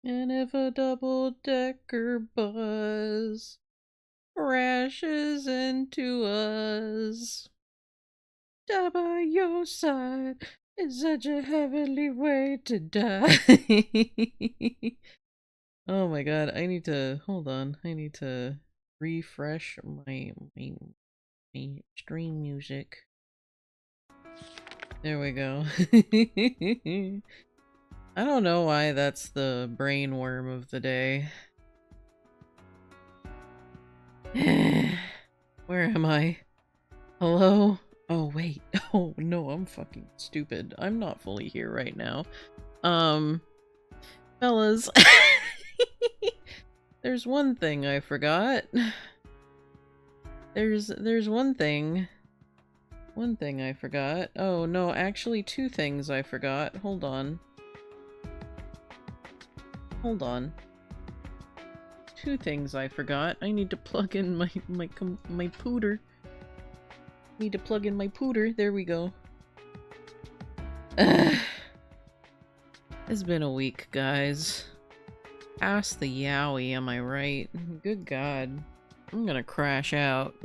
And if a double-decker bus crashes into us, die by your side is such a heavenly way to die. Oh my god, I need to hold on. I need to refresh my stream music. There we go. I don't know why that's the brain worm of the day. Where am I? Hello? Oh wait. Oh no, I'm fucking stupid. I'm not fully here right now. Fellas. There's one thing I forgot. There's one thing. One thing I forgot. Oh no, actually two things I forgot. Hold on. Hold on. Two things I forgot. I need to plug in my pooter. Need to plug in my pooter. There we go. It's been a week, guys. Ask the yowie, am I right? Good god. I'm gonna crash out.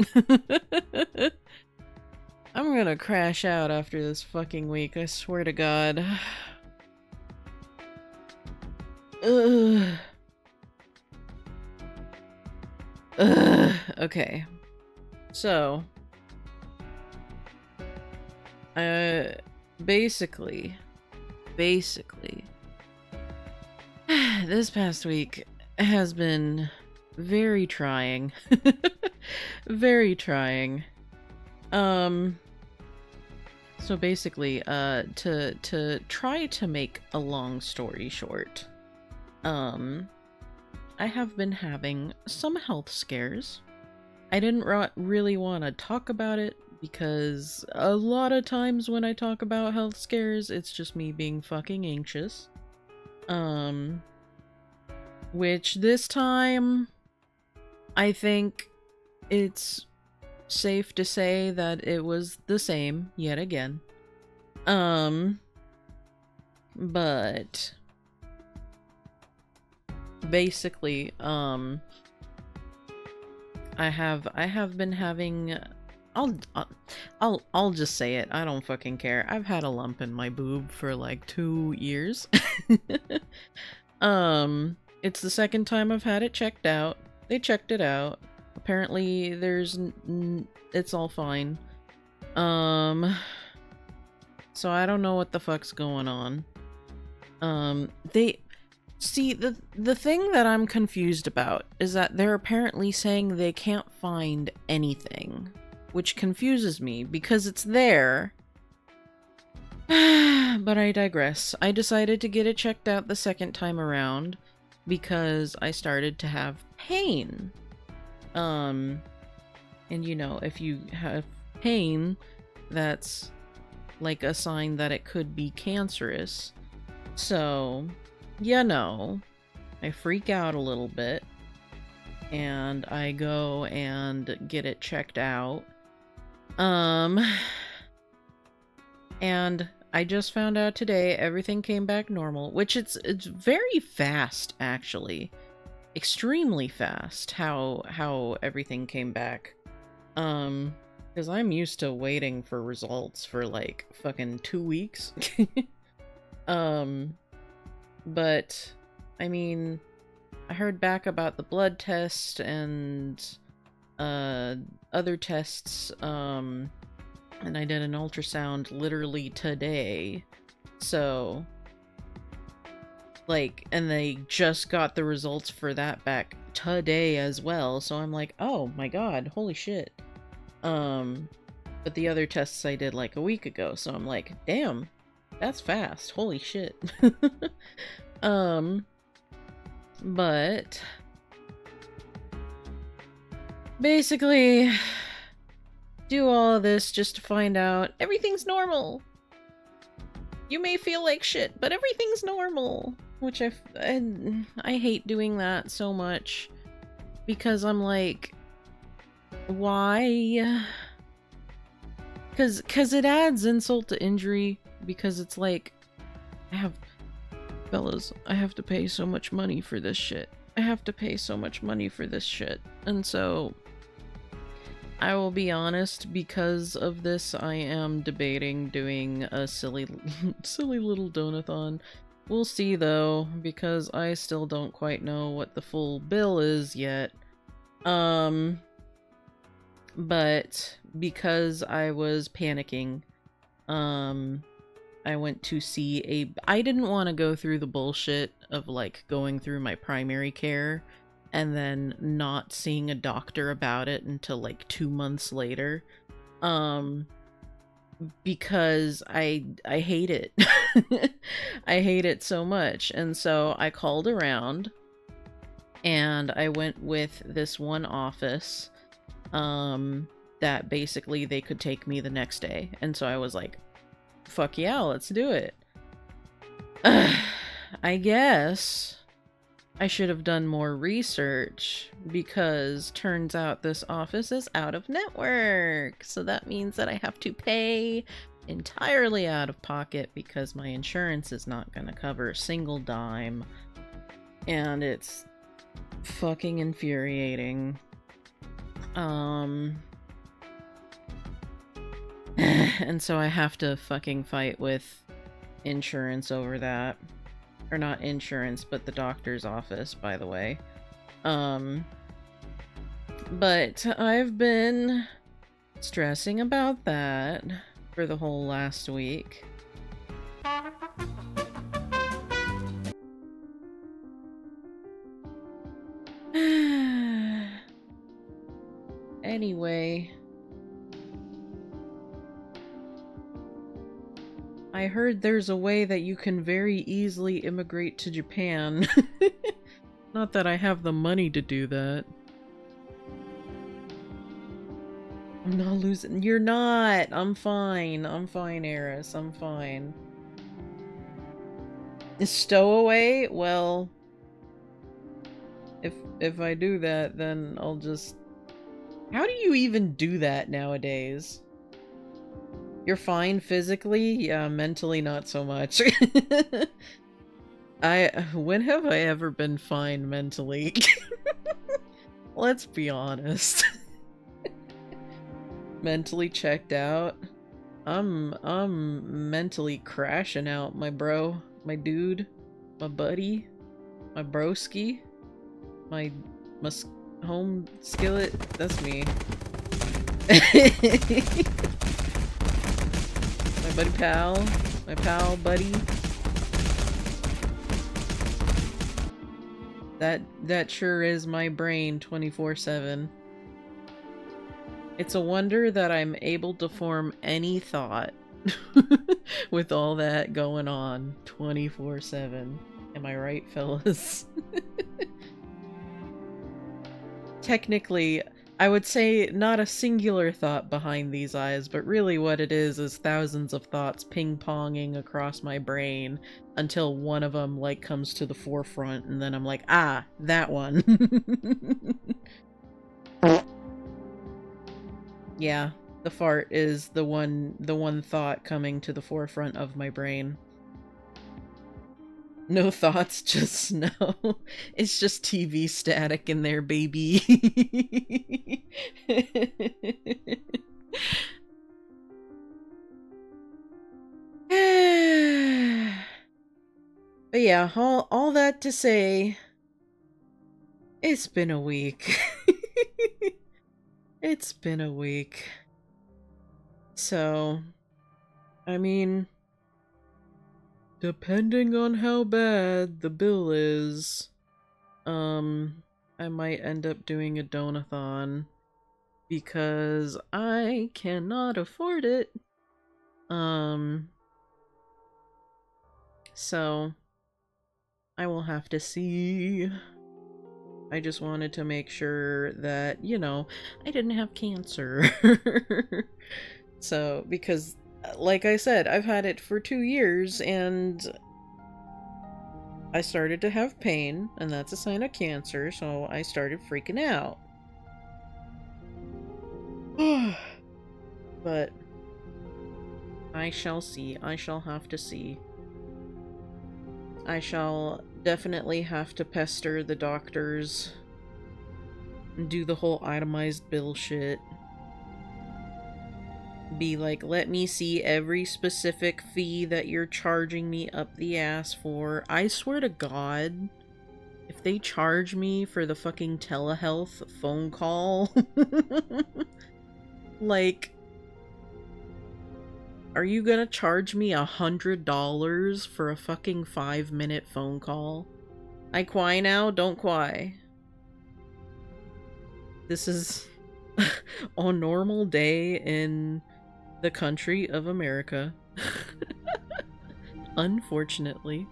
I'm gonna crash out after this fucking week, I swear to god. Ugh. Ugh. Okay. So. Basically. This past week has been very trying. Very trying. So basically, to try to make a long story short, I have been having some health scares. I didn't really want to talk about it because a lot of times when I talk about health scares, it's just me being fucking anxious. Which this time, I think it's safe to say that it was the same yet again. But basically, I have been having, I'll just say it. I don't fucking care. I've had a lump in my boob for like 2 years. It's the second time I've had it checked out. They checked it out. Apparently, it's all fine. So I don't know what the fuck's going on. See, the thing that I'm confused about is that they're apparently saying they can't find anything, which confuses me because it's there. But I digress. I decided to get it checked out the second time around because I started to have pain. And you know, if you have pain, that's like a sign that it could be cancerous. So, you know, I freak out a little bit and I go and get it checked out. And I just found out today everything came back normal, which it's very fast actually. Extremely fast how everything came back. Because I'm used to waiting for results for like fucking 2 weeks. But I mean, I heard back about the blood test and other tests, and I did an ultrasound literally today. So like, and they just got the results for that back today as well, so I'm like, oh my god, holy shit. But the other tests I did like a week ago, so I'm like, damn, that's fast, holy shit. But basically do all of this just to find out everything's normal. You may feel like shit, but everything's normal. Which I hate doing that so much. Because I'm like, why? Because it adds insult to injury. Because it's like, I have fellas, I have to pay so much money for this shit. I have to pay so much money for this shit. And so, I will be honest, because of this, I am debating doing a silly little donathon. We'll see though, because I still don't quite know what the full bill is yet. But because I was panicking, I went to see I didn't want to go through the bullshit of, like, going through my primary care and then not seeing a doctor about it until, like, 2 months later. Because I hate it. I hate it so much. And so I called around and I went with this one office, that basically they could take me the next day. And so I was like, fuck yeah, let's do it. I guess I should have done more research, because turns out this office is out of network. So that means that I have to pay entirely out of pocket because my insurance is not going to cover a single dime. And it's fucking infuriating. And so I have to fucking fight with insurance over that. Or not insurance, but the doctor's office, by the way. But I've been stressing about that for the whole last week. Anyway, I heard there's a way that you can very easily immigrate to Japan. Not that I have the money to do that. I'm not losing. You're not! I'm fine. I'm fine, Eris. I'm fine. Stowaway? Well, if I do that, then I'll just... How do you even do that nowadays? You're fine physically? Yeah, mentally not so much. When have I ever been fine mentally? Let's be honest. Mentally checked out? I'm mentally crashing out, my bro, my dude, my buddy, my broski, my home skillet. That's me. My pal buddy. That sure is my brain 24/7. It's a wonder that I'm able to form any thought with all that going on 24/7. Am I right, fellas? Technically, I would say not a singular thought behind these eyes, but really what it is thousands of thoughts ping-ponging across my brain until one of them, like, comes to the forefront, and then I'm like, ah, that one. Yeah, the fart is the one thought coming to the forefront of my brain. No thoughts, just snow. It's just TV static in there, baby. But yeah, all that to say, it's been a week. It's been a week. So, I mean, depending on how bad the bill is, I might end up doing a donathon because I cannot afford it. So I will have to see. I just wanted to make sure that, you know, I didn't have cancer. So, because, like I said, I've had it for 2 years, and I started to have pain, and that's a sign of cancer, so I started freaking out. But I shall see. I shall have to see. I shall definitely have to pester the doctors and do the whole itemized bill shit. Be like, let me see every specific fee that you're charging me up the ass for. I swear to God, if they charge me for the fucking telehealth phone call, like, are you gonna charge me $100 for a fucking 5-minute phone call? I quy now, don't quy. This is a normal day in the country of America. Unfortunately.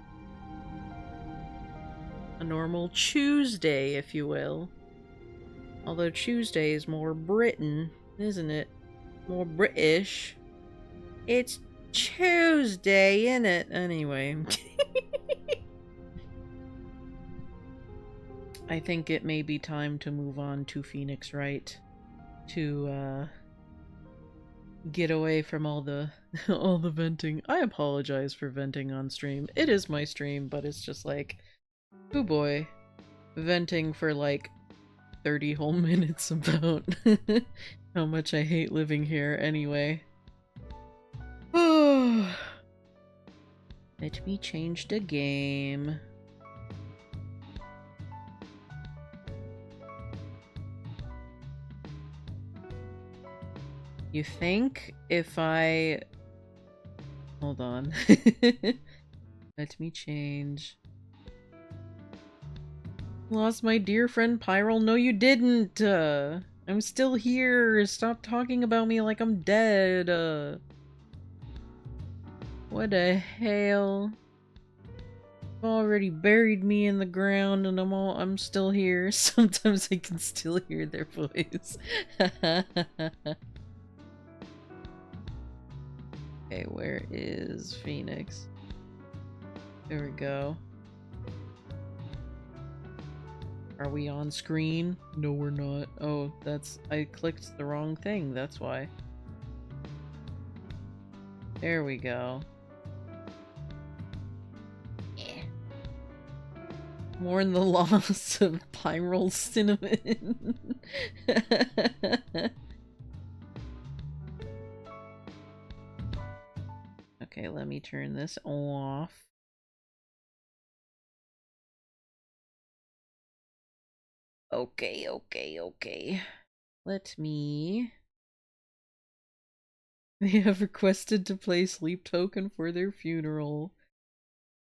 A normal Tuesday, if you will. Although Tuesday is more Britain, isn't it? More British. It's Tuesday, innit? Anyway. I think it may be time to move on to Phoenix Wright. To, get away from all the all the venting. I apologize for venting on stream. It is my stream, but it's just like, oh boy, venting for like 30 whole minutes about how much I hate living here anyway. Oh, let me change the game. You think if I... Hold on. Let me change. Lost my dear friend Pyrrol? No, you didn't! I'm still here! Stop talking about me like I'm dead! What the hell? You've already buried me in the ground and I'm still here. Sometimes I can still hear their voice. Okay, where is Phoenix? There we go. Are we on screen? No, we're not. Oh, that's... I clicked the wrong thing, that's why. There we go. Yeah. Mourn the loss of Pyrrol Cinnamon. Okay, let me turn this off. Okay. Let me... They have requested to play Sleep Token for their funeral.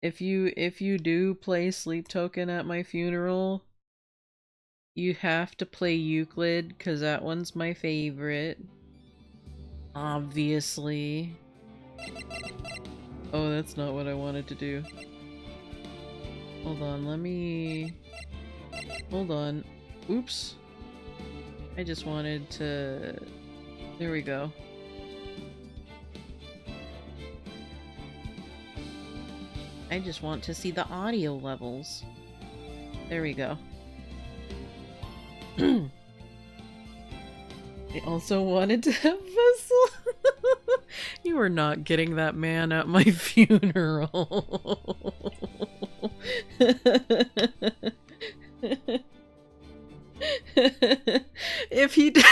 If you do play Sleep Token at my funeral, you have to play Euclid, because that one's my favorite. Obviously. Oh, that's not what I wanted to do. Hold on, let me... Hold on. Oops. I just wanted to... There we go. I just want to see the audio levels. There we go. I also wanted to have Vessel. You are not getting that man at my funeral. If he did...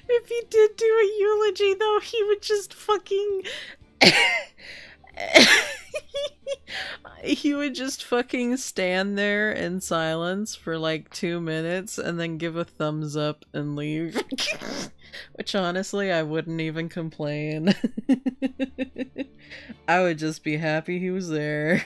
If he did do a eulogy, though, he would just fucking... He would just fucking stand there in silence for like 2 minutes and then give a thumbs up and leave. Which honestly, I wouldn't even complain. I would just be happy he was there.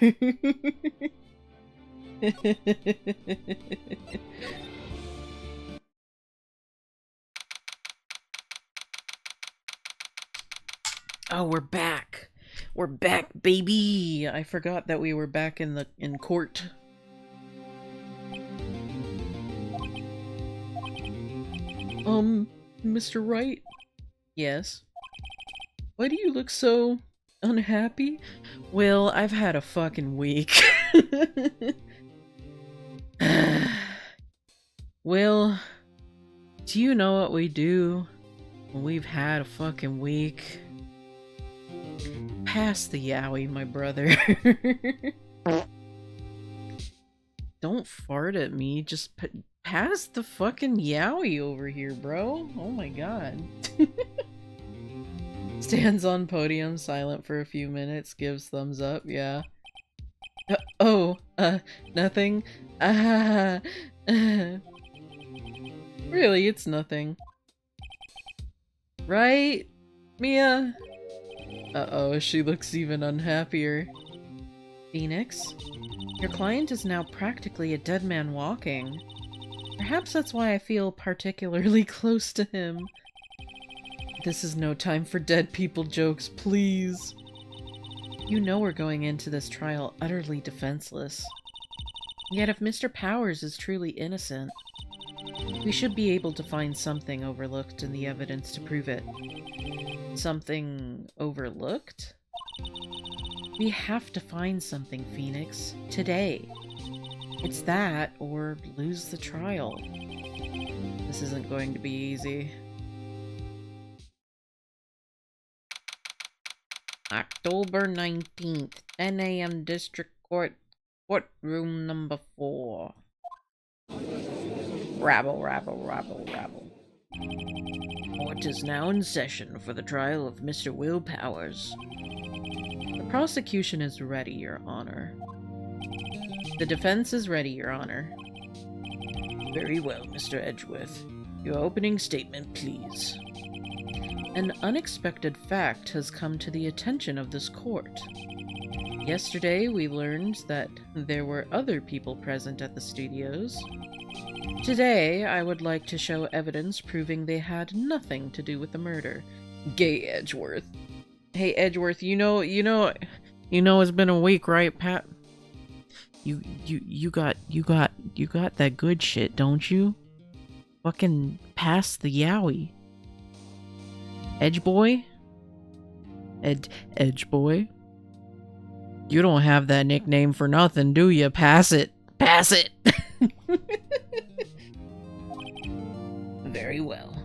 Oh, we're back. We're back, baby. I forgot that we were back in court. Mr. Wright? Yes. Why do you look so unhappy? Well, I've had a fucking week. Well, do you know what we do when we've had a fucking week? Pass the yaoi, my brother. Don't fart at me, just pass the fucking yaoi over here, bro. Oh my god. Stands on podium, silent for a few minutes, gives thumbs up, yeah. Nothing? Really, it's nothing. Right, Mia? Uh-oh, she looks even unhappier. Phoenix? Your client is now practically a dead man walking. Perhaps that's why I feel particularly close to him. This is no time for dead people jokes, please. You know we're going into this trial utterly defenseless. Yet if Mr. Powers is truly innocent, we should be able to find something overlooked in the evidence to prove it. Something overlooked? We have to find something, Phoenix. Today. It's that, or lose the trial. This isn't going to be easy. October 19th, 10 a.m. District Court, courtroom number 4. Rabble, rabble, rabble, rabble. Court is now in session for the trial of Mr. Will Powers. The prosecution is ready, Your Honor. The defense is ready, Your Honor. Very well, Mr. Edgeworth. Your opening statement, please. An unexpected fact has come to the attention of this court. Yesterday, we learned that there were other people present at the studios. Today, I would like to show evidence proving they had nothing to do with the murder. Gay Edgeworth. Hey, Edgeworth, you know it's been a week, right, Pat? You got that good shit, don't you? Fucking pass the yaoi. Edge boy? Edge boy? You don't have that nickname for nothing, do you? Pass it. Pass it! Very well.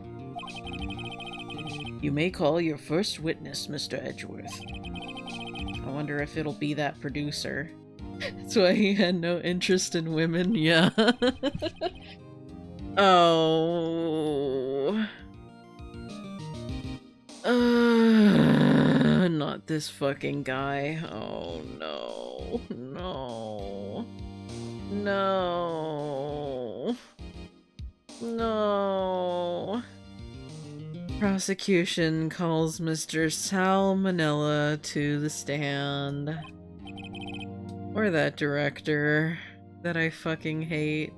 You may call your first witness, Mr. Edgeworth. I wonder if it'll be that producer. That's why he had no interest in women, yeah. Oh... not this fucking guy. Oh no. No. No. No. Prosecution calls Mr. Salmonella to the stand. Or that director that I fucking hate.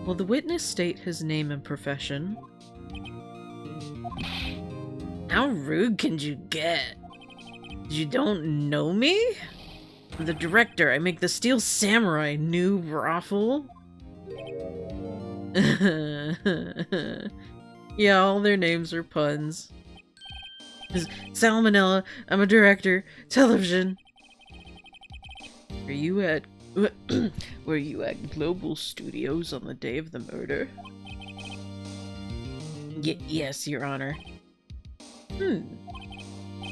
Will the witness state his name and profession? How rude can you get? You don't know me? I'm the director. I make the Steel Samurai, new brothel. Yeah, all their names are puns. Salmonella, I'm a director. Television. Were you at Global Studios on the day of the murder? Yes, Your Honor.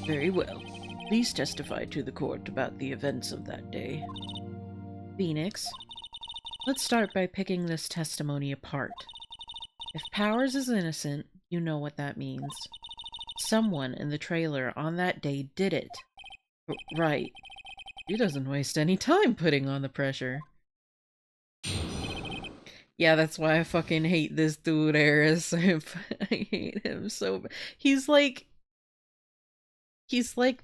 Very well. Please testify to the court about the events of that day. Phoenix, let's start by picking this testimony apart. If Powers is innocent, you know what that means. Someone in the trailer on that day did it. Right. He doesn't waste any time putting on the pressure. Yeah, that's why I fucking hate this dude, Eris. I hate him so bad. He's like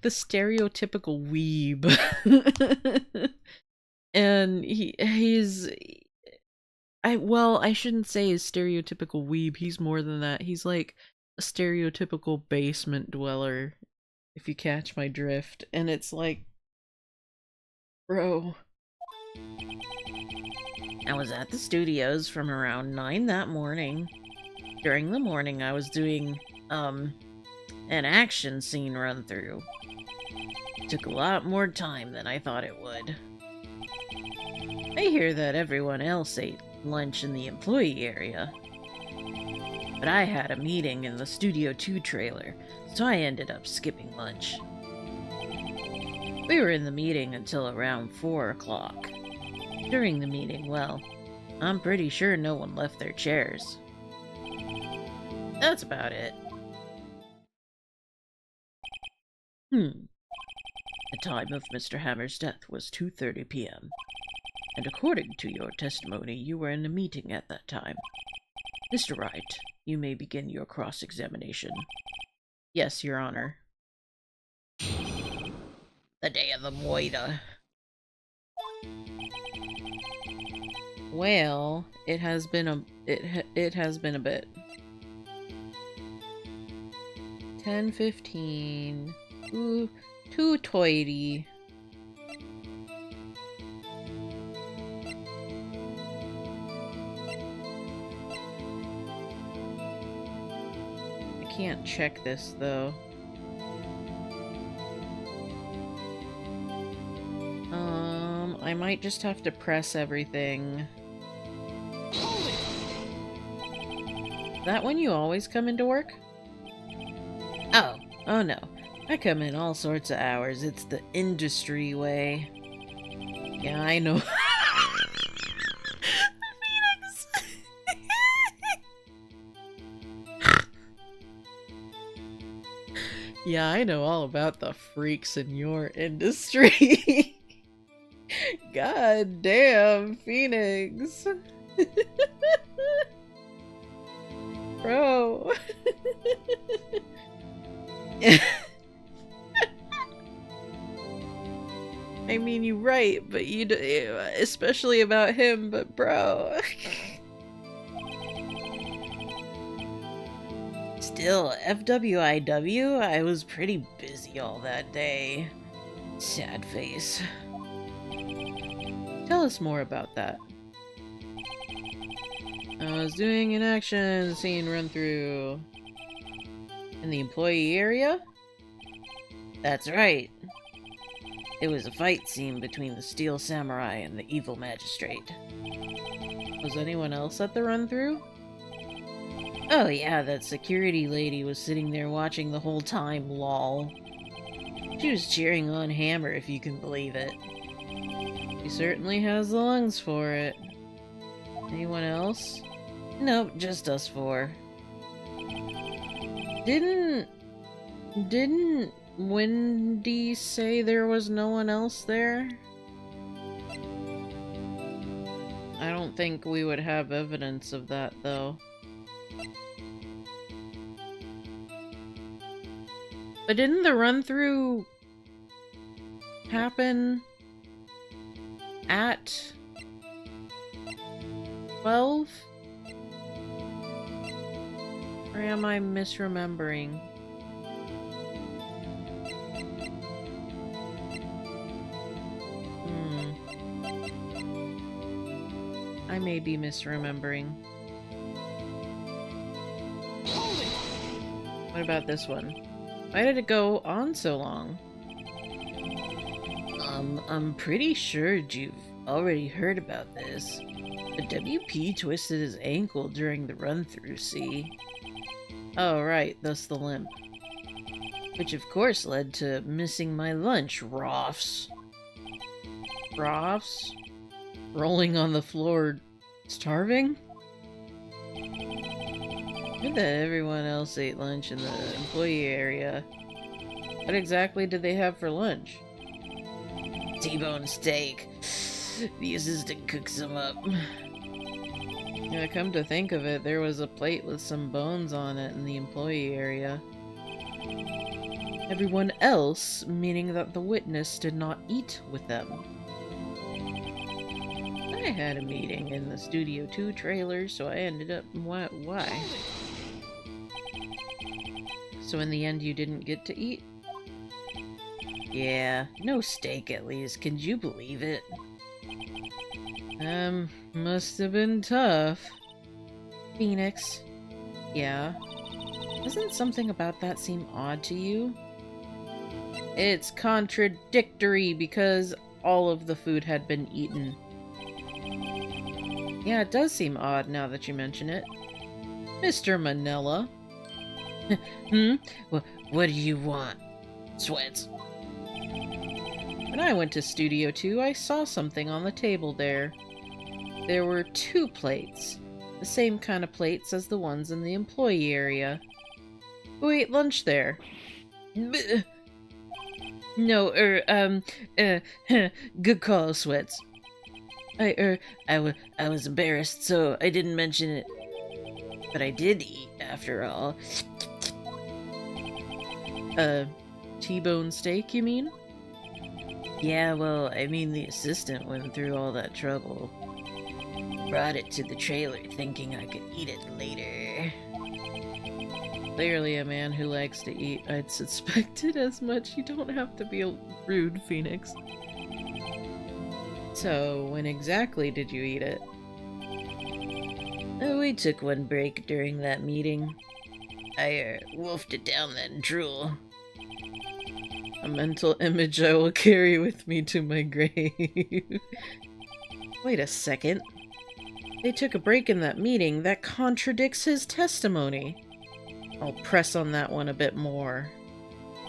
the stereotypical weeb. And I shouldn't say he's stereotypical weeb. He's more than that. He's like a stereotypical basement dweller, if you catch my drift. And it's like, bro. I was at the studios from around 9 that morning. During the morning, I was doing, an action scene run-through. Took a lot more time than I thought it would. I hear that everyone else ate lunch in the employee area. But I had a meeting in the Studio 2 trailer, so I ended up skipping lunch. We were in the meeting until around 4 o'clock. During the meeting, well, I'm pretty sure no one left their chairs. That's about it. The time of Mr. Hammer's death was 2:30 p.m. And according to your testimony, you were in a meeting at that time. Mr. Wright, you may begin your cross-examination. Yes, Your Honor. The day of the moida. Well, it has been a bit. 10:15. Ooh, 2:20. I can't check this though. I might just have to press everything. Is that when you always come into work? Oh no. I come in all sorts of hours. It's the industry way. Yeah, I know. Phoenix! Yeah, I know all about the freaks in your industry. God damn, Phoenix. Bro. I mean, you're right, but especially about him, but bro. Still, FWIW, I was pretty busy all that day. Sad face. Tell us more about that. I was doing an action scene run through. In the employee area? That's right. It was a fight scene between the Steel Samurai and the Evil Magistrate. Was anyone else at the run-through? Oh yeah, that security lady was sitting there watching the whole time, lol. She was cheering on Hammer, if you can believe it. She certainly has the lungs for it. Anyone else? Nope, just us four. Didn't Wendy say there was no one else there? I don't think we would have evidence of that, though. But didn't the run-through happen at 12? Or am I misremembering? I may be misremembering. What about this one? Why did it go on so long? I'm pretty sure you've already heard about this. But WP twisted his ankle during the run-through, see? Oh, right, thus the limp. Which of course led to missing my lunch, Roffs. Roffs? Rolling on the floor, starving? Good that everyone else ate lunch in the employee area. What exactly did they have for lunch? T-bone steak. The assistant cooked some up. Yeah, come to think of it, there was a plate with some bones on it in the employee area. Everyone else, meaning that the witness did not eat with them. I had a meeting in the Studio 2 trailer, so I ended up... Why? So in the end you didn't get to eat? Yeah, no steak at least. Can you believe it? Must have been tough. Phoenix. Yeah? Doesn't something about that seem odd to you? It's contradictory because all of the food had been eaten. Yeah, it does seem odd now that you mention it. Mr. Manila. What do you want? Sweats. When I went to Studio 2, I saw something on the table there. There were 2 plates. The same kind of plates as the ones in the employee area. Who ate lunch there? No, good call, Sweats. I was embarrassed, so I didn't mention it. But I did eat, after all. T-bone steak, you mean? Yeah, well, I mean, the assistant went through all that trouble. Brought it to the trailer thinking I could eat it later. Clearly a man who likes to eat. I'd suspected as much. You don't have to be rude, Phoenix. So, when exactly did you eat it? Oh, we took one break during that meeting. I wolfed it down that drool. A mental image I will carry with me to my grave. Wait a second. They took a break in that meeting. That contradicts his testimony. I'll press on that one a bit more.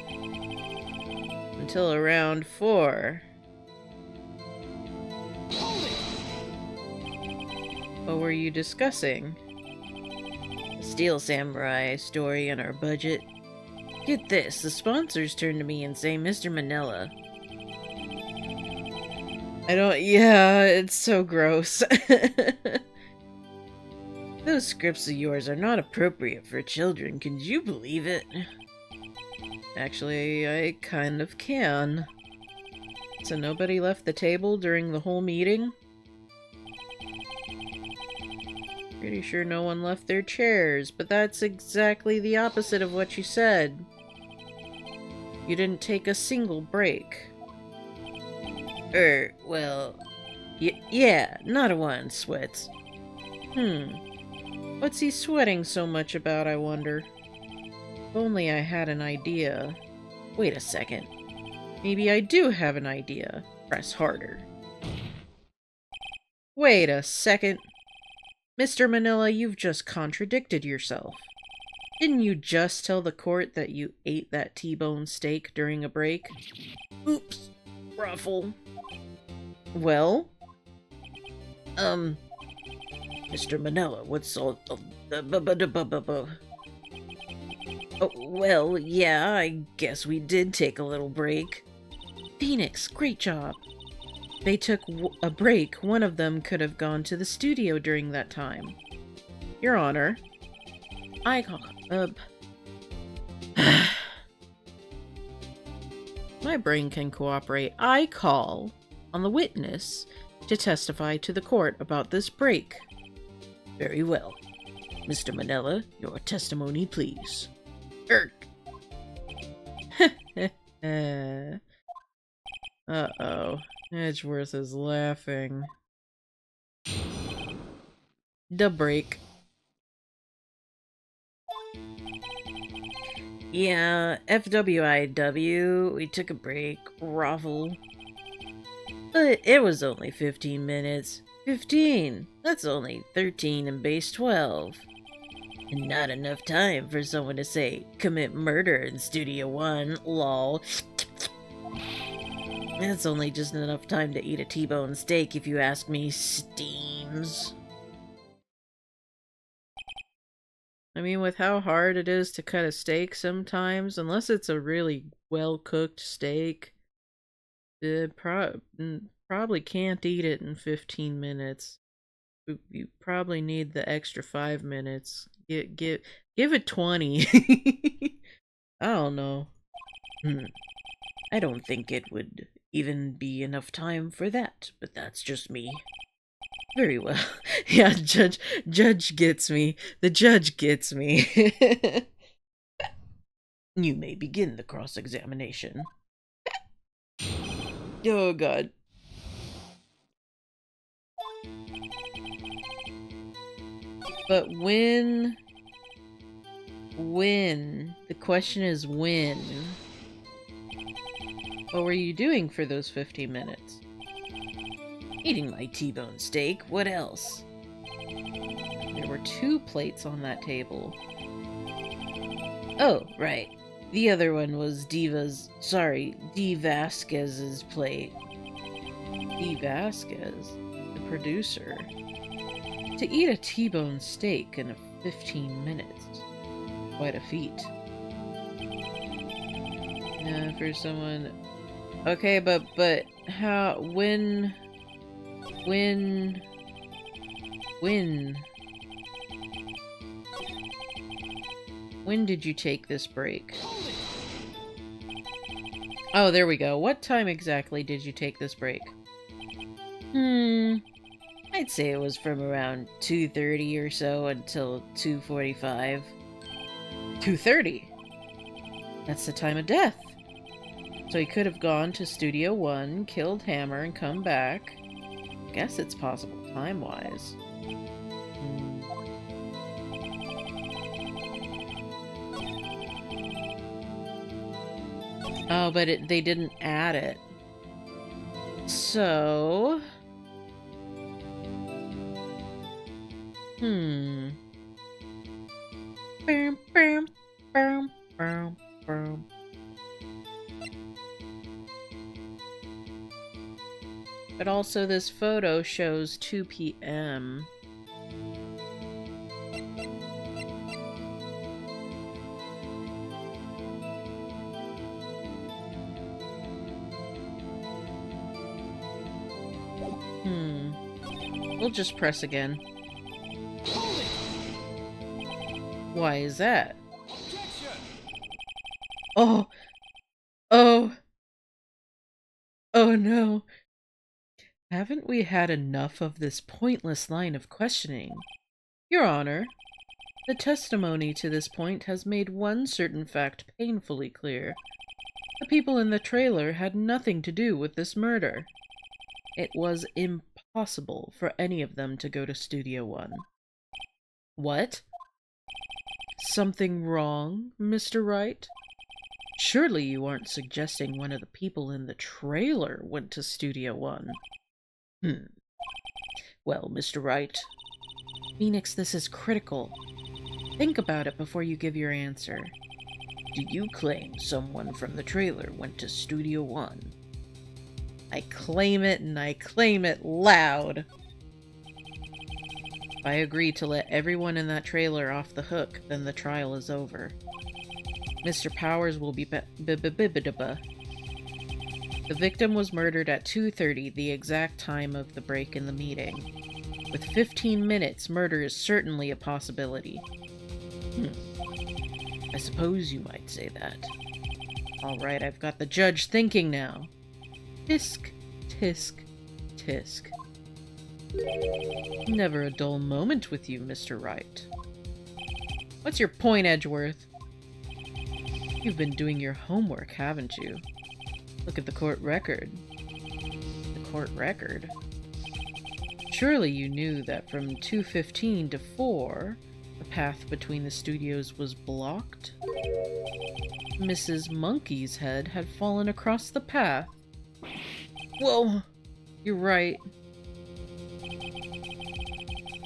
Until around 4. What were you discussing? The Steel Samurai story on our budget. Get this, the sponsors turn to me and say, Mr. Manila. Yeah, it's so gross. Those scripts of yours are not appropriate for children, can you believe it? Actually, I kind of can. So nobody left the table during the whole meeting? Pretty sure no one left their chairs, but that's exactly the opposite of what you said. You didn't take a single break. Well... yeah, not a one, Sweats. What's he sweating so much about, I wonder? If only I had an idea. Wait a second. Maybe I do have an idea. Press harder. Wait a second. Mr. Manila, you've just contradicted yourself. Didn't you just tell the court that you ate that T-bone steak during a break? Oops. Ruffle. Well? Mr. Manila, what's all... Oh, well, yeah, I guess we did take a little break. Phoenix, great job. They took a break. One of them could have gone to the studio during that time. Your Honor, I call... My brain can cooperate. I call on the witness to testify to the court about this break. Very well. Mr. Manila, your testimony, please. Uh-oh. Edgeworth is laughing. The break. Yeah, FWIW, we took a break, Raffle. But it was only 15 minutes. 15! That's only 13 and base 12. And not enough time for someone to say, commit murder in Studio 1, lol. That's only just enough time to eat a T-bone steak if you ask me, Steams. I mean, with how hard it is to cut a steak sometimes, unless it's a really well-cooked steak, it probably can't eat it in 15 minutes. You probably need the extra 5 minutes. Give it 20. I don't know. I don't think it would even be enough time for that, but that's just me. Very well. Yeah, judge gets me. The judge gets me. You may begin the cross-examination. Oh, God. But when? The question is when. What were you doing for those 15 minutes? Eating my T-bone steak, what else? There were 2 plates on that table. Oh, right. The other one was D. Vasquez's plate. D. Vasquez, the producer. To eat a T-bone steak in 15 minutes. Quite a feat. Yeah, for someone... Okay, but how... When did you take this break? Oh, there we go. What time exactly did you take this break? I'd say it was from around 2:30 or so until 2:45. 2:30? That's the time of death. So he could have gone to Studio 1, killed Hammer, and come back. Guess it's possible time-wise. Oh, but they didn't add it. So... But also this photo shows 2 p.m. We'll just press again. Why is that? Oh! Oh! Oh no! Haven't we had enough of this pointless line of questioning? Your Honor, the testimony to this point has made one certain fact painfully clear. The people in the trailer had nothing to do with this murder. It was impossible for any of them to go to Studio 1. What? Something wrong, Mr. Wright? Surely you aren't suggesting one of the people in the trailer went to Studio 1. Well, Mr. Wright. Phoenix, this is critical. Think about it before you give your answer. Do you claim someone from the trailer went to Studio 1? I claim it, and I claim it loud. If I agree to let everyone in that trailer off the hook, then the trial is over. Mr. Powers will be The victim was murdered at 2:30, the exact time of the break in the meeting. With 15 minutes, murder is certainly a possibility. I suppose you might say that. Alright, I've got the judge thinking now. Tisk, tisk, tisk. Never a dull moment with you, Mr. Wright. What's your point, Edgeworth? You've been doing your homework, haven't you? Look at the court record. The court record? Surely you knew that from 2:15 to 4, the path between the studios was blocked? Mrs. Monkey's head had fallen across the path. Whoa! You're right.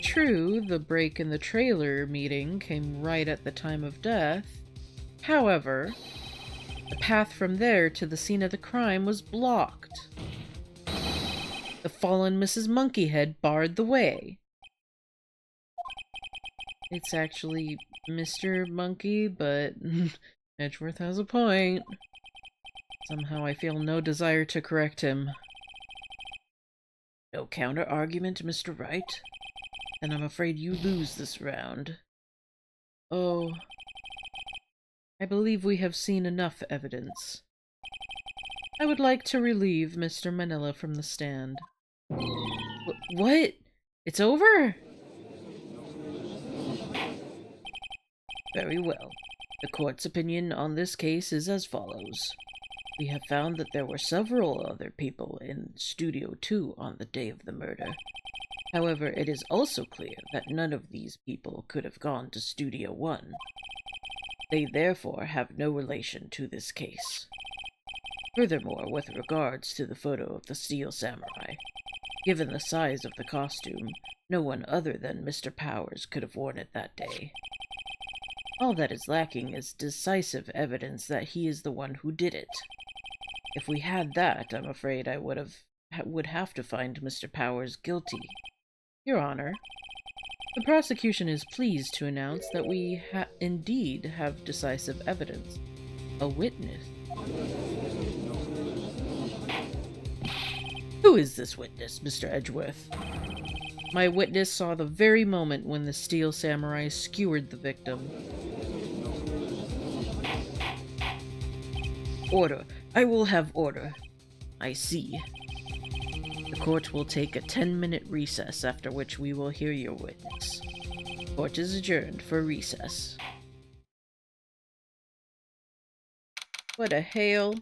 True, the break in the trailer meeting came right at the time of death. However, the path from there to the scene of the crime was blocked. The fallen Mrs. Monkeyhead barred the way. It's actually Mr. Monkey, but Edgeworth has a point. Somehow I feel no desire to correct him. No counter-argument, Mr. Wright? And I'm afraid you lose this round. Oh, I believe we have seen enough evidence. I would like to relieve Mr. Manila from the stand. What? It's over? Very well. The court's opinion on this case is as follows. We have found that there were several other people in Studio 2 on the day of the murder. However, it is also clear that none of these people could have gone to Studio 1. They therefore have no relation to this case. Furthermore, with regards to the photo of the Steel Samurai, Given the size of the costume, no one other than Mr. Powers could have worn it that day. All that is lacking is decisive evidence that he is the one who did it. If we had that, I'm afraid I would have to find Mr. Powers guilty. Your Honor, the prosecution is pleased to announce that we indeed have decisive evidence. A witness. Who is this witness, Mr. Edgeworth? My witness saw the very moment when the steel samurai skewered the victim. Order. I will have order. I see. The court will take a 10-minute recess, after which we will hear your witness. Court is adjourned for recess. What a hail.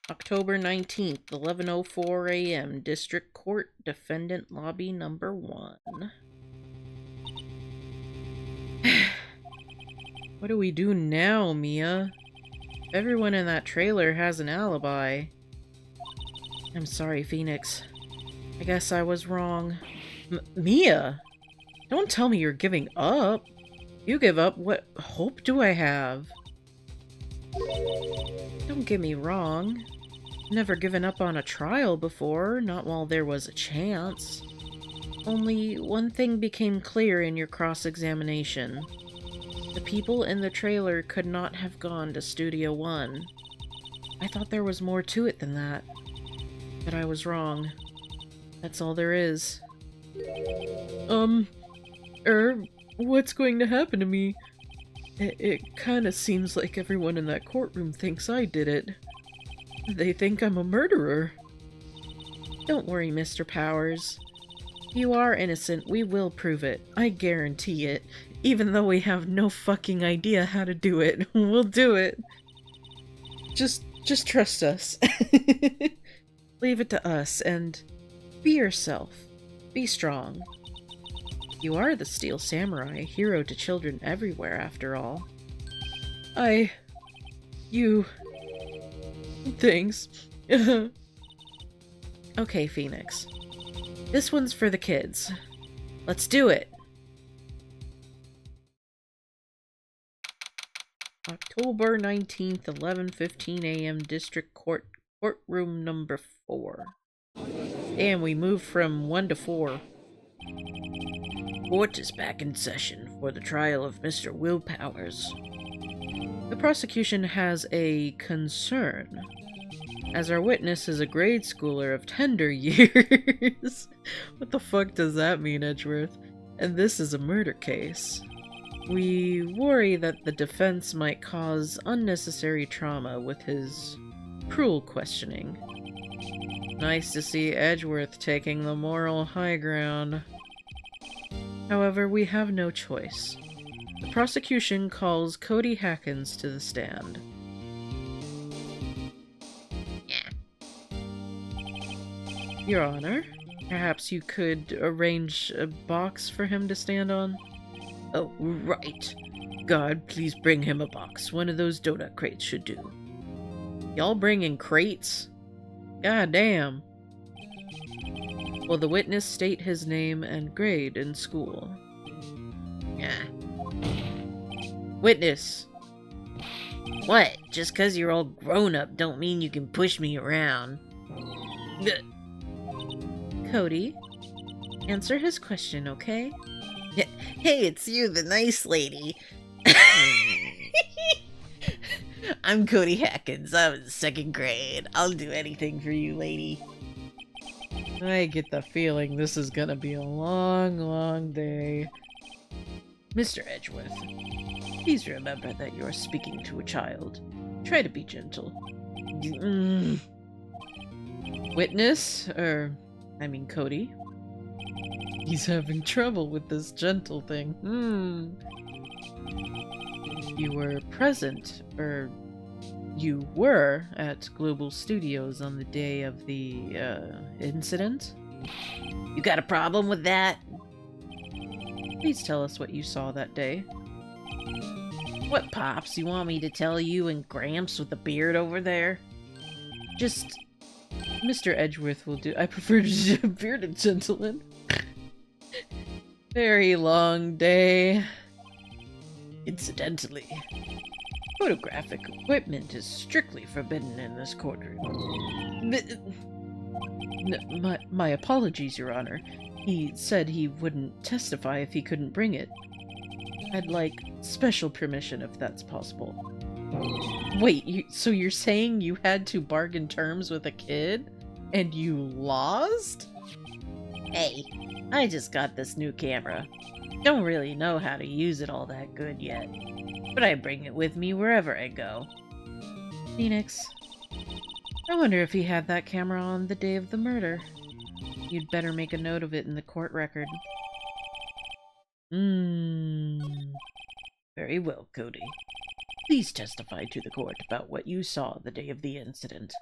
October 19th, 11:04 a.m. District Court, Defendant Lobby Number 1. What do we do now, Mia? Everyone in that trailer has an alibi. I'm sorry, Phoenix. I guess I was wrong. Mia! Don't tell me you're giving up. You give up, what hope do I have? Don't get me wrong. Never given up on a trial before, not while there was a chance. Only one thing became clear in your cross-examination. The people in the trailer could not have gone to Studio One. I thought there was more to it than that. But I was wrong. That's all there is. What's going to happen to me? It kinda seems like everyone in that courtroom thinks I did it. They think I'm a murderer. Don't worry, Mr. Powers. You are innocent. We will prove it. I guarantee it. Even though we have no fucking idea how to do it. We'll do it. Just trust us. Leave it to us, and be yourself. Be strong. You are the Steel Samurai, hero to children everywhere, after all. Thanks. Okay, Phoenix. This one's for the kids. Let's do it! October 19th, 11:15 a.m. District Court, Courtroom Number 4. And we move from 1 to 4. Court is back in session for the trial of Mr. Will Powers. The prosecution has a concern, as our witness is a grade schooler of tender years. What the fuck does that mean, Edgeworth? And this is a murder case. We worry that the defense might cause unnecessary trauma with his cruel questioning. Nice to see Edgeworth taking the moral high ground. However, we have no choice. The prosecution calls Cody Hackins to the stand. Your Honor, perhaps you could arrange a box for him to stand on? Oh, right. Guard, please bring him a box. One of those donut crates should do. Y'all bringing crates? God damn. Will the witness state his name and grade in school? Yeah. Witness. What? Just 'cause you're all grown up don't mean you can push me around. Cody, answer his question, okay? Hey, it's you, the nice lady. I'm Cody Hackins. I'm in 2nd grade. I'll do anything for you, lady. I get the feeling this is gonna be a long, long day. Mr. Edgeworth, please remember that you are speaking to a child. Try to be gentle. Witness? Cody? He's having trouble with this gentle thing. You were present, you were at Global Studios on the day of the, incident? You got a problem with that? Please tell us what you saw that day. What, Pops? You want me to tell you and Gramps with the beard over there? Just Mr. Edgeworth will do. I prefer to do a bearded gentleman. Very long day. Incidentally, photographic equipment is strictly forbidden in this courtroom. My apologies, Your Honor. He said he wouldn't testify if he couldn't bring it. I'd like special permission if that's possible. Wait, so you're saying you had to bargain terms with a kid? And you lost? Hey, I just got this new camera. Don't really know how to use it all that good yet, but I bring it with me wherever I go. Phoenix, I wonder if he had that camera on the day of the murder. You'd better make a note of it in the court record. Very well, Cody. Please testify to the court about what you saw the day of the incident.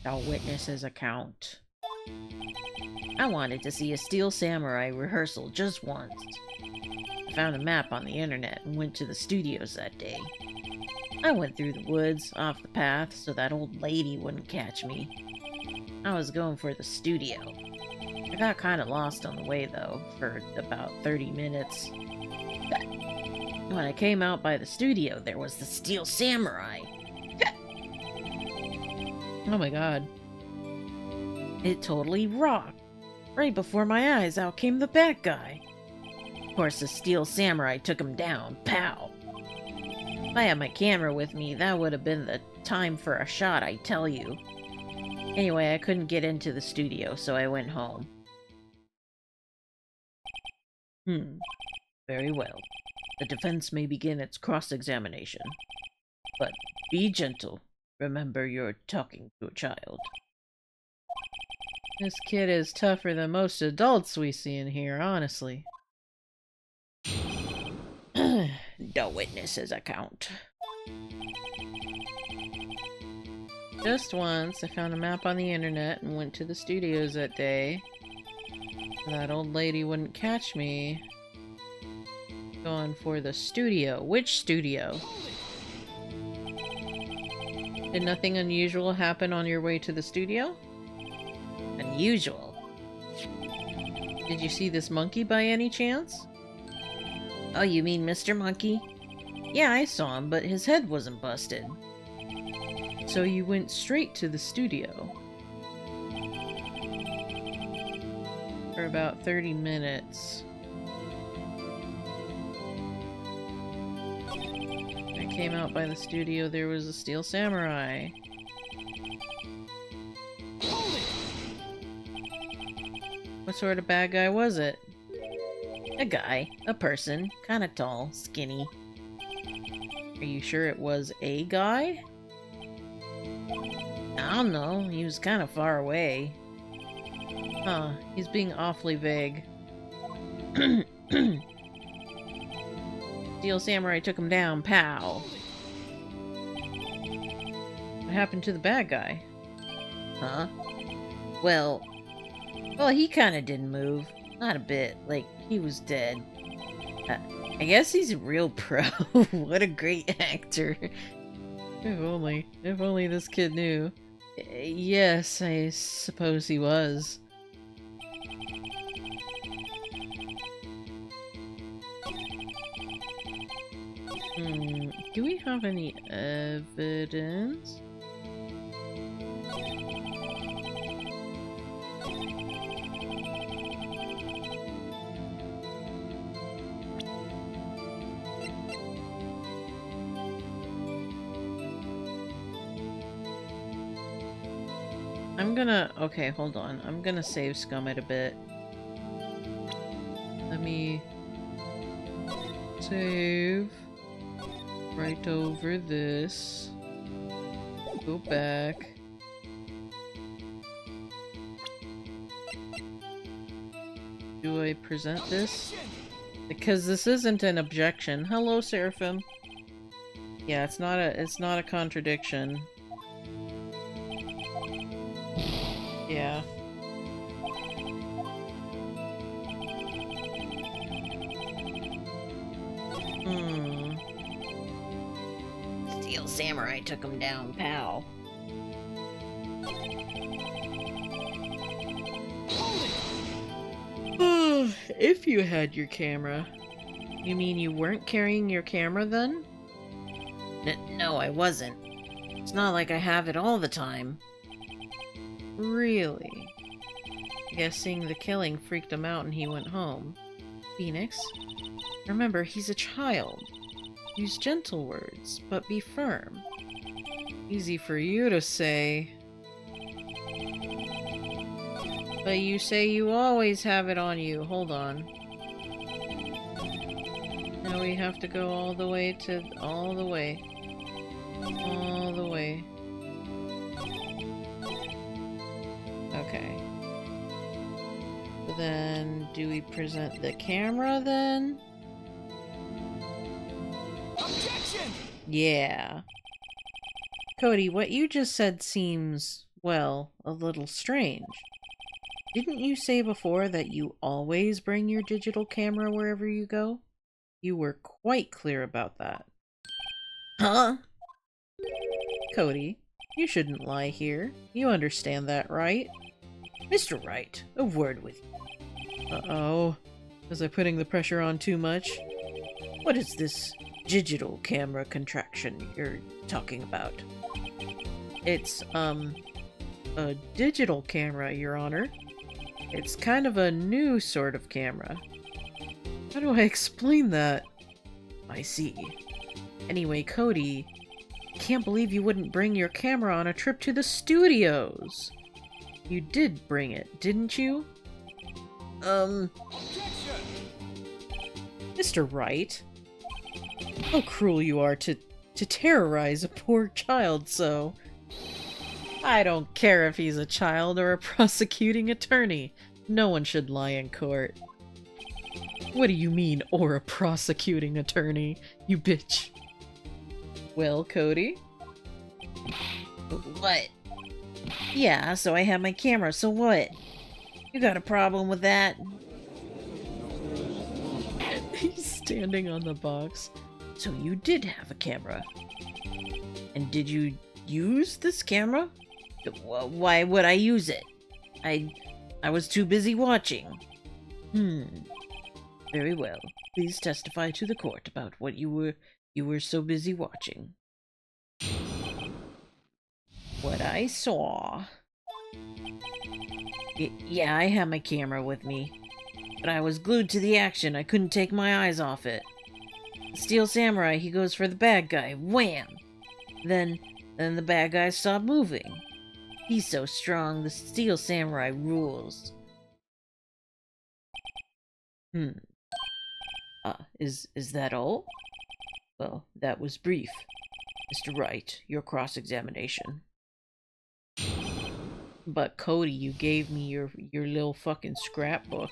The witness's account. I wanted to see a Steel Samurai rehearsal just once. I found a map on the internet and went to the studios that day. I went through the woods, off the path, so that old lady wouldn't catch me. I was going for the studio. I got kind of lost on the way, though, for about 30 minutes. When I came out by the studio, there was the Steel Samurai. Oh my god. It totally rocked. Right before my eyes, out came the bad guy. Of course, the Steel Samurai took him down. Pow! If I had my camera with me, that would have been the time for a shot, I tell you. Anyway, I couldn't get into the studio, so I went home. Very well. The defense may begin its cross-examination. But be gentle. Remember, you're talking to a child. This kid is tougher than most adults we see in here, honestly. The witness's account. Just once, I found a map on the internet and went to the studios that day. That old lady wouldn't catch me. Going for the studio. Which studio? Did nothing unusual happen on your way to the studio? Unusual? Did you see this monkey by any chance? Oh, you mean Mr. Monkey? Yeah, I saw him, but his head wasn't busted. So you went straight to the studio. For about 30 minutes. I came out by the studio, there was a Steel Samurai. What sort of bad guy was it? A guy. A person. Kinda tall. Skinny. Are you sure it was a guy? I don't know. He was kinda far away. Huh. He's being awfully vague. Steel Samurai took him down. Pow! What happened to the bad guy? Huh? Well, he kinda didn't move. Not a bit. Like, he was dead. I guess he's a real pro. What a great actor. If only this kid knew. Yes, I suppose he was. Do we have any evidence? Okay, hold on. I'm gonna save scum it a bit. Let me save right over this. Go back. Do I present this? Because this isn't an objection. Hello, Seraphim. Yeah, it's not a contradiction. Yeah. Steel Samurai took him down, pal. If you had your camera. You mean you weren't carrying your camera then? No, I wasn't. It's not like I have it all the time. Really? Guessing the killing freaked him out and he went home. Phoenix, remember, he's a child. Use gentle words, but be firm. Easy for you to say. But you say you always have it on you. Hold on. Now we have to go all the way to... all the way. All the way. Okay. So then, do we present the camera then? Objection! Yeah. Cody, what you just said seems, well, a little strange. Didn't you say before that you always bring your digital camera wherever you go? You were quite clear about that. Huh? Cody, you shouldn't lie here. You understand that, right? Mr. Wright, a word with you. Uh-oh. Was I putting the pressure on too much? What is this digital camera contraction you're talking about? It's, a digital camera, Your Honor. It's kind of a new sort of camera. How do I explain that? I see. Anyway, Cody, can't believe you wouldn't bring your camera on a trip to the studios. You did bring it, didn't you? Objection! Mr. Wright, how cruel you are to terrorize a poor child so. I don't care if he's a child or a prosecuting attorney. No one should lie in court. What do you mean, or a prosecuting attorney, you bitch? Well, Cody? What? Yeah, so I have my camera, so what? You got a problem with that? He's standing on the box. So you did have a camera. And did you use this camera? Why would I use it? I was too busy watching. Very well. Please testify to the court about what you were so busy watching. What I saw. Yeah, I had my camera with me. But I was glued to the action. I couldn't take my eyes off it. The Steel Samurai, he goes for the bad guy. Wham! Then the bad guy stopped moving. He's so strong, the Steel Samurai rules. Is that all? Well, that was brief. Mr. Wright, your cross-examination. But Cody, you gave me your little fucking scrapbook.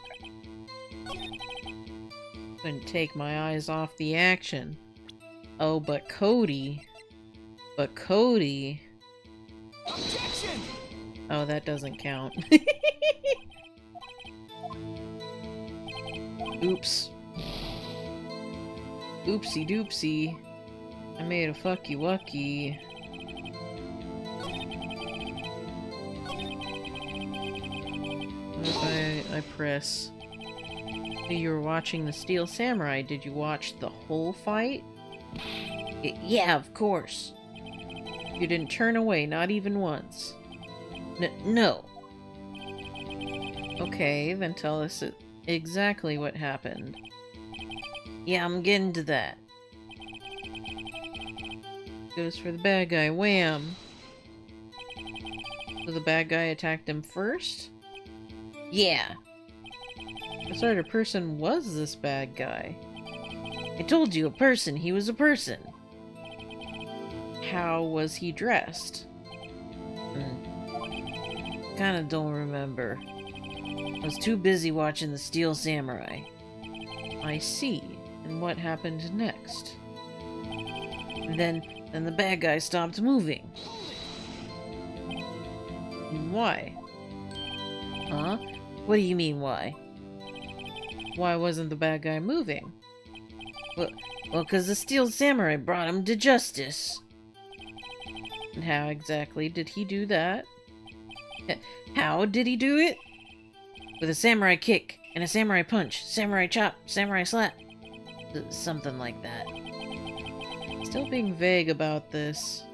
Couldn't take my eyes off the action. Oh, but Cody... Objection! Oh, that doesn't count. Oops. Oopsie doopsie. I made a fucky wucky. What if I press? You were watching the Steel Samurai. Did you watch the whole fight? Yeah, of course. You didn't turn away, not even once. No. Okay, then tell us exactly what happened. Yeah, I'm getting to that. Goes for the bad guy. Wham! So the bad guy attacked him first? Yeah. What sort of person was this bad guy? I told you, a person. He was a person. How was he dressed? Kinda don't remember. I was too busy watching the Steel Samurai. I see. And what happened next? Then the bad guy stopped moving. Why? Huh? What do you mean, why? Why wasn't the bad guy moving? Well, 'cause the Steel Samurai brought him to justice. And how exactly did he do that? How did he do it? With a samurai kick. And a samurai punch, samurai chop, samurai slap. Something like that. Still being vague about this.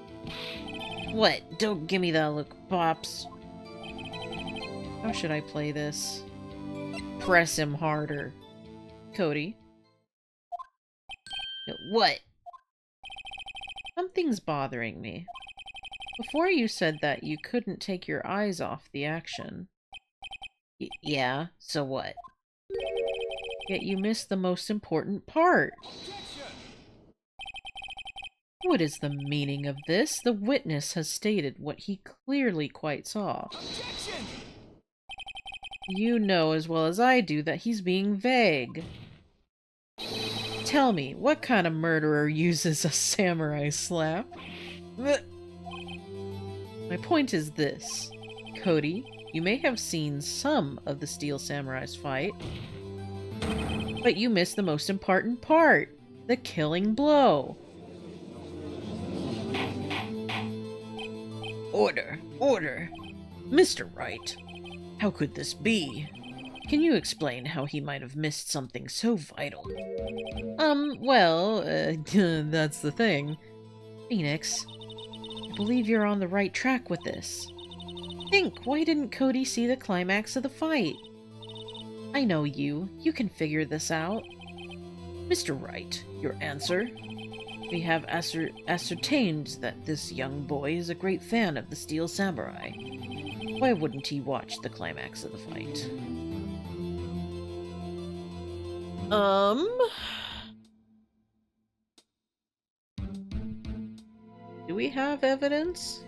What? Don't give me that look, Pops. How should I play this? Press him harder. Cody. What? Something's bothering me. Before you said that you couldn't take your eyes off the action. Yeah, so what? Yet you missed the most important part. What is the meaning of this? The witness has stated what he clearly quite saw. Objection! You know as well as I do that he's being vague. Tell me, what kind of murderer uses a samurai slap? My point is this. Cody, you may have seen some of the Steel Samurai's fight, but you missed the most important part. The killing blow. Order! Order! Mr. Wright, how could this be? Can you explain how he might have missed something so vital? Well, that's the thing. Phoenix, I believe you're on the right track with this. Think, why didn't Cody see the climax of the fight? I know you. You can figure this out. Mr. Wright, your answer? We have ascertained that this young boy is a great fan of the Steel Samurai. Why wouldn't he watch the climax of the fight? Do we have evidence?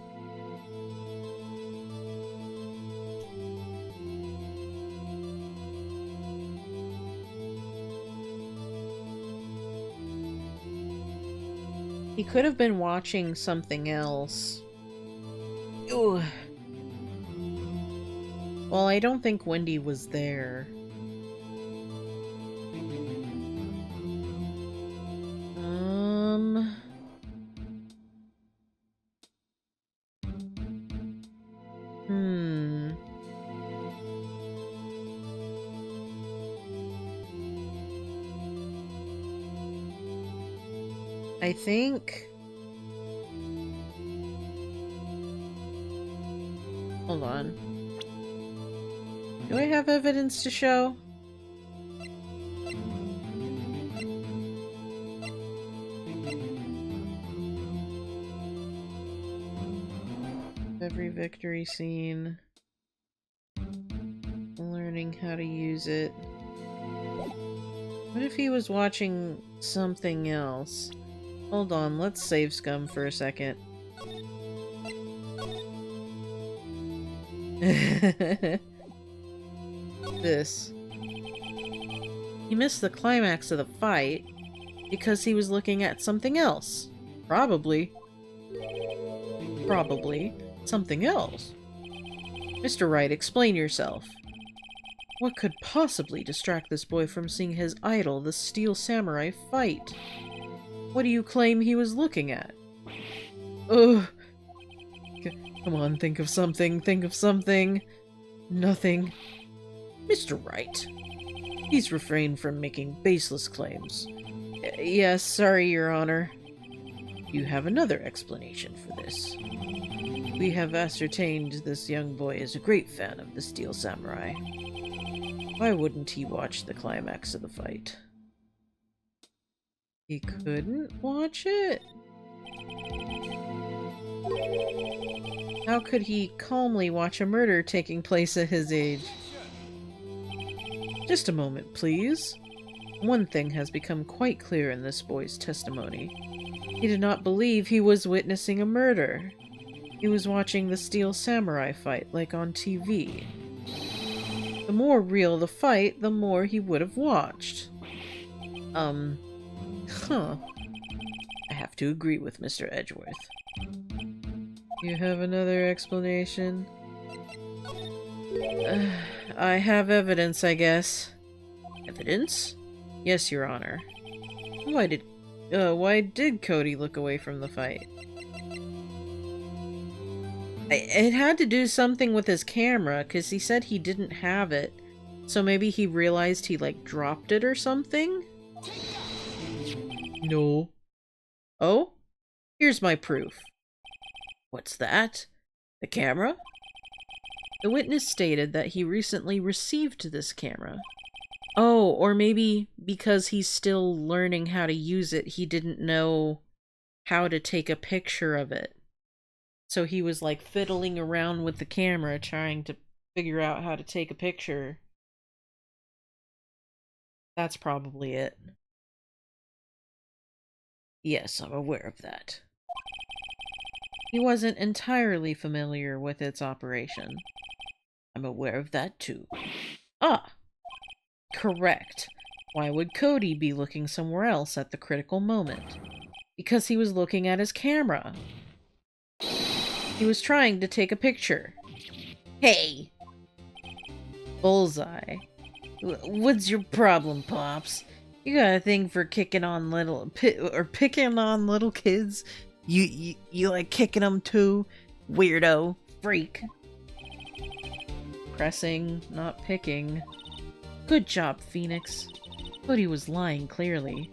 He could have been watching something else. Ooh. Well, I don't think Wendy was there. I think... Hold on. Do I have evidence to show? Every victory scene. Learning how to use it. What if he was watching something else? Hold on, let's save scum for a second. This. He missed the climax of the fight because he was looking at something else. Probably something else. Mr. Wright, explain yourself. What could possibly distract this boy from seeing his idol, the Steel Samurai, fight? What do you claim he was looking at? Ugh. Come on, think of something, Nothing. Mr. Wright, please refrain from making baseless claims. Yes, sorry, Your Honor. You have another explanation for this. We have ascertained this young boy is a great fan of the Steel Samurai. Why wouldn't he watch the climax of the fight? He couldn't watch it? How could he calmly watch a murder taking place at his age? Just a moment, please. One thing has become quite clear in this boy's testimony. He did not believe he was witnessing a murder. He was watching the Steel Samurai fight, like on TV. The more real the fight, the more he would have watched. Huh. I have to agree with Mr. Edgeworth. You have another explanation? I have evidence, I guess. Evidence? Yes, Your Honor. Why did Cody look away from the fight? It had to do something with his camera, because he said he didn't have it, So maybe he realized he, like, dropped it or something? No. Oh? Here's my proof. What's that? The camera? The witness stated that he recently received this camera. Oh, or maybe because he's still learning how to use it, he didn't know how to take a picture of it. So he was like fiddling around with the camera trying to figure out how to take a picture. That's probably it. Yes, I'm aware of that. He wasn't entirely familiar with its operation. I'm aware of that too. Ah! Correct. Why would Cody be looking somewhere else at the critical moment? Because he was looking at his camera. He was trying to take a picture. Hey! Bullseye. What's your problem, Pops? You got a thing for kicking on picking on little kids? You like kicking them too? Weirdo. Freak. Pressing, not picking. Good job, Phoenix. Cody was lying clearly.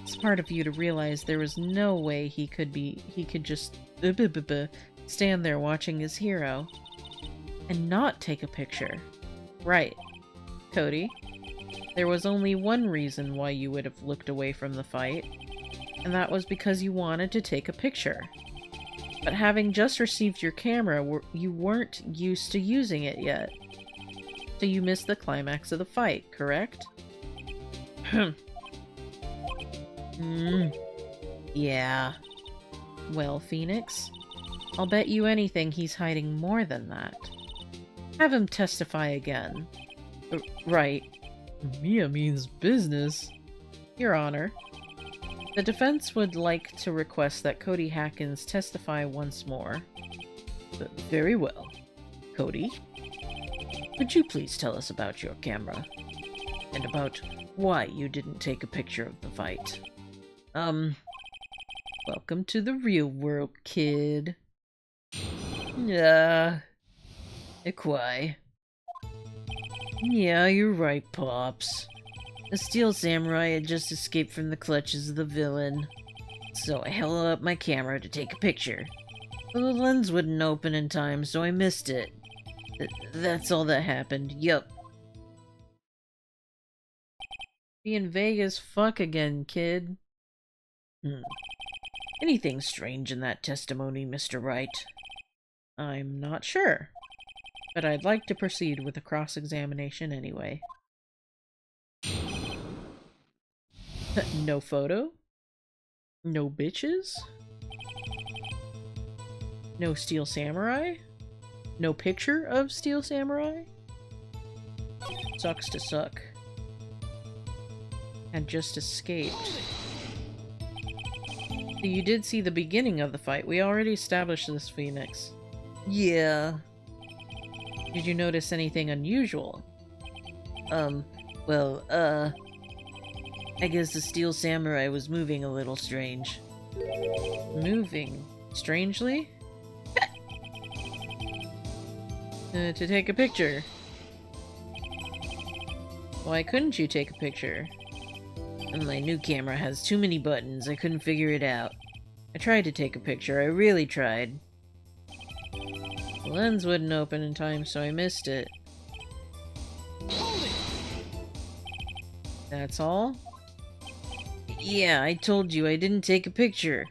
Smart of you to realize there was no way he could just stand there watching his hero and not take a picture. Right. Cody, there was only one reason why you would have looked away from the fight, and that was because you wanted to take a picture. But having just received your camera, you weren't used to using it yet. So you missed the climax of the fight, correct? Yeah. Well, Phoenix, I'll bet you anything he's hiding more than that. Have him testify again. Right. Mia means business. Your Honor, the defense would like to request that Cody Hackins testify once more. Very well. Cody, could you please tell us about your camera? And about why you didn't take a picture of the fight? Welcome to the real world, kid. Why? Yeah, you're right, Pops. The Steel Samurai had just escaped from the clutches of the villain, so I held up my camera to take a picture. But the lens wouldn't open in time, so I missed it. That's all that happened, yup. Being vague as fuck again, kid. Anything strange in that testimony, Mr. Wright? I'm not sure, but I'd like to proceed with a cross-examination anyway. No photo? No bitches? No Steel Samurai? No picture of Steel Samurai? Sucks to suck. And just escaped. You did see the beginning of the fight. We already established this, Phoenix. Yeah. Did you notice anything unusual? I guess the Steel Samurai was moving a little strange. Moving? Strangely? To take a picture. Why couldn't you take a picture? My new camera has too many buttons, I couldn't figure it out. I tried to take a picture, I really tried. The lens wouldn't open in time, so I missed it. That's all? Yeah, I told you I didn't take a picture.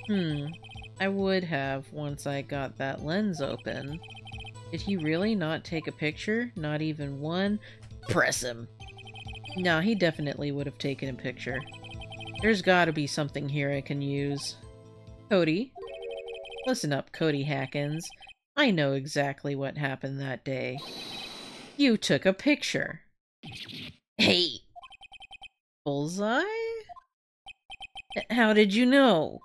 I would have once I got that lens open. Did he really not take a picture? Not even one? Press him. No, he definitely would have taken a picture. There's gotta be something here I can use. Cody? Listen up, Cody Hackins. I know exactly what happened that day. You took a picture. Hey! Bullseye? How did you know?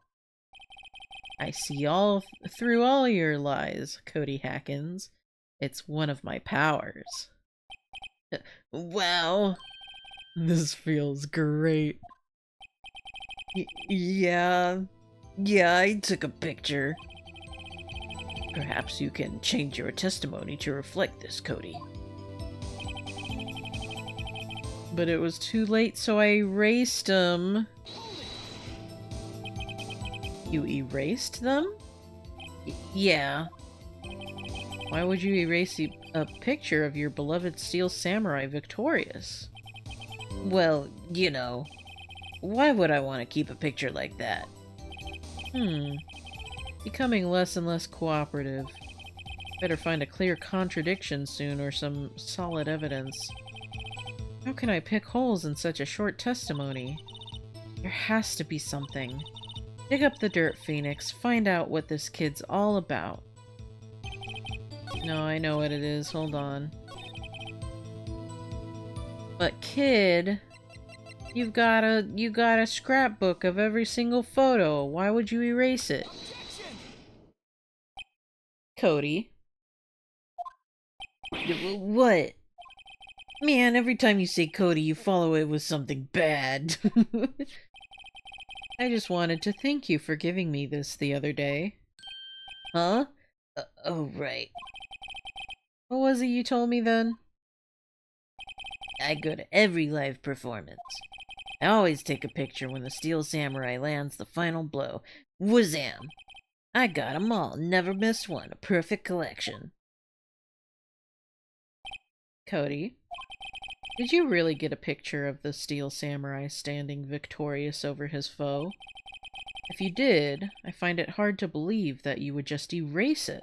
I see all through all your lies, Cody Hackins. It's one of my powers. Wow. This feels great. Yeah, I took a picture. Perhaps you can change your testimony to reflect this, Cody. But it was too late, so I erased them. You erased them? Yeah. Why would you erase a picture of your beloved Steel Samurai victorious? Well, you know, why would I want to keep a picture like that? Becoming less and less cooperative. Better find a clear contradiction soon or some solid evidence. How can I pick holes in such a short testimony? There has to be something. Dig up the dirt, Phoenix. Find out what this kid's all about. No, I know what it is. Hold on. But kid, you got a scrapbook of every single photo. Why would you erase it? Objection! Cody. What? Man, every time you say Cody, you follow it with something bad. I just wanted to thank you for giving me this the other day. Huh? Oh, right. What was it you told me then? I go to every live performance. I always take a picture when the Steel Samurai lands the final blow. Wazam! I got 'em all, never missed one. A perfect collection. Cody, did you really get a picture of the Steel Samurai standing victorious over his foe? If you did, I find it hard to believe that you would just erase it.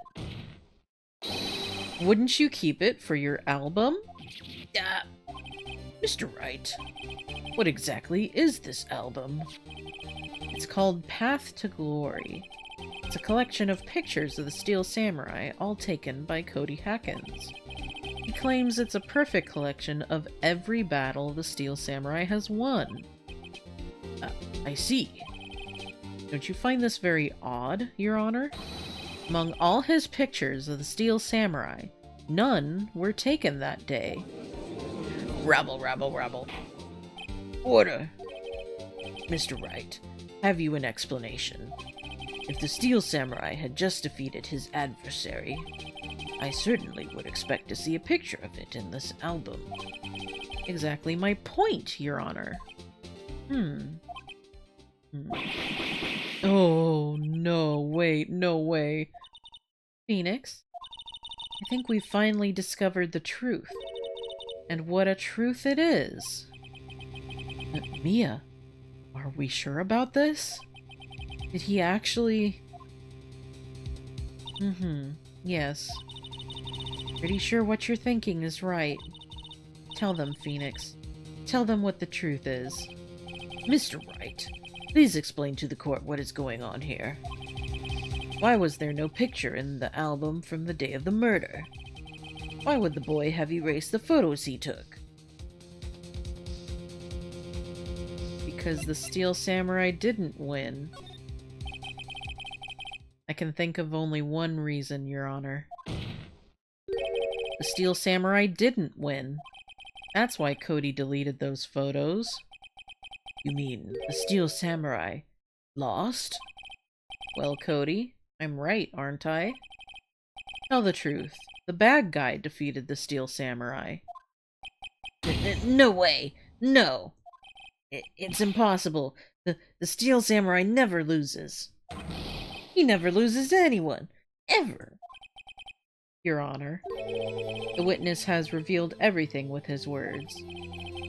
Wouldn't you keep it for your album? Mr. Wright, What exactly is this album? It's called Path to Glory. It's a collection of pictures of the Steel Samurai, all taken by Cody Hackins. He claims it's a perfect collection of every battle the Steel Samurai has won. I see. Don't you find this very odd, Your Honor? Among all his pictures of the Steel Samurai, none were taken that day. Rabble, rabble, rabble. Order. Mr. Wright, have you an explanation? If the Steel Samurai had just defeated his adversary, I certainly would expect to see a picture of it in this album. Exactly my point, Your Honor. Oh, no, wait, no way. Phoenix, I think we've finally discovered the truth. And what a truth it is. Mia, are we sure about this? Did he actually... yes. Pretty sure what you're thinking is right. Tell them, Phoenix. Tell them what the truth is. Mr. Wright, please explain to the court what is going on here. Why was there no picture in the album from the day of the murder? Why would the boy have erased the photos he took? Because the Steel Samurai didn't win. I can think of only one reason, Your Honor. The Steel Samurai didn't win. That's why Cody deleted those photos. You mean the Steel Samurai lost? Well, Cody, I'm right, aren't I? Tell the truth. The bad guy defeated the Steel Samurai. No way! No! It's impossible. The Steel Samurai never loses. He never loses to anyone. Ever. Your Honor, the witness has revealed everything with his words.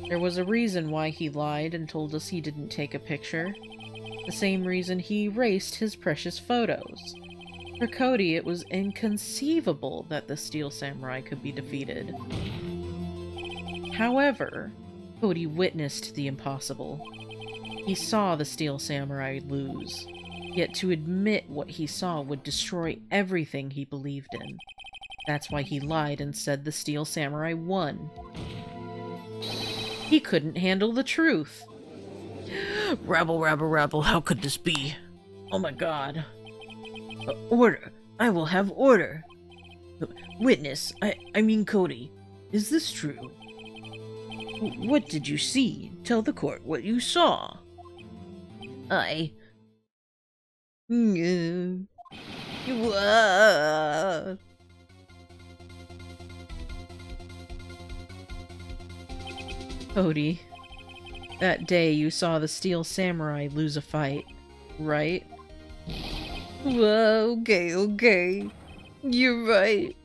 There was a reason why he lied and told us he didn't take a picture. The same reason he erased his precious photos. For Cody, it was inconceivable that the Steel Samurai could be defeated. However, Cody witnessed the impossible. He saw the Steel Samurai lose. Yet to admit what he saw would destroy everything he believed in. That's why he lied and said the Steel Samurai won. He couldn't handle the truth. Rabble, rabble, rabble, how could this be? Oh my god. Order. I will have order. Witness, I mean Cody. Is this true? What did you see? Tell the court what you saw. I... Cody, that day you saw the Steel Samurai lose a fight, right? Well, okay. You're right.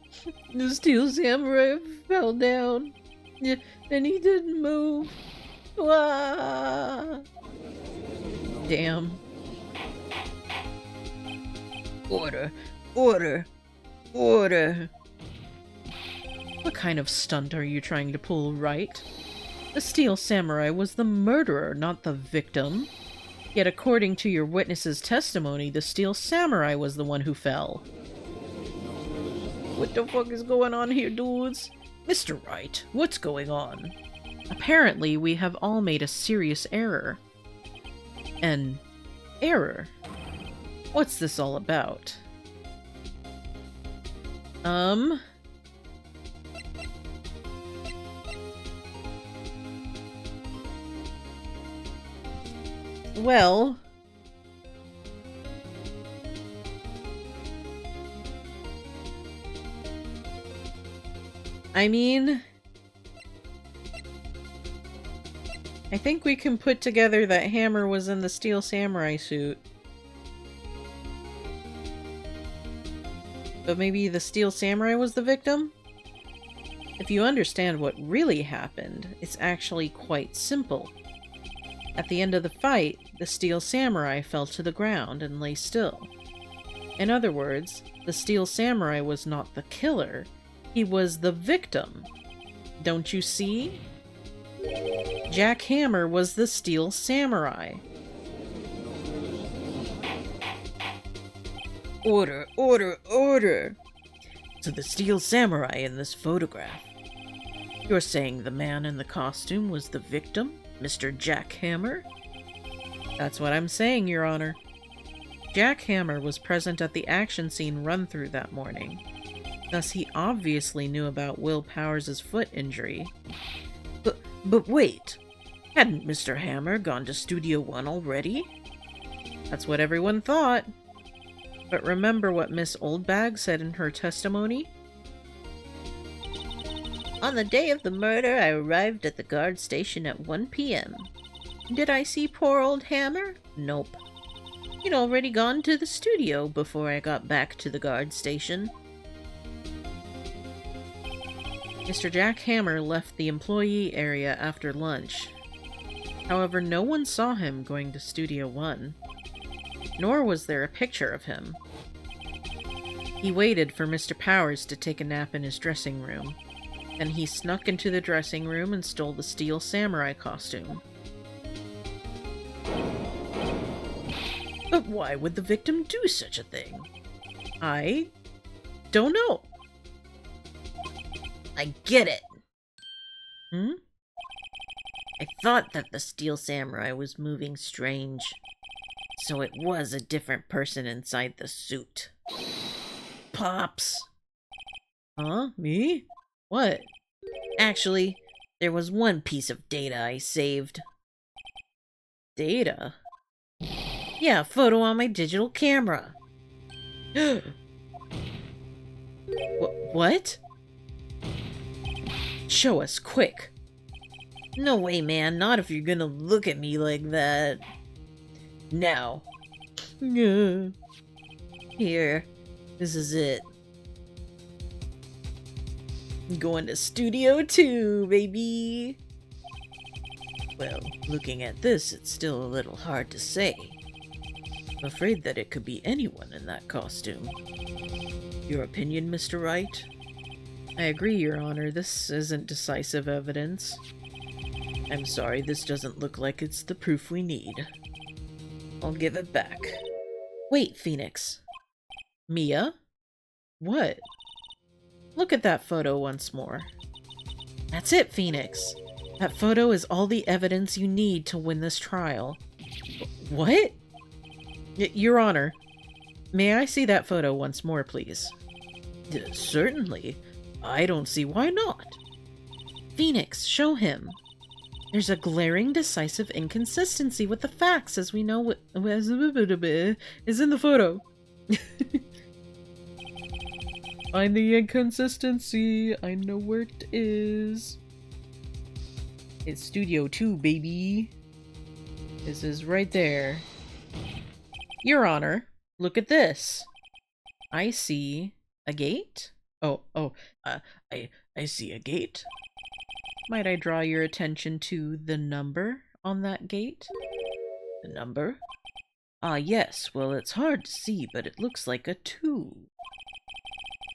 The Steel Samurai fell down. Yeah, and he didn't move. Wah! Damn. Order. Order. Order. What kind of stunt are you trying to pull, Wright? The Steel Samurai was the murderer, not the victim. Yet according to your witness's testimony, the Steel Samurai was the one who fell. What the fuck is going on here, dudes? Mr. Wright, what's going on? Apparently, we have all made a serious error. An error? What's this all about? Well... I mean... I think we can put together that Hammer was in the Steel Samurai suit. But maybe the Steel Samurai was the victim? If you understand what really happened, it's actually quite simple. At the end of the fight, the Steel Samurai fell to the ground and lay still. In other words, the Steel Samurai was not the killer, he was the victim. Don't you see? Jack Hammer was the Steel Samurai. Order, order, order! So the Steel Samurai in this photograph. You're saying the man in the costume was the victim, Mr. Jack Hammer? That's what I'm saying, Your Honor. Jack Hammer was present at the action scene run-through that morning. Thus, he obviously knew about Will Powers' foot injury. But wait! Hadn't Mr. Hammer gone to Studio One already? That's what everyone thought. But remember what Miss Oldbag said in her testimony? On the day of the murder, I arrived at the guard station at 1 p.m. Did I see poor old Hammer? Nope. He'd already gone to the studio before I got back to the guard station. Mr. Jack Hammer left the employee area after lunch. However, no one saw him going to Studio One. Nor was there a picture of him. He waited for Mr. Powers to take a nap in his dressing room. Then he snuck into the dressing room and stole the Steel Samurai costume. But why would the victim do such a thing? I don't know. I get it. Hmm? I thought that the Steel Samurai was moving strange. So it was a different person inside the suit. Pops! Huh? Me? What? Actually, there was one piece of data I saved. Data? Yeah, a photo on my digital camera. What? Show us, quick. No way, man. Not if you're gonna look at me like that. Now. Here. This is it. Going to Studio 2, baby! Well, looking at this, it's still a little hard to say. I'm afraid that it could be anyone in that costume. Your opinion, Mr. Wright? I agree, Your Honor. This isn't decisive evidence. I'm sorry, this doesn't look like it's the proof we need. I'll give it back. Wait, Phoenix. Mia? What? Look at that photo once more. That's it, Phoenix. That photo is all the evidence you need to win this trial. What? Your Honor, may I see that photo once more, please? Certainly. I don't see why not. Phoenix, show him. There's a glaring, decisive inconsistency with the facts, as we know what is in the photo. Find the inconsistency. I know where it is. It's Studio 2, baby. This is right there. Your Honor, look at this. I see a gate? I see a gate. Might I draw your attention to the number on that gate? The number? Ah, yes. Well, it's hard to see, but it looks like a 2.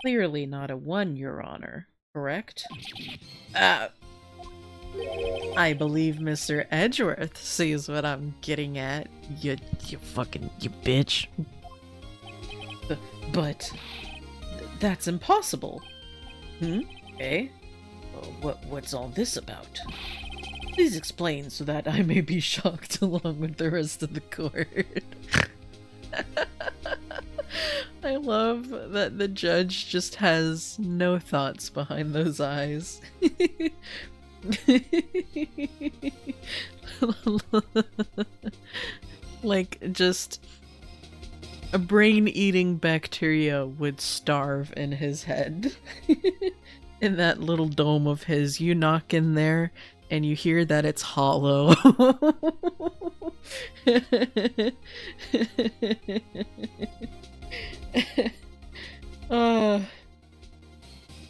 Clearly not a 1, Your Honor. Correct? I believe Mr. Edgeworth sees what I'm getting at. You bitch. But that's impossible. Eh? What's all this about? Please explain so that I may be shocked along with the rest of the court. I love that the judge just has no thoughts behind those eyes. Like, just a brain-eating bacteria would starve in his head. In that little dome of his, you knock in there and you hear that it's hollow.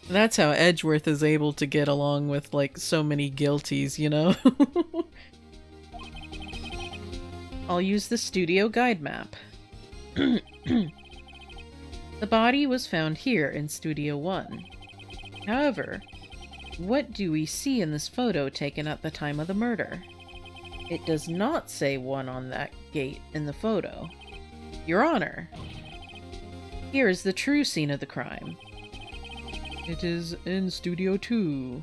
That's how Edgeworth is able to get along with, like, so many guilties, you know? I'll use the studio guide map. The body was found here in Studio 1. However, what do we see in this photo taken at the time of the murder? It does not say 1 on that gate in the photo. Your Honor, here is the true scene of the crime. It is in Studio 2.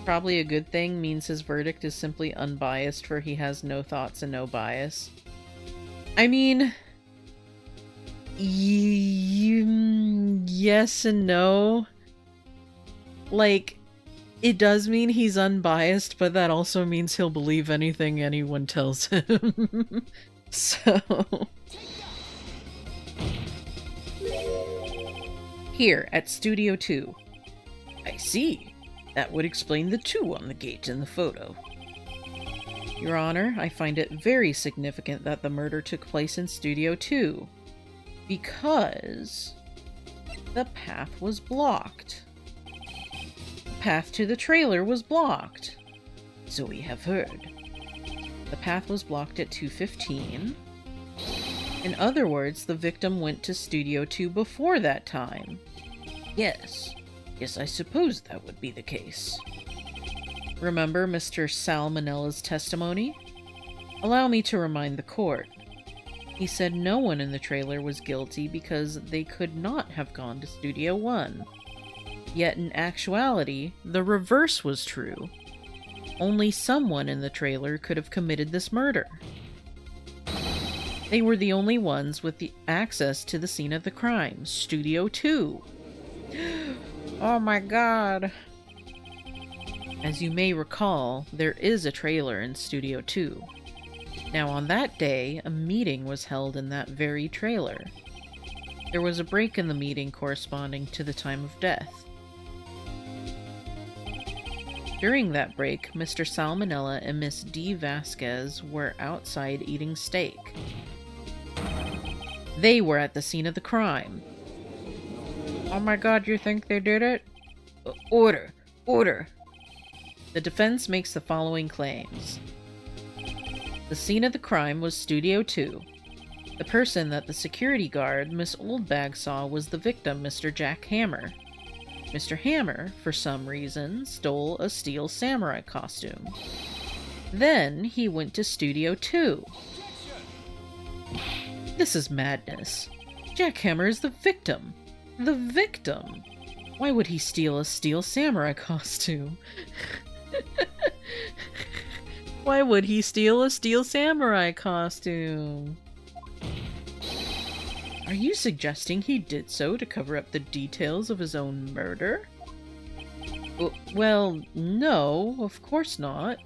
Probably a good thing, means his verdict is simply unbiased, for he has no thoughts and no bias. I mean, yes and no. Like, it does mean he's unbiased, but that also means he'll believe anything anyone tells him. So... Here, at Studio 2. I see. That would explain the 2 on the gate in the photo. Your Honor, I find it very significant that the murder took place in Studio 2. Because... the path was blocked. The path to the trailer was blocked. So we have heard. The path was blocked at 2:15. In other words, the victim went to Studio 2 before that time. Yes. Yes, I suppose that would be the case. Remember Mr. Salmonella's testimony? Allow me to remind the court. He said no one in the trailer was guilty because they could not have gone to Studio 1. Yet in actuality, the reverse was true. Only someone in the trailer could have committed this murder. They were the only ones with the access to the scene of the crime, Studio 2. Oh my god. As you may recall, there is a trailer in Studio 2. Now on that day, a meeting was held in that very trailer. There was a break in the meeting corresponding to the time of death. During that break, Mr. Salmonella and Miss D. Vasquez were outside eating steak. They were at the scene of the crime. Oh my god, you think they did it? Order! Order! The defense makes the following claims. The scene of the crime was Studio 2. The person that the security guard, Miss Oldbag, saw was the victim, Mr. Jack Hammer. Mr. Hammer, for some reason, stole a steel samurai costume. Then he went to Studio 2. This is madness. Jack Hammer is the victim. The victim! Why would he steal a steel samurai costume? Why would he steal a steel samurai costume? Are you suggesting he did so to cover up the details of his own murder? Well, no, of course not.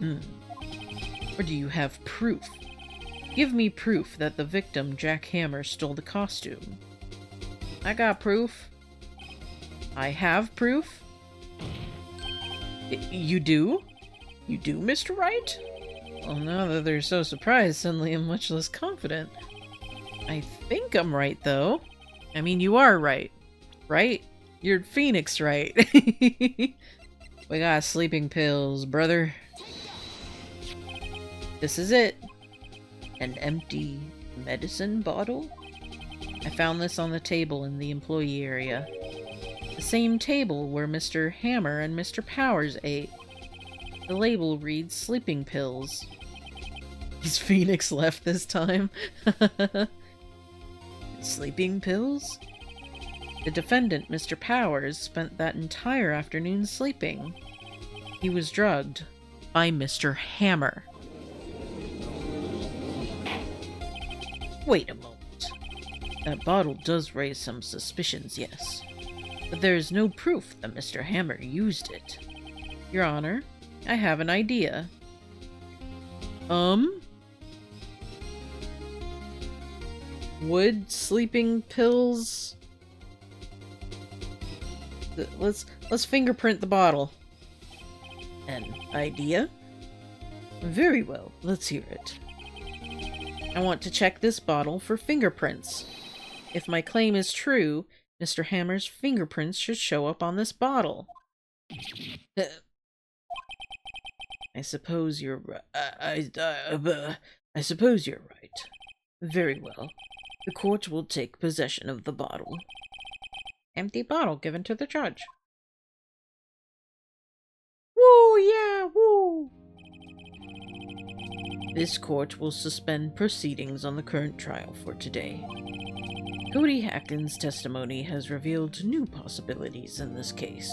Or do you have proof? Give me proof that the victim, Jack Hammer, stole the costume. I got proof. I have proof. You do? You do, Mr. Wright? Well, now that they're so surprised, suddenly I'm much less confident. I think I'm right, though. I mean, you are right. Right? You're Phoenix Wright. We got sleeping pills, brother. This is it. An empty medicine bottle? I found this on the table in the employee area. The same table where Mr. Hammer and Mr. Powers ate. The label reads sleeping pills. Is Phoenix left this time? Sleeping pills? The defendant, Mr. Powers, spent that entire afternoon sleeping. He was drugged by Mr. Hammer. Wait a moment. That bottle does raise some suspicions, yes. But there is no proof that Mr. Hammer used it. Your Honor, I have an idea. Would sleeping pills... Let's fingerprint the bottle. An idea? Very well, let's hear it. I want to check this bottle for fingerprints. If my claim is true, Mr. Hammer's fingerprints should show up on this bottle. I suppose you're I suppose you're right. Very well. The court will take possession of the bottle. Empty bottle given to the judge. Woo, yeah, woo! This court will suspend proceedings on the current trial for today. Cody Hacken's testimony has revealed new possibilities in this case.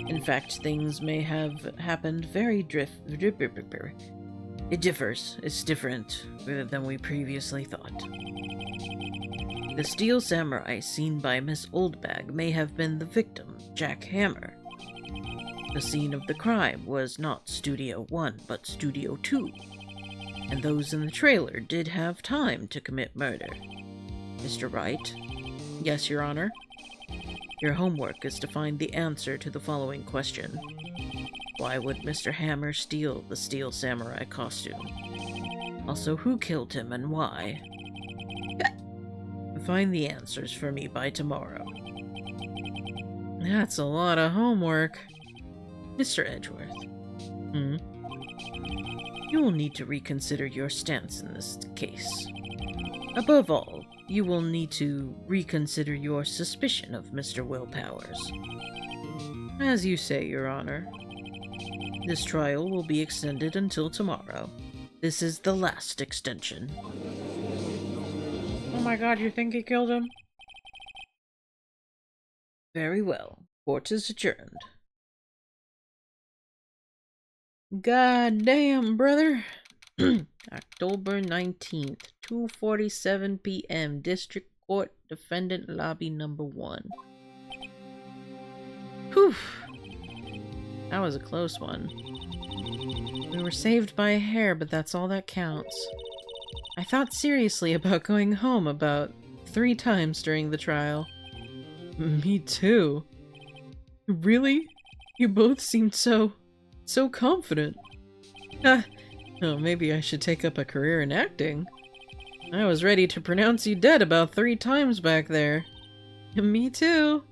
In fact, things may have happened very It differs. It's different than we previously thought. The steel samurai seen by Miss Oldbag may have been the victim, Jack Hammer. The scene of the crime was not Studio 1, but Studio 2. And those in the trailer did have time to commit murder. Mr. Wright? Yes, Your Honor? Your homework is to find the answer to the following question. Why would Mr. Hammer steal the steel samurai costume? Also, who killed him and why? Find the answers for me by tomorrow. That's a lot of homework. Mr. Edgeworth. You will need to reconsider your stance in this case. Above all, you will need to reconsider your suspicion of Mr. Will Powers. As you say, Your Honor. This trial will be extended until tomorrow. This is the last extension. Oh my god, you think he killed him? Very well. Court is adjourned. God damn, brother. October 19th, 2:47 p.m. District Court, Defendant Lobby Number 1. Whew. That was a close one. We were saved by a hair, but that's all that counts. I thought seriously about going home about 3 times during the trial. Me too. Really? You both seemed so confident. Oh, maybe I should take up a career in acting. I was ready to pronounce you dead about 3 times back there. Me too.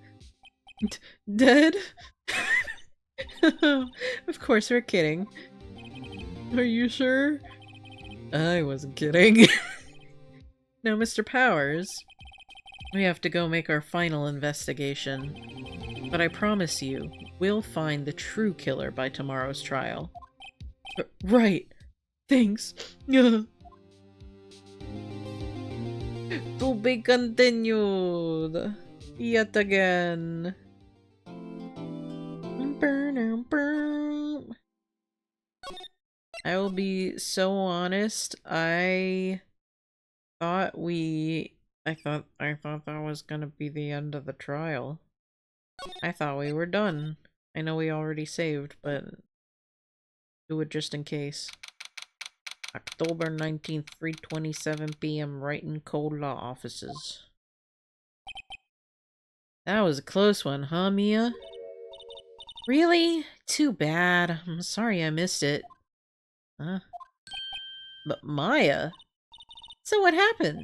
Dead? Of course, we're kidding. Are you sure? I wasn't kidding. Now, Mr. Powers, we have to go make our final investigation. But I promise you, we'll find the true killer by tomorrow's trial. Right. Thanks. To be continued. Yet again. I will be so honest, I thought that was gonna be the end of the trial. I thought we were done. I know we already saved, but do it just in case. October 19th, 3:27 p.m. Wright and Cold Law offices. That was a close one, huh, Mia? Really? Too bad. I'm sorry I missed it. Huh? But Maya? So what happened?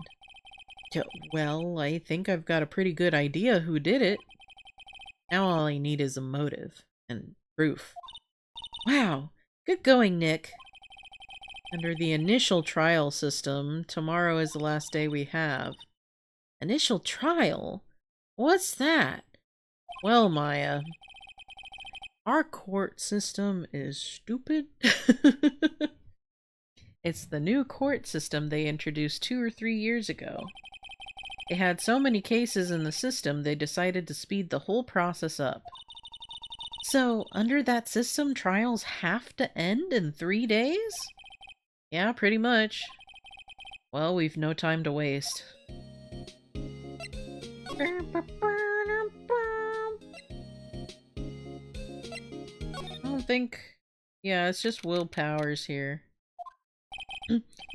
Well, I think I've got a pretty good idea who did it. Now all I need is a motive and proof. Wow, good going, Nick. Under the initial trial system, tomorrow is the last day we have. Initial trial? What's that? Well, Maya, our court system is stupid. It's the new court system they introduced 2 or 3 years ago. They had so many cases in the system, they decided to speed the whole process up. So, under that system, trials have to end in 3 days? Yeah, pretty much. Well, we've no time to waste. I don't think... Yeah, it's just Will Powers here.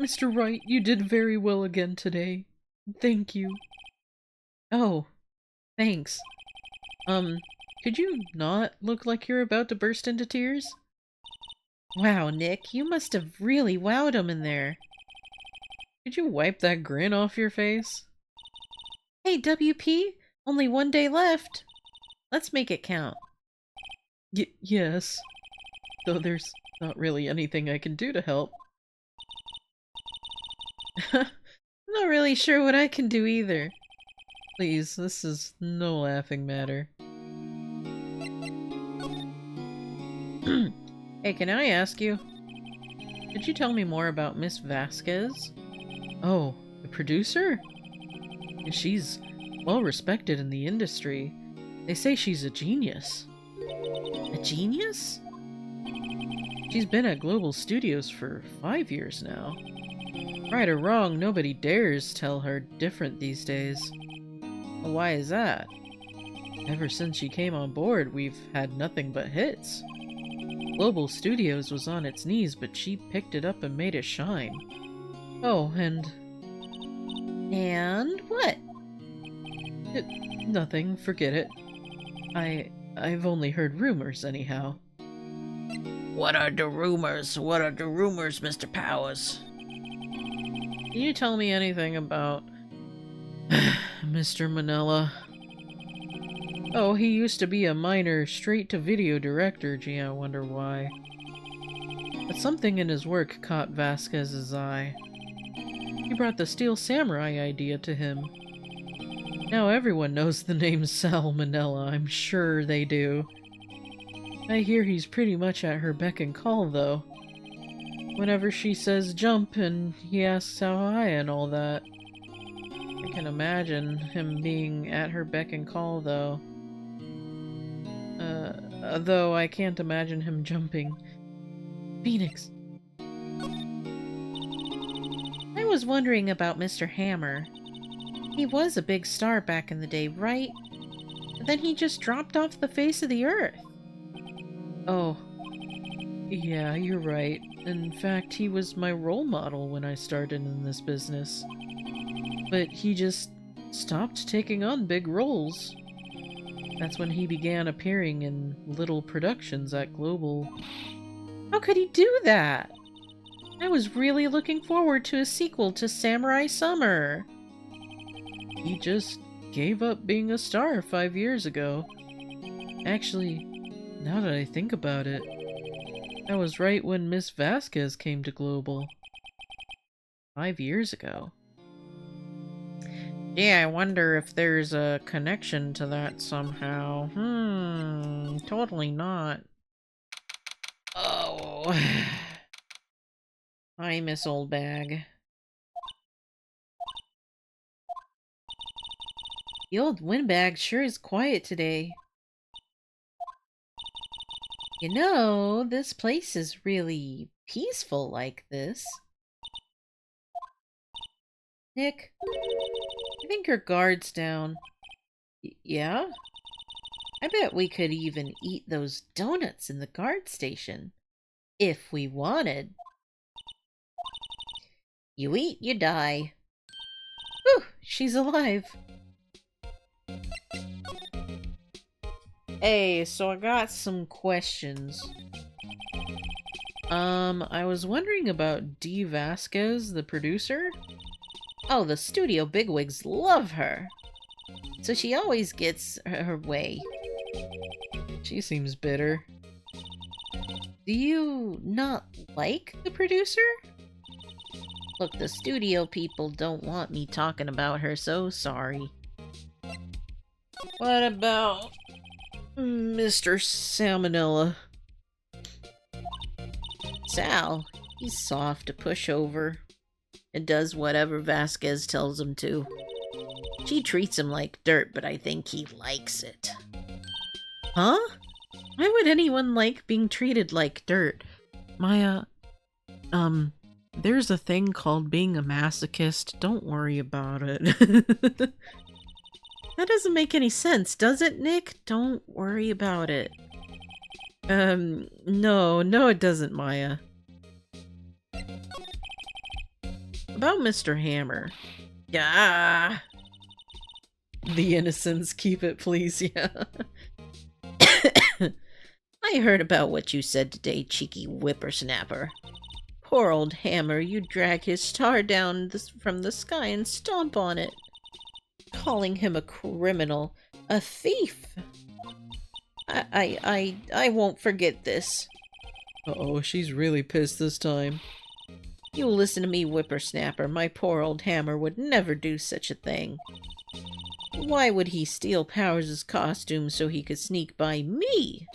Mr. Wright, you did very well again today. Thank you. Oh, thanks. Could you not look like you're about to burst into tears? Wow, Nick, you must have really wowed him in there. Could you wipe that grin off your face? Hey, WP, only 1 day left. Let's make it count. Yes. Though there's not really anything I can do to help. I'm not really sure what I can do either. Please, this is no laughing matter. Hey, can I ask you? Could you tell me more about Miss Vasquez? Oh, the producer? She's well respected in the industry. They say she's a genius. A genius? She's been at Global Studios for 5 years now. Right or wrong, nobody dares tell her different these days. Well, why is that? Ever since she came on board, we've had nothing but hits. Global Studios was on its knees, but she picked it up and made it shine. Oh, and... And what? Nothing, forget it. I've only heard rumors, anyhow. What are the rumors? What are the rumors, Mr. Powers? Can you tell me anything about... Mr. Manila? Oh, he used to be a minor straight-to-video director. Gee, I wonder why. But something in his work caught Vasquez's eye. He brought the Steel Samurai idea to him. Now everyone knows the name Sal Manila, I'm sure they do. I hear he's pretty much at her beck and call, though. Whenever she says jump and he asks how high and all that. I can imagine him being at her beck and call, though. Though I can't imagine him jumping. Phoenix. I was wondering about Mr. Hammer. He was a big star back in the day, right? But then he just dropped off the face of the earth. Oh. Yeah, you're right. In fact, he was my role model when I started in this business. But he just stopped taking on big roles. That's when he began appearing in little productions at Global. How could he do that? I was really looking forward to a sequel to Samurai Summer. He just gave up being a star 5 years ago. Actually, now that I think about it, that was right when Miss Vasquez came to Global. 5 years ago. Yeah, I wonder if there's a connection to that somehow. Totally not. Oh. Hi, Miss Old Bag. The old windbag sure is quiet today. You know, this place is really peaceful like this. Nick, I think your guard's down. Yeah? I bet we could even eat those donuts in the guard station. If we wanted. You eat, you die. Whew, she's alive. Hey, so I got some questions. I was wondering about Dee Vasquez, the producer. Oh, the studio bigwigs love her. So she always gets her way. She seems bitter. Do you not like the producer? Look, the studio people don't want me talking about her, so sorry. What about Mr. Salmonella? Sal, he's soft to push over and does whatever Vasquez tells him to. She treats him like dirt, but I think he likes it. Huh? Why would anyone like being treated like dirt? Maya, there's a thing called being a masochist. Don't worry about it. That doesn't make any sense, does it, Nick? Don't worry about it. No, it doesn't, Maya. About Mr. Hammer. Yeah. The innocents, keep it, please, yeah. I heard about what you said today, cheeky whippersnapper. Poor old Hammer, you drag his star down from the sky and stomp on it. Calling him a criminal, a thief. I won't forget this. Uh-oh, she's really pissed this time. You listen to me, whippersnapper. My poor old Hammer would never do such a thing. Why would he steal Powers' costume so he could sneak by me?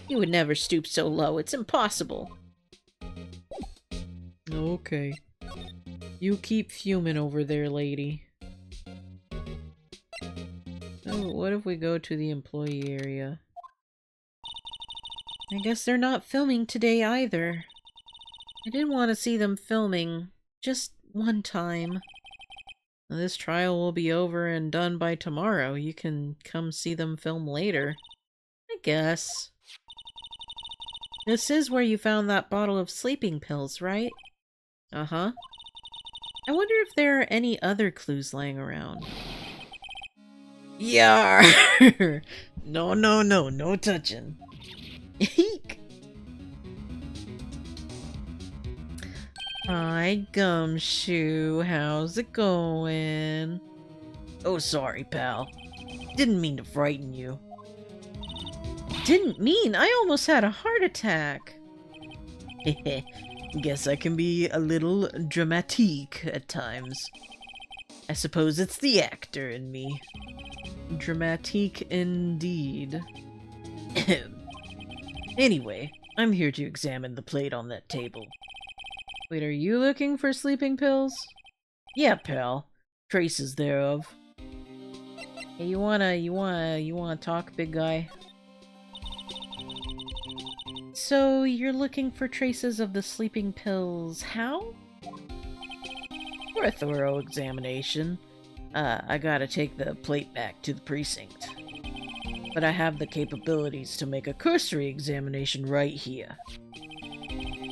He would never stoop so low. It's impossible. Okay. You keep fuming over there, lady. Oh, what if we go to the employee area? I guess they're not filming today either. I didn't want to see them filming just one time. This trial will be over and done by tomorrow. You can come see them film later. I guess. This is where you found that bottle of sleeping pills, right? Uh-huh. I wonder if there are any other clues lying around. Yar! No touching. Eek! Hi, Gumshoe. How's it going? Oh, sorry, pal. Didn't mean to frighten you. Didn't mean? I almost had a heart attack. Guess I can be a little dramatique at times. I suppose it's the actor in me. Dramatique indeed. Anyway, I'm here to examine the plate on that table. Wait, are you looking for sleeping pills? Yeah, pal. Traces thereof. Hey, you wanna talk, big guy? So, you're looking for traces of the sleeping pills. How? For a thorough examination, I gotta take the plate back to the precinct. But I have the capabilities to make a cursory examination right here.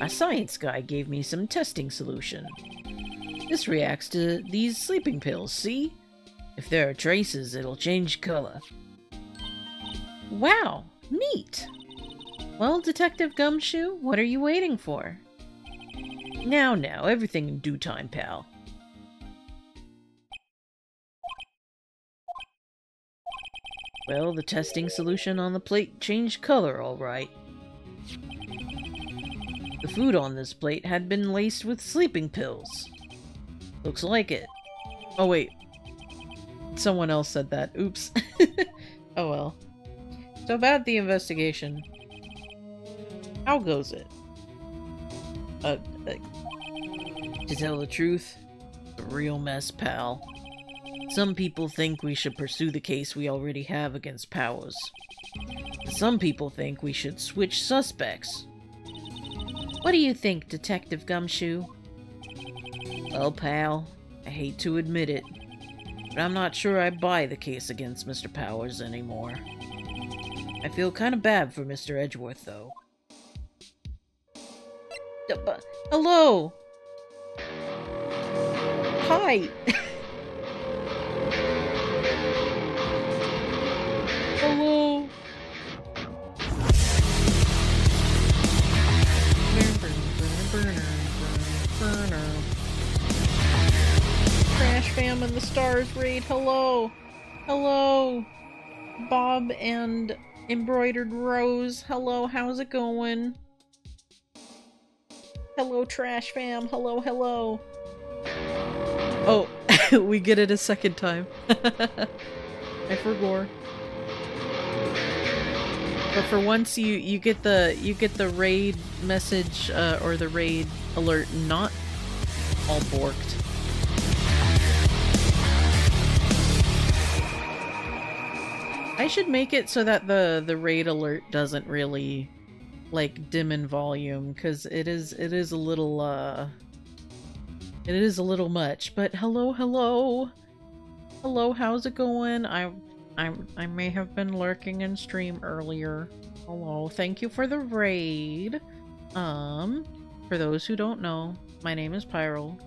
A science guy gave me some testing solution. This reacts to these sleeping pills, see? If there are traces, it'll change color. Wow, neat! Well, Detective Gumshoe, what are you waiting for? Now, everything in due time, pal. Well, the testing solution on the plate changed color, all right. The food on this plate had been laced with sleeping pills. Looks like it. Oh, wait. Someone else said that. Oops. Oh, well. So about the investigation. How goes it? To tell the truth, a real mess, pal. Some people think we should pursue the case we already have against Powers. Some people think we should switch suspects. What do you think, Detective Gumshoe? Well, pal, I hate to admit it, but I'm not sure I buy the case against Mr. Powers anymore. I feel kind of bad for Mr. Edgeworth, though. Hello! Hi! Hello! the Stars raid. Hello. Hello. Bob and Embroidered Rose. Hello, how's it going? Hello, Trash Fam. Hello, hello. Oh, we get it a second time. I forgot. But for once, you get the raid message or the raid alert not all borked. I should make it so that the raid alert doesn't really like dim in volume, because it is a little much. But hello, how's it going? I may have been lurking in stream earlier. Hello, thank you for the raid. For those who don't know, my name is Pyro.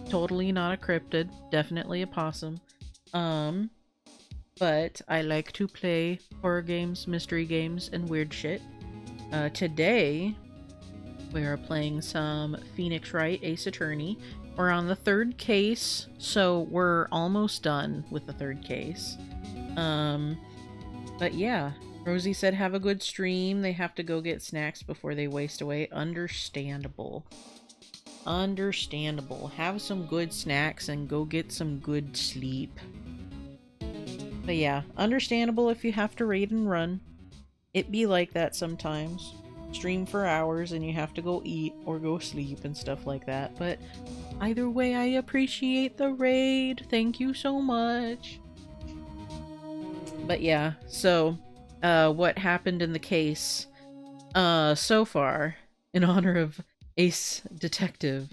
Totally not a cryptid, definitely a possum. But I like to play horror games, mystery games, and weird shit. Today, we are playing some Phoenix Wright Ace Attorney. We're on the third case, so we're almost done with the third case. But yeah, Rosie said have a good stream. They have to go get snacks before they waste away. Understandable. Understandable. Have some good snacks and go get some good sleep. But yeah, understandable if you have to raid and run. It be like that sometimes. Stream for hours and you have to go eat or go sleep and stuff like that. But either way, I appreciate the raid. Thank you so much. But yeah, so what happened in the case so far, in honor of Ace Detective,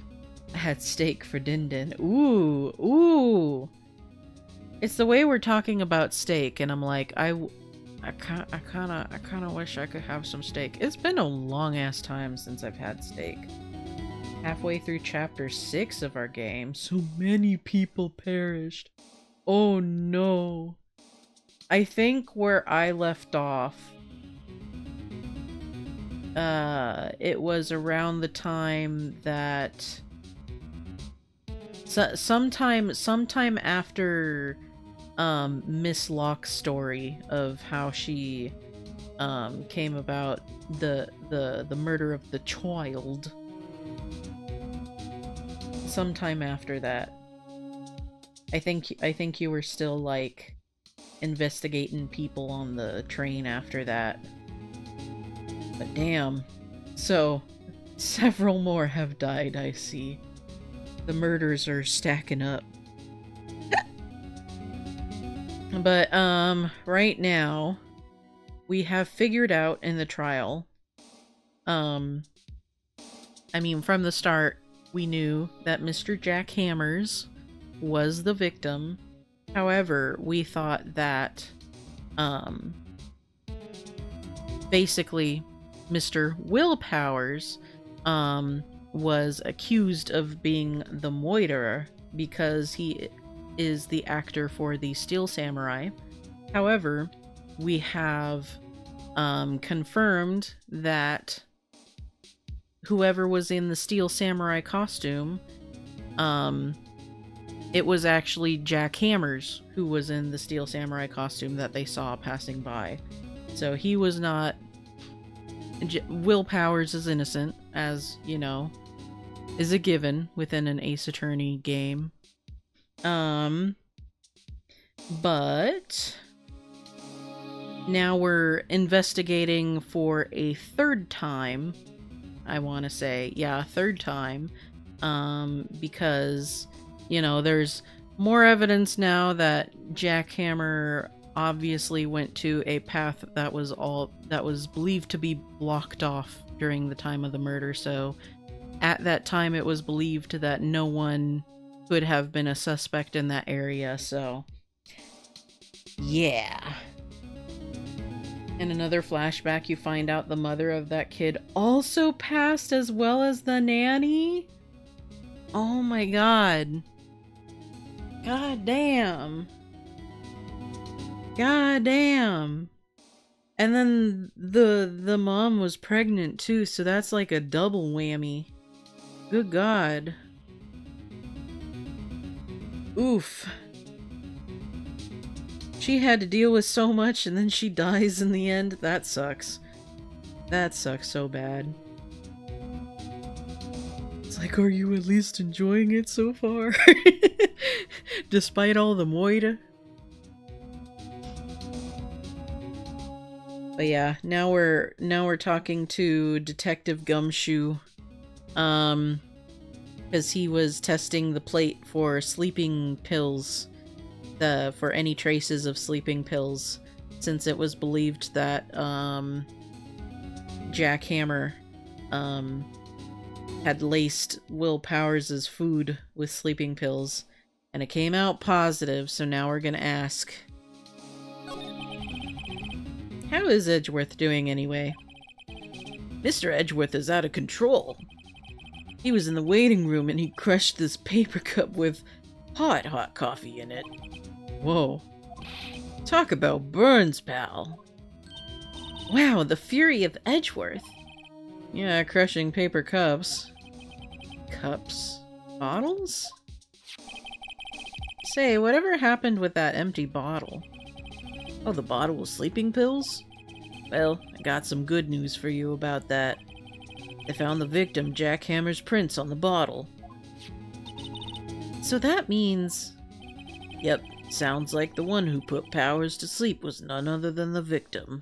I had steak for Din Din. Ooh, ooh. It's the way we're talking about steak, and I'm like, I kind of wish I could have some steak. It's been a long ass time since I've had steak. Halfway through chapter 6 of our game, so many people perished. Oh no. I think where I left off, it was around the time that sometime after Miss Locke's story of how she came about the murder of the child. Sometime after that, I think you were still like investigating people on the train after that. But damn, so several more have died. I see. The murders are stacking up. But, right now, we have figured out in the trial, I mean, from the start, we knew that Mr. Jack Hammers was the victim. However, we thought that, basically, Mr. Will Powers, was accused of being the moiterer because he is the actor for the Steel Samurai. However, we have confirmed that whoever was in the Steel Samurai costume, it was actually Jack Hammers who was in the Steel Samurai costume that they saw passing by. So he was not... Will Powers is innocent, as, you know, is a given within an Ace Attorney game. But now we're investigating for a third time, I want to say. Yeah, third time. Because, you know, there's more evidence now that Jack Hammer obviously went to a path that was believed to be blocked off during the time of the murder. So at that time, it was believed that no one could have been a suspect in that area, so yeah. In another flashback, you find out the mother of that kid also passed, as well as the nanny. Oh my god. God damn. God damn. And then the mom was pregnant too, so that's like a double whammy. Good god. Oof. she had to deal with so much and then she dies in the end. That sucks. That sucks so bad. It's like, are you at least enjoying it so far? Despite all the moida? But yeah, now we're talking to Detective Gumshoe. Because he was testing the plate for sleeping pills. For any traces of sleeping pills. Since it was believed that, Jack Hammer, had laced Will Powers' food with sleeping pills. And it came out positive, so now we're gonna ask... How is Edgeworth doing anyway? Mr. Edgeworth is out of control. He was in the waiting room and he crushed this paper cup with hot coffee in it. Whoa. Talk about burns, pal. Wow, the fury of Edgeworth. Yeah, crushing paper cups. Cups? Bottles? Say, whatever happened with that empty bottle? Oh, the bottle with sleeping pills? Well, I got some good news for you about that. They found the victim, Jack Hammer's prints on the bottle. So that means... Yep, sounds like the one who put Powers to sleep was none other than the victim.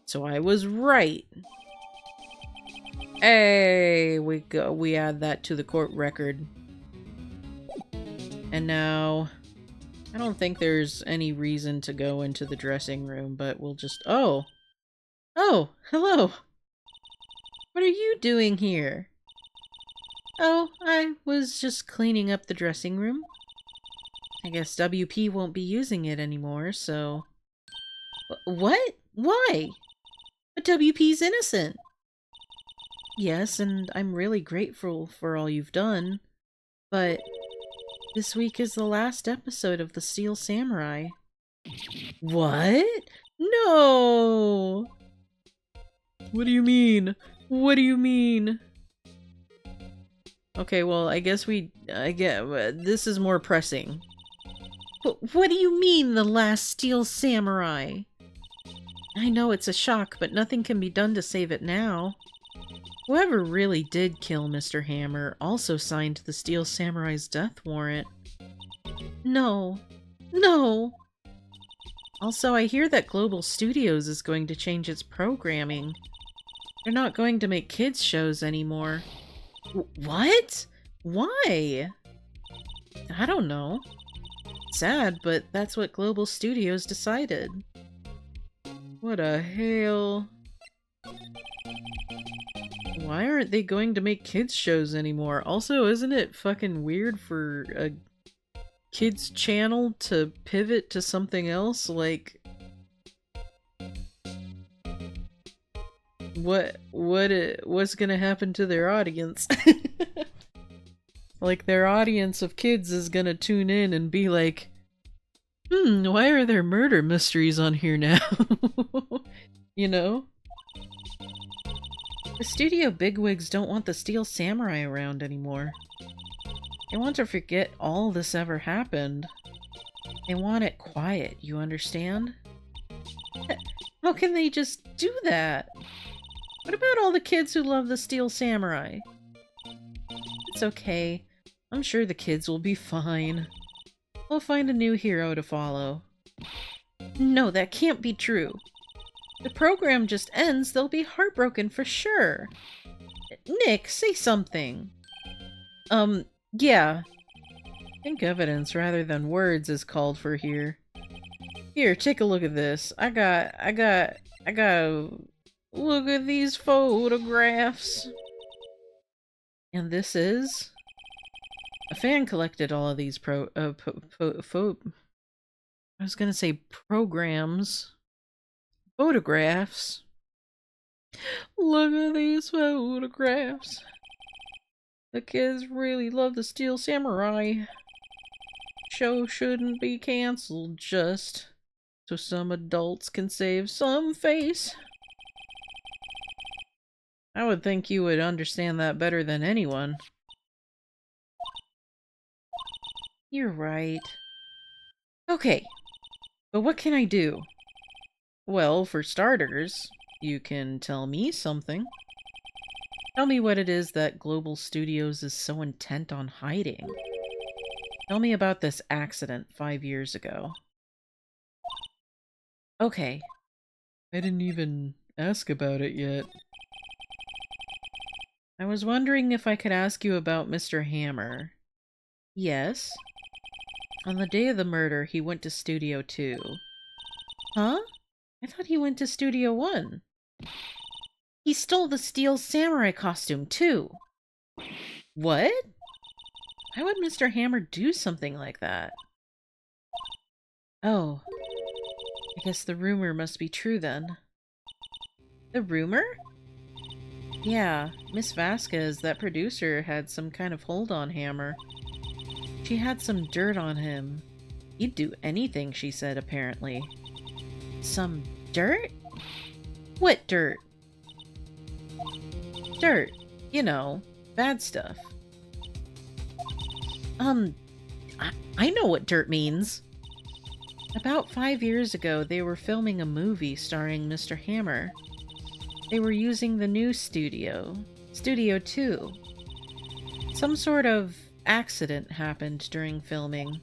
So I was right. Hey, we add that to the court record. And now... I don't think there's any reason to go into the dressing room, but we'll just... Oh! Oh, hello! What are you doing here? Oh, I was just cleaning up the dressing room. I guess WP won't be using it anymore, so... What? Why? But WP's innocent! Yes, and I'm really grateful for all you've done, but... This week is the last episode of The Steel Samurai. What? No! What do you mean? What do you mean? Okay, well, I guess this is more pressing. What do you mean, the last Steel Samurai? I know it's a shock, but nothing can be done to save it now. Whoever really did kill Mr. Hammer also signed the Steel Samurai's death warrant. No. No! Also, I hear that Global Studios is going to change its programming. They're not going to make kids shows anymore. What? Why? I don't know. Sad, but that's what Global Studios decided. What a hell. Why aren't they going to make kids shows anymore? Also, isn't it fucking weird for a kids channel to pivot to something else? Like, what's gonna happen to their audience? Like, their audience of kids is gonna tune in and be like, why are there murder mysteries on here now? You know? The studio bigwigs don't want the Steel Samurai around anymore. They want to forget all this ever happened. They want it quiet, you understand? How can they just do that? What about all the kids who love the Steel Samurai? It's okay. I'm sure the kids will be fine. We'll find a new hero to follow. No, that can't be true. The program just ends, they'll be heartbroken for sure. Nick, say something. Yeah. I think evidence rather than words is called for here. Here, take a look at this. I gotta look at these photographs. And this is... A fan collected all of these I was gonna say programs. Photographs. Look at these photographs. The kids really love the Steel Samurai. Show shouldn't be cancelled just so some adults can save some face. I would think you would understand that better than anyone. You're right. Okay. But what can I do? Well, for starters, you can tell me something. Tell me what it is that Global Studios is so intent on hiding. Tell me about this accident 5 years ago. Okay. I didn't even ask about it yet. I was wondering if I could ask you about Mr. Hammer. Yes? On the day of the murder, he went to Studio 2. Huh? I thought he went to Studio 1. He stole the steel samurai costume, too. What? Why would Mr. Hammer do something like that? Oh. I guess the rumor must be true, then. The rumor? Yeah, Miss Vasquez, that producer, had some kind of hold on Hammer. She had some dirt on him. He'd do anything, she said, apparently. Some dirt? What dirt? Dirt. You know, bad stuff. I know what dirt means. About 5 years ago, they were filming a movie starring Mr. Hammer. They were using the new studio, Studio 2. Some sort of accident happened during filming.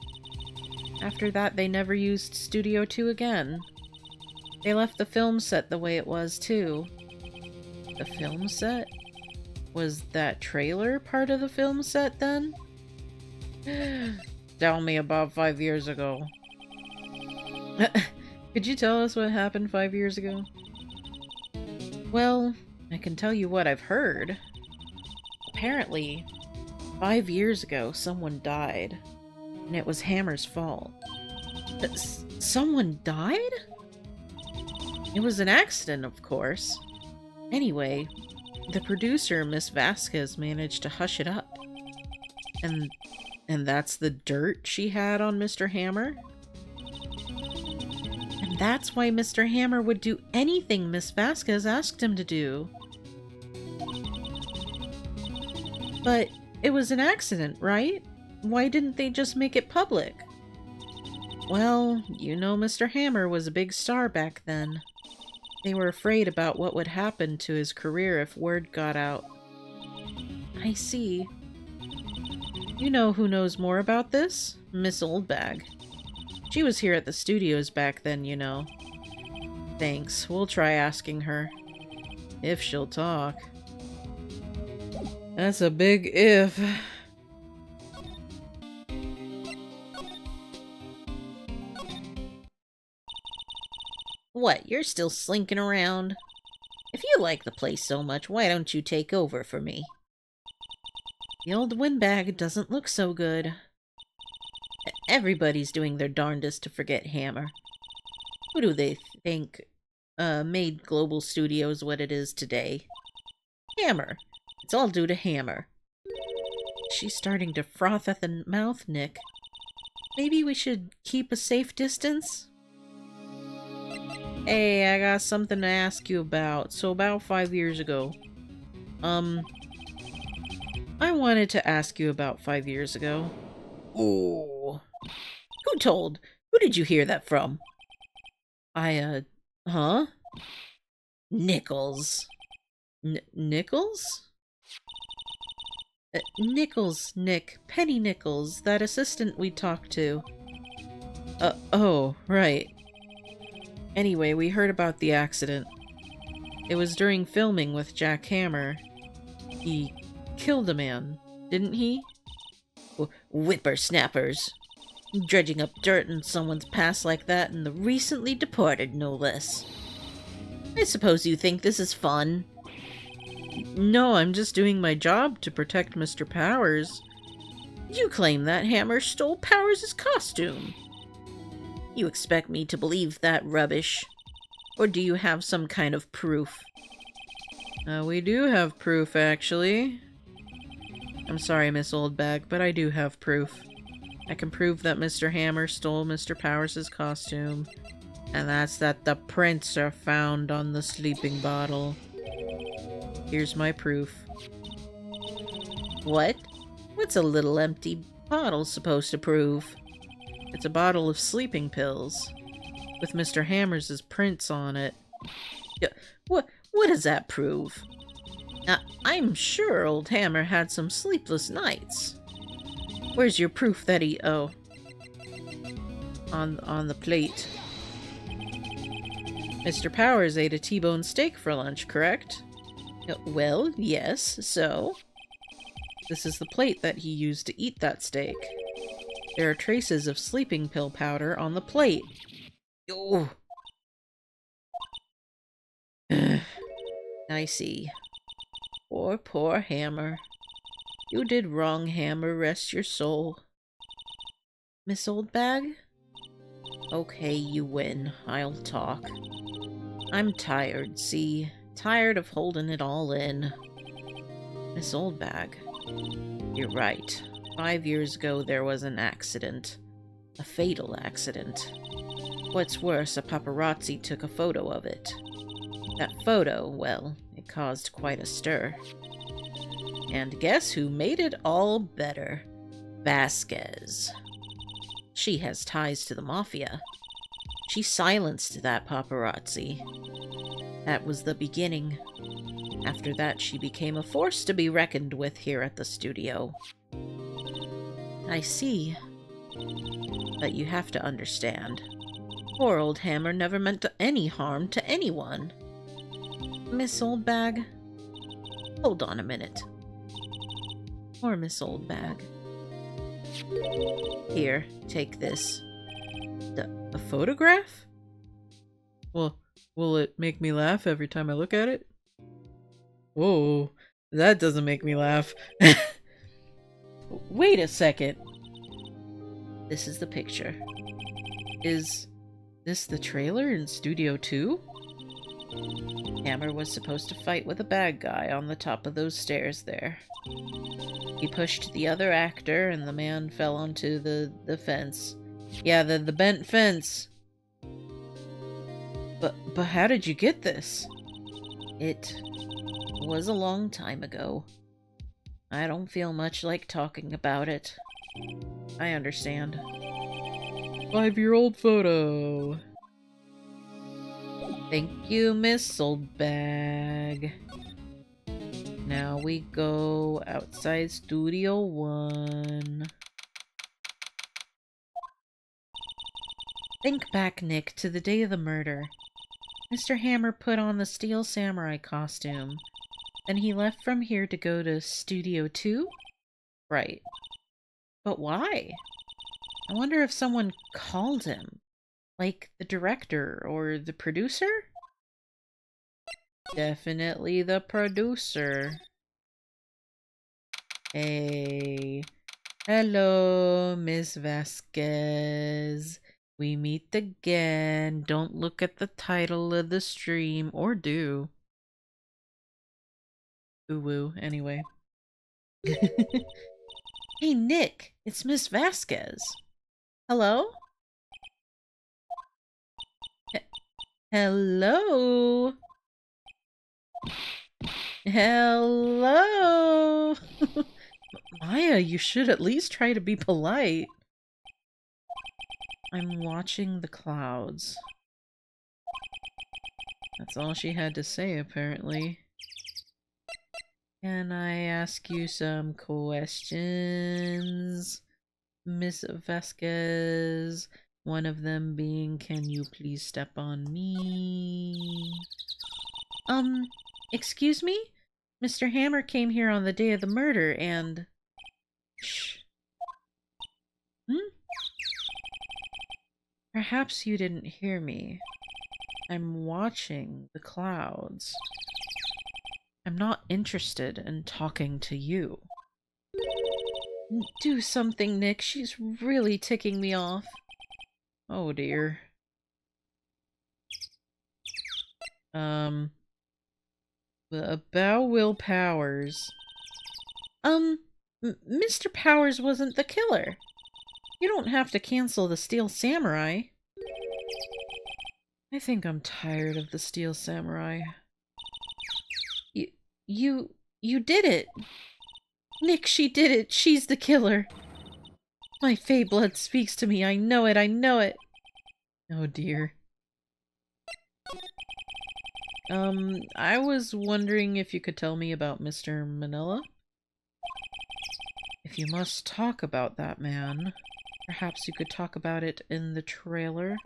After that, they never used Studio 2 again. They left the film set the way it was, too. The film set? Was that trailer part of the film set, then? Tell me about 5 years ago. Could you tell us what happened 5 years ago? Well, I can tell you what I've heard. Apparently, 5 years ago, someone died, and it was Hammer's fault. Someone died? It was an accident, of course. Anyway, the producer, Miss Vasquez, managed to hush it up. And that's the dirt she had on Mr. Hammer? And that's why Mr. Hammer would do anything Miss Vasquez asked him to do. But it was an accident, right? Why didn't they just make it public? Well, you know Mr. Hammer was a big star back then. They were afraid about what would happen to his career if word got out. I see. You know who knows more about this? Miss Oldbag. She was here at the studios back then, you know. Thanks. We'll try asking her. If she'll talk. That's a big if. What, you're still slinking around? If you like the place so much, why don't you take over for me? The old windbag doesn't look so good. Everybody's doing their darndest to forget Hammer. Who do they think made Global Studios what it is today? Hammer. It's all due to Hammer. She's starting to froth at the mouth, Nick. Maybe we should keep a safe distance? Hey, I got something to ask you about. So about 5 years ago. I wanted to ask you about 5 years ago. Ooh. Who told? Who did you hear that from? Huh? Nichols. Nichols? Nichols, Nick. Penny Nichols, that assistant we talked to. Oh, right. Anyway, we heard about the accident. It was during filming with Jack Hammer. He killed a man, didn't he? Whippersnappers. Dredging up dirt in someone's past like that, and the recently departed, no less. I suppose you think this is fun? No, I'm just doing my job to protect Mr. Powers. You claim that Hammer stole Powers' costume. You expect me to believe that rubbish? Or do you have some kind of proof? We do have proof, actually. I'm sorry, Miss Oldbag, but I do have proof. I can prove that Mr. Hammer stole Mr. Powers' costume, and that's that the prints are found on the sleeping bottle. Here's my proof. What? What's a little empty bottle supposed to prove? It's a bottle of sleeping pills. with Mr. Hammer's prints on it. Yeah, what does that prove? I'm sure old Hammer had some sleepless nights. Where's your proof that he... Oh. On the plate. Mr. Powers ate a T-bone steak for lunch, correct? Well, yes, so? This is the plate that he used to eat that steak. There are traces of sleeping pill powder on the plate. Oh. I see. Poor Hammer. You did wrong, Hammer, rest your soul. Miss Oldbag? Okay, you win. I'll talk. I'm tired, see? Tired of holding it all in. Miss Oldbag, you're right. 5 years ago there was an accident. A fatal accident. What's worse, a paparazzi took a photo of it. That photo, well, it caused quite a stir. And guess who made it all better? Vasquez. She has ties to the Mafia. She silenced that paparazzi. That was the beginning. After that, she became a force to be reckoned with here at the studio. I see. But you have to understand. Poor old Hammer never meant any harm to anyone. Miss Oldbag? Hold on a minute. Poor Miss Oldbag. Here, take this. A photograph? Well, will it make me laugh every time I look at it? Whoa, that doesn't make me laugh. Wait a second. This is the picture. Is this the trailer in Studio 2? Hammer was supposed to fight with a bad guy on the top of those stairs there. He pushed the other actor and the man fell onto the fence. Yeah, the bent fence. But how did you get this? It was a long time ago. I don't feel much like talking about it. I understand. 5-year-old photo. Thank you, Miss Oldbag. Now we go outside Studio 1. Think back, Nick, to the day of the murder. Mr. Hammer put on the Steel Samurai costume. Then he left from here to go to Studio 2? Right. But why? I wonder if someone called him. Like the director or the producer? Definitely the producer. Hey. Hello, Miss Vasquez. We meet again. Don't look at the title of the stream, or do. Ooh-woo, anyway. Hey, Nick, it's Miss Vasquez. Hello? Hello? Hello? Maya, you should at least try to be polite. I'm watching the clouds. That's all she had to say, apparently. Can I ask you some questions, Miss Vasquez? One of them being, can you please step on me? Excuse me? Mr. Hammer came here on the day of the murder and... Shh. Perhaps you didn't hear me. I'm watching the clouds. I'm not interested in talking to you. Do something, Nick. She's really ticking me off. Oh dear. About Will Powers. Mr. Powers wasn't the killer. You don't have to cancel the Steel Samurai. I think I'm tired of the Steel Samurai. You did it! Nick, she did it! She's the killer! My fey blood speaks to me, I know it, I know it! Oh dear. I was wondering if you could tell me about Mr. Manila? If you must talk about that man, perhaps you could talk about it in the trailer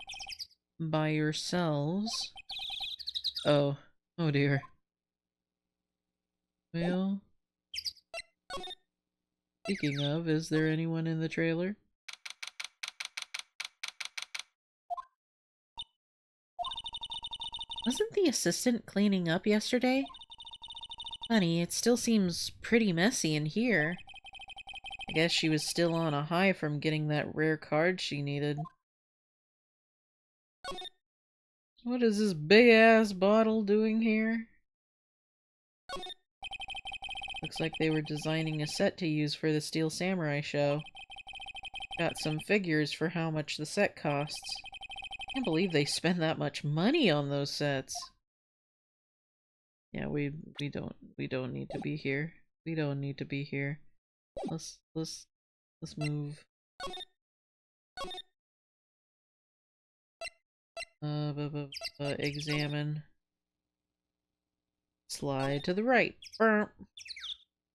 by yourselves. Oh, oh dear. Well, speaking of, is there anyone in the trailer? Wasn't the assistant cleaning up yesterday? Honey, it still seems pretty messy in here. I guess she was still on a high from getting that rare card she needed. What is this big-ass bottle doing here? Looks like they were designing a set to use for the Steel Samurai show. Got some figures for how much the set costs. Can't believe they spend that much money on those sets. Yeah, we don't need to be here. We don't need to be here. Let's move. Examine. Slide to the right. Burp.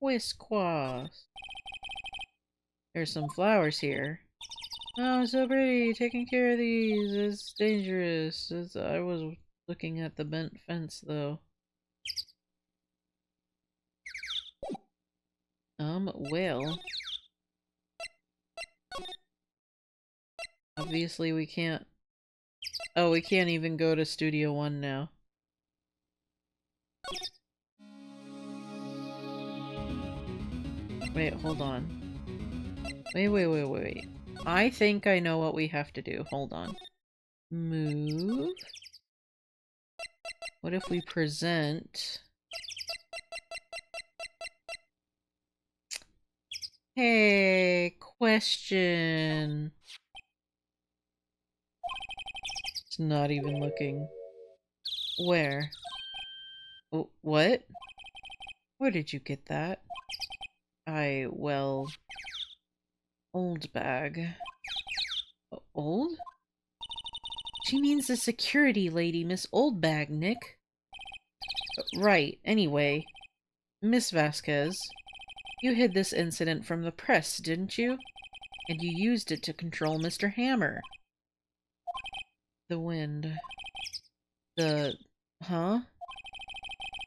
Whiskquash. There's some flowers here. Oh, so pretty. Taking care of these is dangerous. I was looking at the bent fence, though. Well. Obviously we can't... Oh, we can't even go to Studio 1 now. Wait, hold on. Wait. I think I know what we have to do. Hold on. Move. What if we present... Hey, question. It's not even looking. Where? Oh, what? Where did you get that? Well... Old bag. Old? She means the security lady, Miss Oldbag, Nick. Right, anyway. Miss Vasquez, you hid this incident from the press, didn't you? And you used it to control Mr. Hammer. The wind. Huh?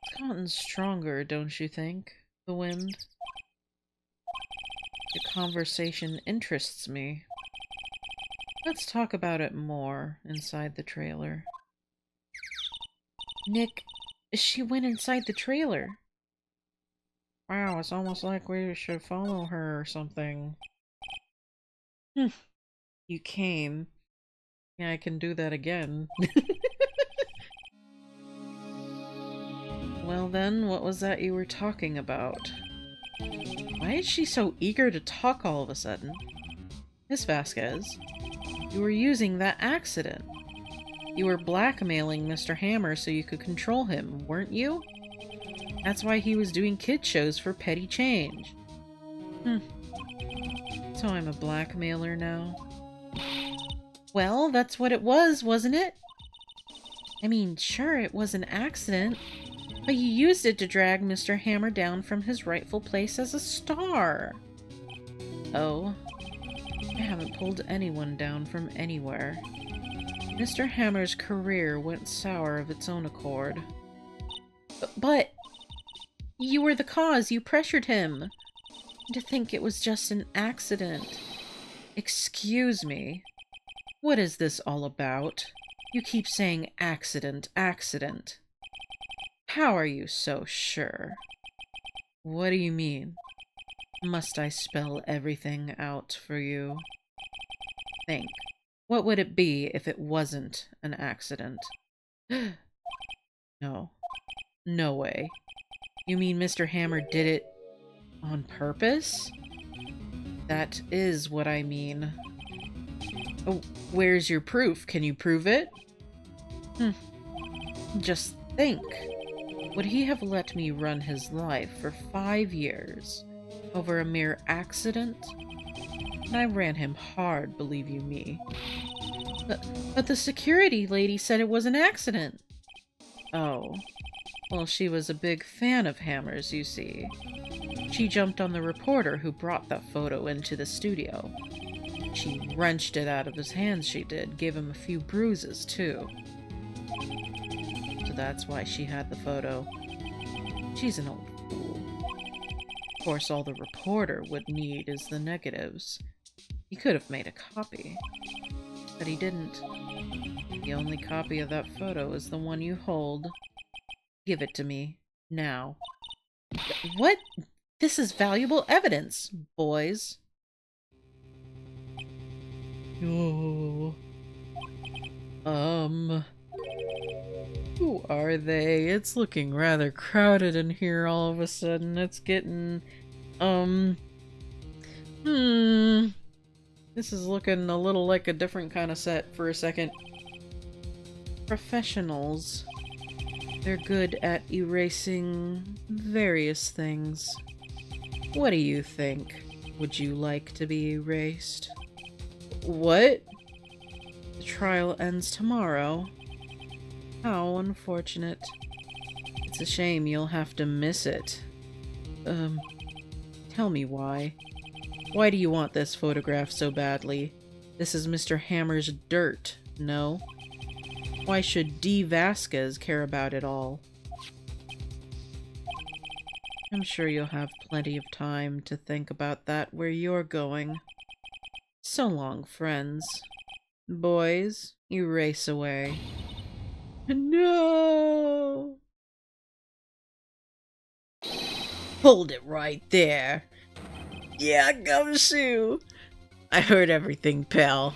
It's gotten stronger, don't you think? The wind? The conversation interests me. Let's talk about it more inside the trailer. Nick, she went inside the trailer. Wow, it's almost like we should follow her or something. You came. Yeah, I can do that again. Well then, what was that you were talking about? Why is she so eager to talk all of a sudden? Miss Vasquez, you were using that accident. You were blackmailing Mr. Hammer so you could control him, weren't you? That's why he was doing kid shows for petty change. So I'm a blackmailer now? Well, that's what it was, wasn't it? I mean, sure, it was an accident, but you used it to drag Mr. Hammer down from his rightful place as a star. Oh, I haven't pulled anyone down from anywhere. Mr. Hammer's career went sour of its own accord. But you were the cause. You pressured him. To think it was just an accident. Excuse me. What is this all about? You keep saying accident, accident. How are you so sure? What do you mean? Must I spell everything out for you? Think. What would it be if it wasn't an accident? No. No way. You mean Mr. Hammer did it on purpose? That is what I mean. Oh, where's your proof? Can you prove it? Just think. Would he have let me run his life for 5 years over a mere accident? And I ran him hard, believe you me. But the security lady said it was an accident. Oh. Well, she was a big fan of Hammer's, you see. She jumped on the reporter who brought that photo into the studio. She wrenched it out of his hands, she did. Gave him a few bruises, too. So that's why she had the photo. She's an old fool. Of course, all the reporter would need is the negatives. He could have made a copy. But he didn't. The only copy of that photo is the one you hold. Give it to me. Now. What? This is valuable evidence, boys. Oh. Who are they? It's looking rather crowded in here all of a sudden. It's getting, This is looking a little like a different kind of set for a second. Professionals. They're good at erasing various things. What do you think? Would you like to be erased? What? The trial ends tomorrow. How unfortunate. It's a shame you'll have to miss it. Tell me why. Why do you want this photograph so badly? This is Mr. Hammer's dirt, no? Why should D. Vasquez care about it all? I'm sure you'll have plenty of time to think about that where you're going. So long, friends. Boys, erase away. No! Hold it right there. Yeah, Gumshoe. I heard everything, pal.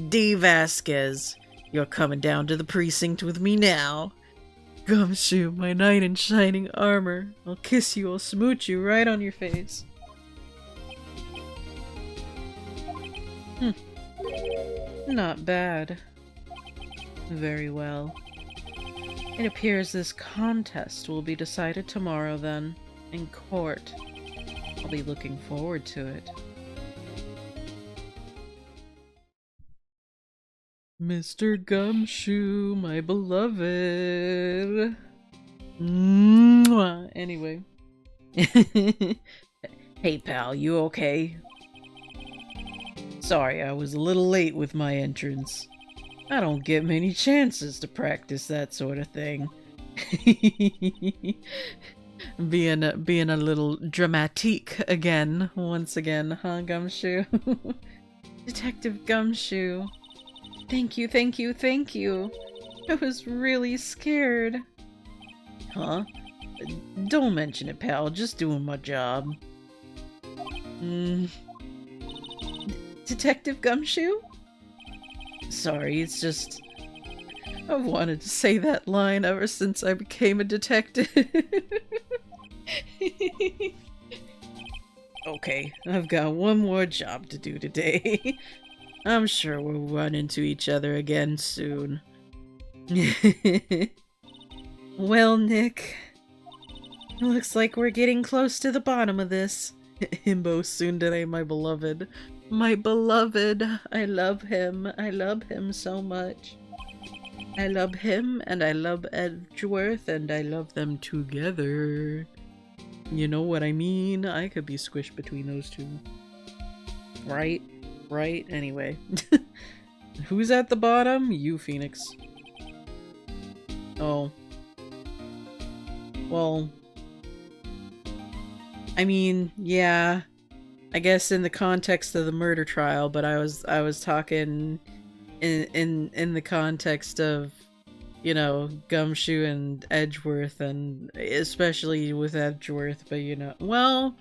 D. Vasquez, you're coming down to the precinct with me now. Gumshoe, my knight in shining armor. I'll kiss you, I'll smooch you right on your face. Not bad. Very well. It appears this contest will be decided tomorrow then, in court. I'll be looking forward to it. Mr. Gumshoe, my beloved. Mwah. Anyway. Hey pal, you okay? Sorry, I was a little late with my entrance. I don't get many chances to practice that sort of thing. being a little dramatique again, once again, huh, Gumshoe? Detective Gumshoe. Thank you, thank you, thank you. I was really scared. Huh? Don't mention it, pal. Just doing my job. Detective Gumshoe? Sorry, it's just... I've wanted to say that line ever since I became a detective. Okay, I've got one more job to do today. I'm sure we'll run into each other again soon. Well, Nick, looks like we're getting close to the bottom of this. Himbo Tsundere, my beloved. My beloved. I love him. I love him so much. I love him, and I love Edgeworth, and I love them together. You know what I mean? I could be squished between those two. Right? Right? Anyway. Who's at the bottom? You, Phoenix. Oh. Well. I mean, yeah. I guess in the context of the murder trial, but I was talking in the context of, you know, Gumshoe and Edgeworth, and especially with Edgeworth, but you know, well,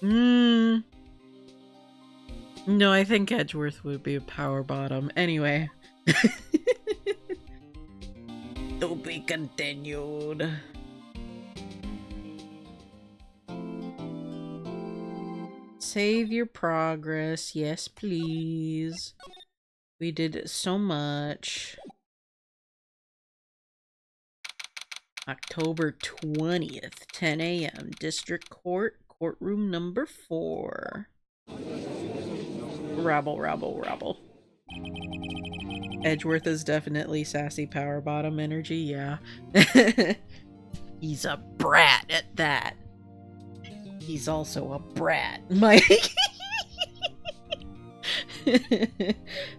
no, I think Edgeworth would be a power bottom. Anyway. To be continued. Save your progress. Yes, please. We did so much. October 20th, 10 a.m. District Court, courtroom number 4. Rabble, rabble, rabble. Edgeworth is definitely sassy power bottom energy, yeah. He's a brat at that. He's also a brat. Mike.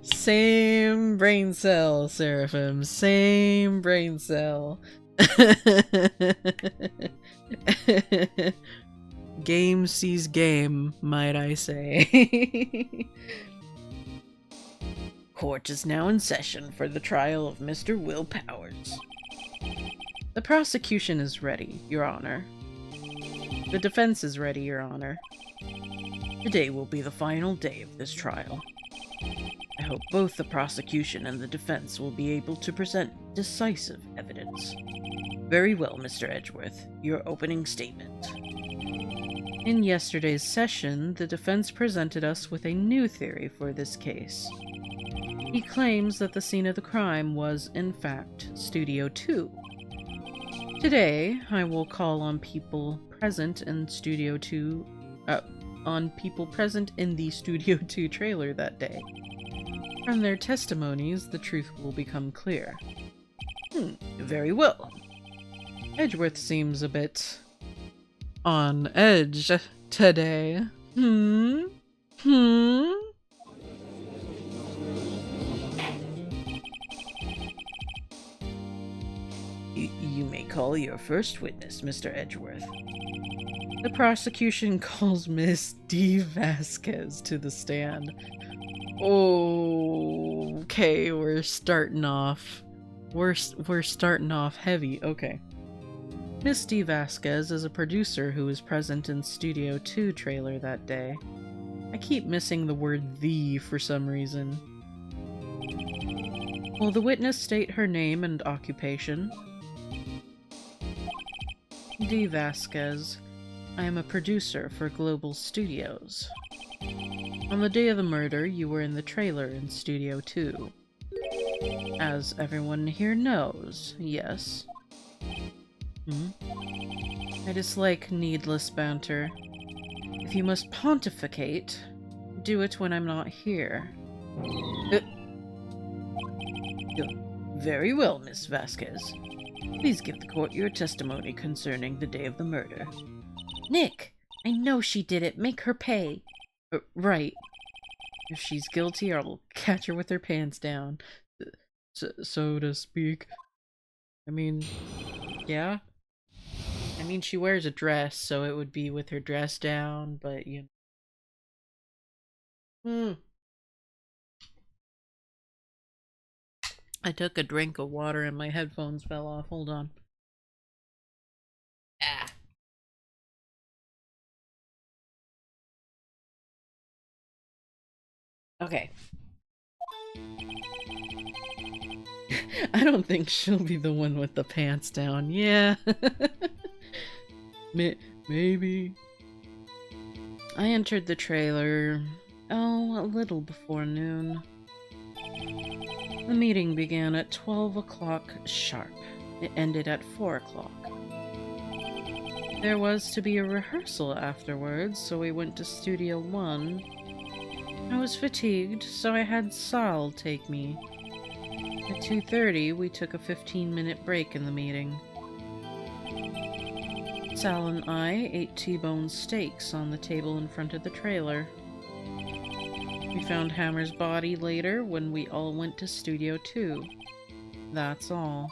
Same brain cell, Seraphim. Same brain cell. Game sees game, might I say. Court is now in session for the trial of Mr. Will Powers. The prosecution is ready, Your Honor. The defense is ready, Your Honor. Today will be the final day of this trial. I hope both the prosecution and the defense will be able to present decisive evidence. Very well, Mr. Edgeworth. Your opening statement. In yesterday's session, the defense presented us with a new theory for this case. He claims that the scene of the crime was, in fact, Studio 2. Today, I will call on people present in Studio 2, on people present in the Studio 2 trailer that day. From their testimonies, the truth will become clear. Very well. Edgeworth seems a bit on edge today. You may call your first witness, Mr. Edgeworth. The prosecution calls Miss D. Vasquez to the stand. Okay, we're starting off. We're starting off heavy. Okay. Miss D. Vasquez is a producer who was present in Studio 2 trailer that day. I keep missing the word "the" for some reason. Will the witness state her name and occupation? D. Vasquez. I am a producer for Global Studios. On the day of the murder, you were in the trailer in Studio 2. As everyone here knows, yes? I dislike needless banter. If you must pontificate, do it when I'm not here. Very well, Miss Vasquez. Please give the court your testimony concerning the day of the murder. Nick, I know she did it. Make her pay. Right. If she's guilty, I'll catch her with her pants down. So to speak. I mean, yeah. I mean, she wears a dress, so it would be with her dress down, but you know. I took a drink of water and my headphones fell off. Hold on. Okay. I don't think she'll be the one with the pants down. Yeah. Maybe. I entered the trailer, a little before noon. The meeting began at 12 o'clock sharp. It ended at 4 o'clock. There was to be a rehearsal afterwards, so we went to Studio 1. I was fatigued, so I had Sal take me. At 2:30, we took a 15-minute break in the meeting. Sal and I ate T-bone steaks on the table in front of the trailer. We found Hammer's body later when we all went to Studio 2. That's all.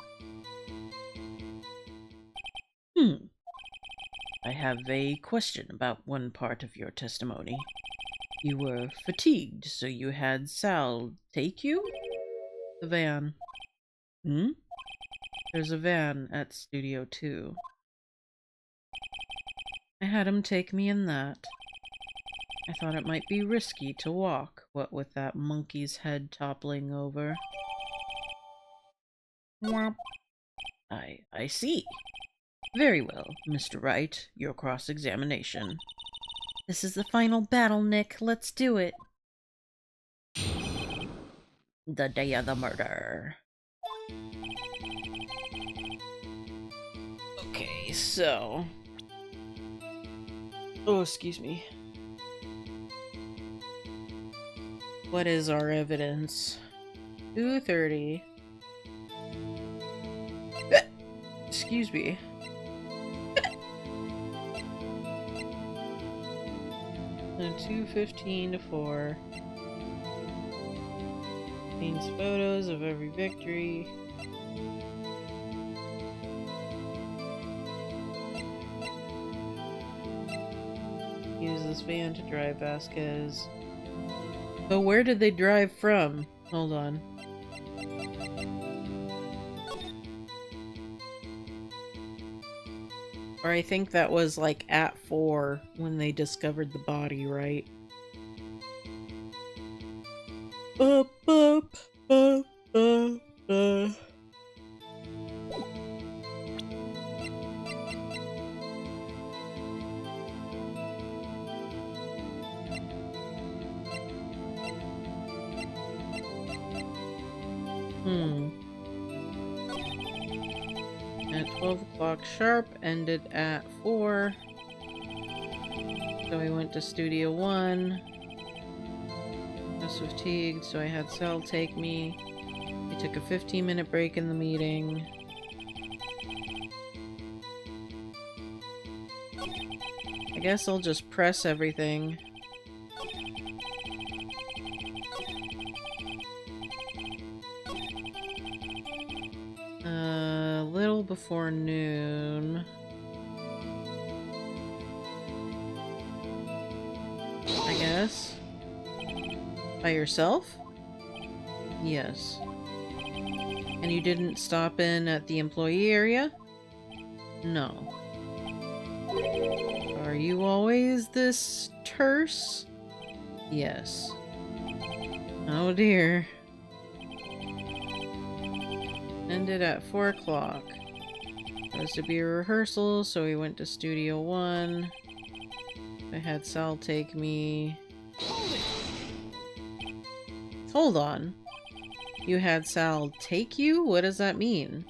I have a question about one part of your testimony. You were fatigued, so you had Sal take you? The van. There's a van at Studio 2. I had him take me in that. I thought it might be risky to walk, what with that monkey's head toppling over. I see. Very well, Mr. Wright, your cross-examination. This is the final battle, Nick. Let's do it. The day of the murder. Okay, so... Oh, excuse me. What is our evidence? 2:30. Excuse me. And 2:15 to 4. Paints photos of every victory. Use this van to drive Vasquez. But where did they drive from? Hold on. Or I think that was like at 4 when they discovered the body, right? Bup, bup, bup, bup, bup. At 12 o'clock sharp, ended at 4. So we went to Studio 1. I was fatigued, so I had Sal take me. We took a 15-minute break in the meeting. I guess I'll just press everything. Little before noon. I guess. By yourself? Yes. And you didn't stop in at the employee area? No. Are you always this terse? Yes. Oh dear. Ended at 4 o'clock. It was to be a rehearsal, so we went to Studio 1. I had Sal take me. Hold on. You had Sal take you? What does that mean?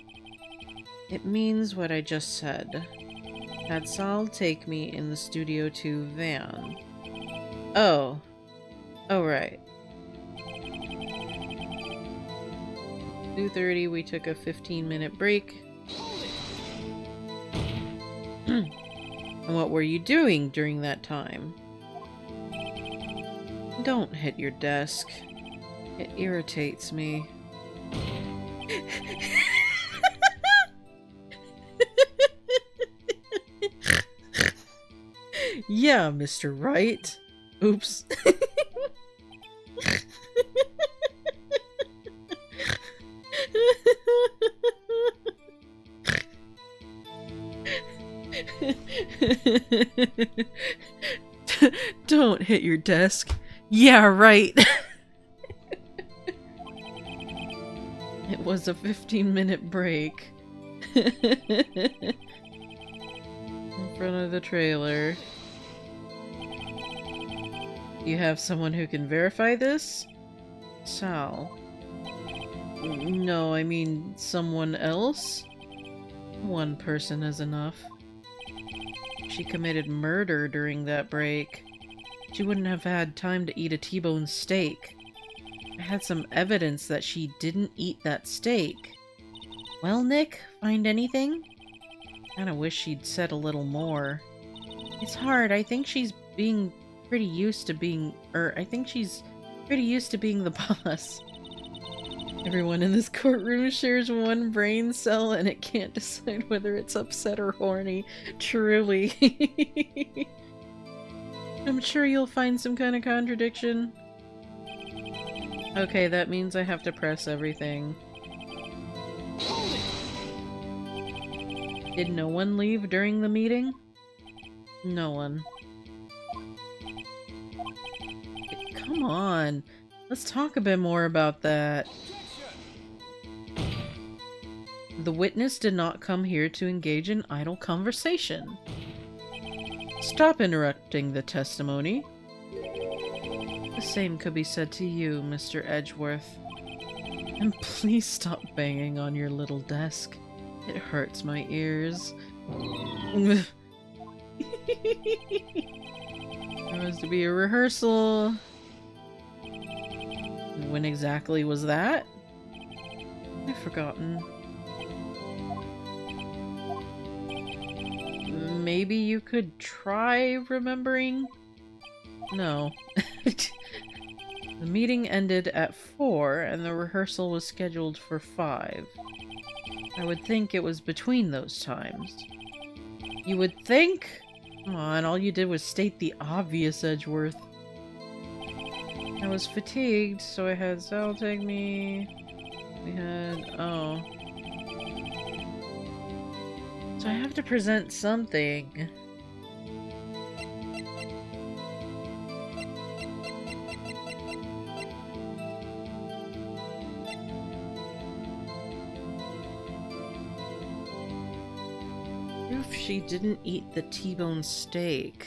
It means what I just said. Had Sal take me in the Studio 2 van. Oh. Oh, right. 2:30, we took a 15-minute break. And what were you doing during that time? Don't hit your desk. It irritates me. Yeah, Mr. Wright. Oops. Don't hit your desk. Yeah, right. It was a 15-minute break. In front of the trailer. You have someone who can verify this? Sal. No, I mean someone else? One person is enough. She committed murder during that break. She wouldn't have had time to eat a T-bone steak. I had some evidence that she didn't eat that steak. Well, Nick, find anything? Kinda wish she'd said a little more. It's hard. I think she's being pretty used to being... I think she's pretty used to being the boss. Everyone in this courtroom shares one brain cell and it can't decide whether it's upset or horny. Truly. I'm sure you'll find some kind of contradiction. Okay, that means I have to press everything. Did no one leave during the meeting? No one. Come on. Let's talk a bit more about that. The witness did not come here to engage in idle conversation. Stop interrupting the testimony. The same could be said to you, Mr. Edgeworth. And please stop banging on your little desk. It hurts my ears. There was to be a rehearsal. When exactly was that? I've forgotten. Maybe you could try remembering? No. The meeting ended at 4 and the rehearsal was scheduled for 5. I would think it was between those times. You would think? Come on, all you did was state the obvious, Edgeworth. I was fatigued, so I had Sal take me. We had... oh. So I have to present something. Proof she didn't eat the T-bone steak.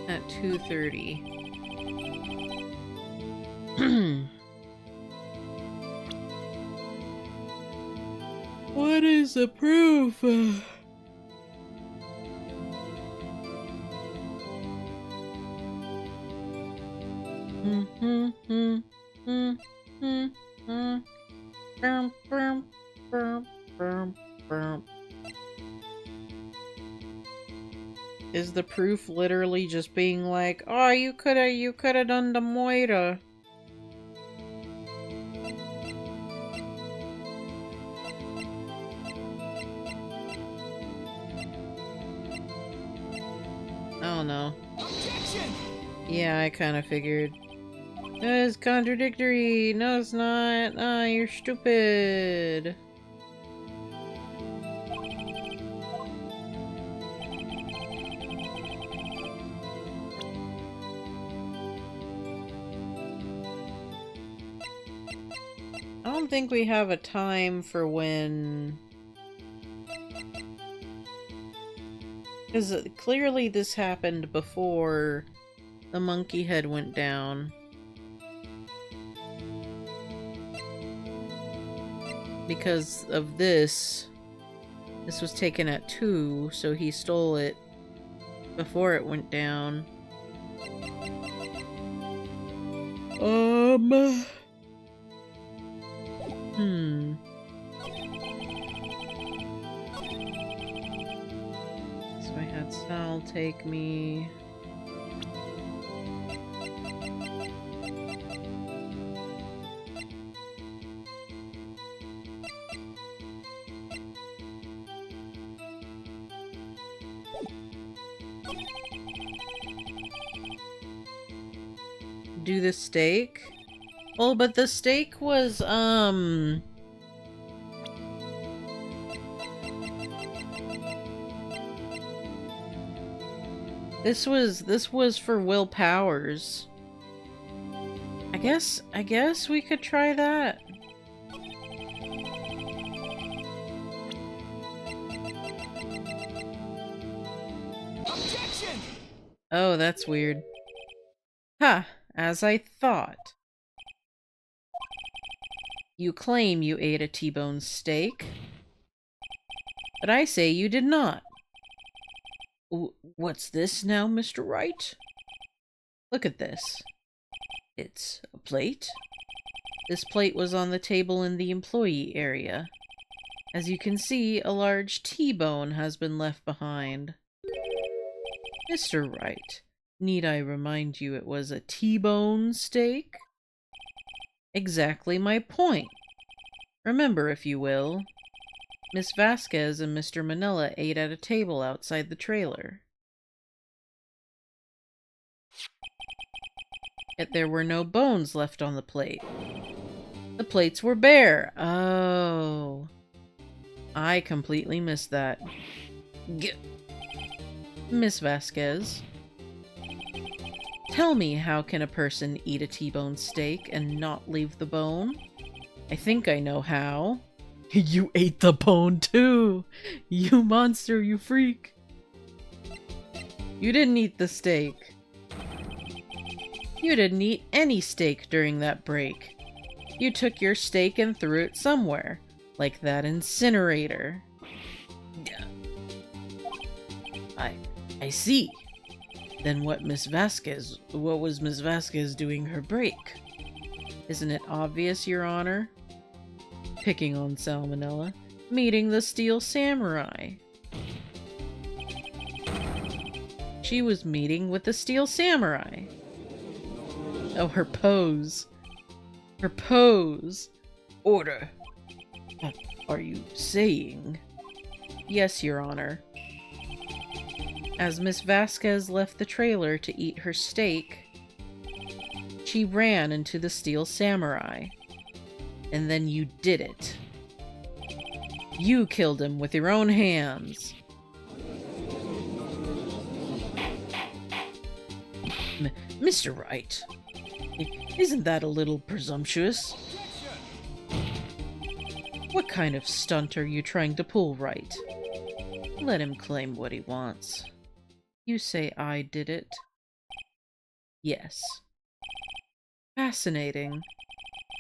At 2:30. What is the proof? Is the proof literally just being like, oh, you coulda done the Moira? Oh no. Objection! Yeah, I kind of figured. That is contradictory. No, it's not. Ah, you're stupid. I don't think we have a time for when... Because clearly this happened before the monkey head went down. Because of this was taken at 2, so he stole it before it went down. So I had Sal take me. Do the steak? Well, but the steak was, This was for Will Powers. I guess we could try that. Objection! Oh, that's weird. Ha! As I thought. You claim you ate a T-bone steak, but I say you did not. What's this now, Mr. Wright? Look at this. It's a plate. This plate was on the table in the employee area. As you can see, a large T-bone has been left behind. Mr. Wright, need I remind you it was a T-bone steak? Exactly my point. Remember, if you will, Miss Vasquez and Mr. Manila ate at a table outside the trailer. Yet there were no bones left on the plate. The plates were bare. Oh. I completely missed that. Miss Vasquez. Tell me, how can a person eat a T-bone steak and not leave the bone? I think I know how. You ate the bone too! You monster, you freak! You didn't eat the steak. You didn't eat any steak during that break. You took your steak and threw it somewhere, like that incinerator. I see. Then what was Miss Vasquez doing her break? Isn't it obvious, Your Honor? Picking on Salmonella. Meeting the Steel Samurai. She was meeting with the Steel Samurai. Oh, her pose. Her pose. Order. What are you saying? Yes, Your Honor. As Miss Vasquez left the trailer to eat her steak, she ran into the Steel Samurai. And then you did it. You killed him with your own hands. Mr. Wright, isn't that a little presumptuous? What kind of stunt are you trying to pull, Wright? Let him claim what he wants. You say I did it? Yes. Fascinating.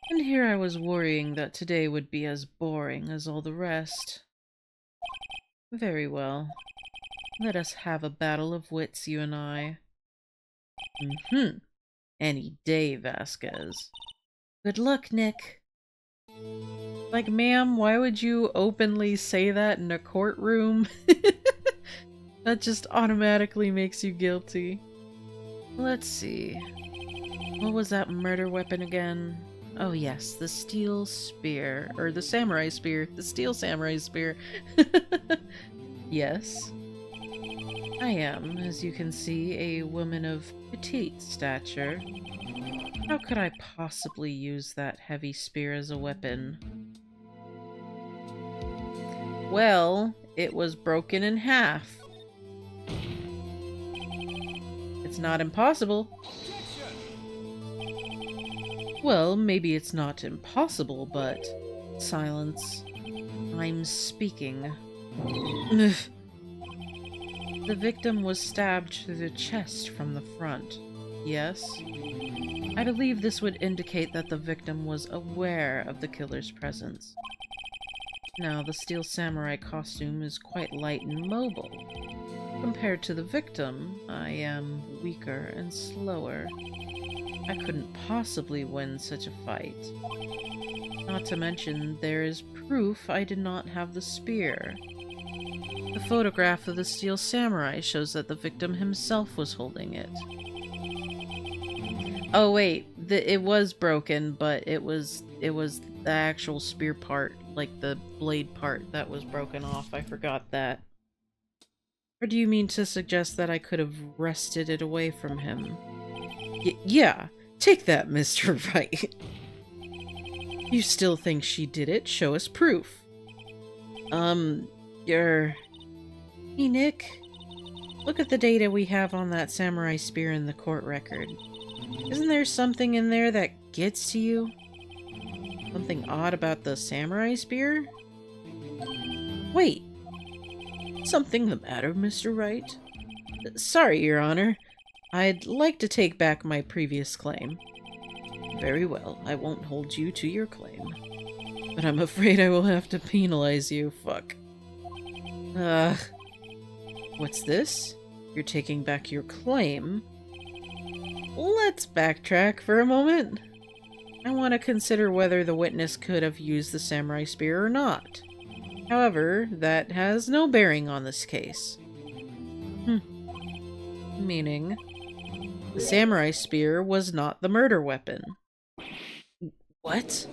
And here I was worrying that today would be as boring as all the rest. Very well. Let us have a battle of wits, you and I. Any day, Vasquez. Good luck, Nick. Like, ma'am, why would you openly say that in a courtroom? That just automatically makes you guilty. Let's see. What was that murder weapon again? Oh yes, the steel spear. Or the samurai spear. The steel samurai spear. Yes. I am, as you can see, a woman of petite stature. How could I possibly use that heavy spear as a weapon? Well, it was broken in half. It's not impossible. Well, maybe it's not impossible, but... Silence. I'm speaking. The victim was stabbed through the chest from the front. Yes? I believe this would indicate that the victim was aware of the killer's presence. Now, the Steel Samurai costume is quite light and mobile. Compared to the victim, I am weaker and slower. I couldn't possibly win such a fight. Not to mention, there is proof I did not have the spear. The photograph of the Steel Samurai shows that the victim himself was holding it. Oh wait, it was broken, but it was the actual spear part, like the blade part, that was broken off. I forgot that. Or do you mean to suggest that I could have wrested it away from him? Yeah, take that, Mr. Wright. You still think she did it? Show us proof. Hey, Nick. Look at the data we have on that samurai spear in the court record. Isn't there something in there that gets to you? Something odd about the samurai spear? Wait. Something the matter, Mr. Wright? Sorry, Your Honor. I'd like to take back my previous claim. Very well, I won't hold you to your claim. But I'm afraid I will have to penalize you. Fuck. What's this? You're taking back your claim? Let's backtrack for a moment. I want to consider whether the witness could have used the samurai spear or not. However, that has no bearing on this case. Meaning, the samurai spear was not the murder weapon. What?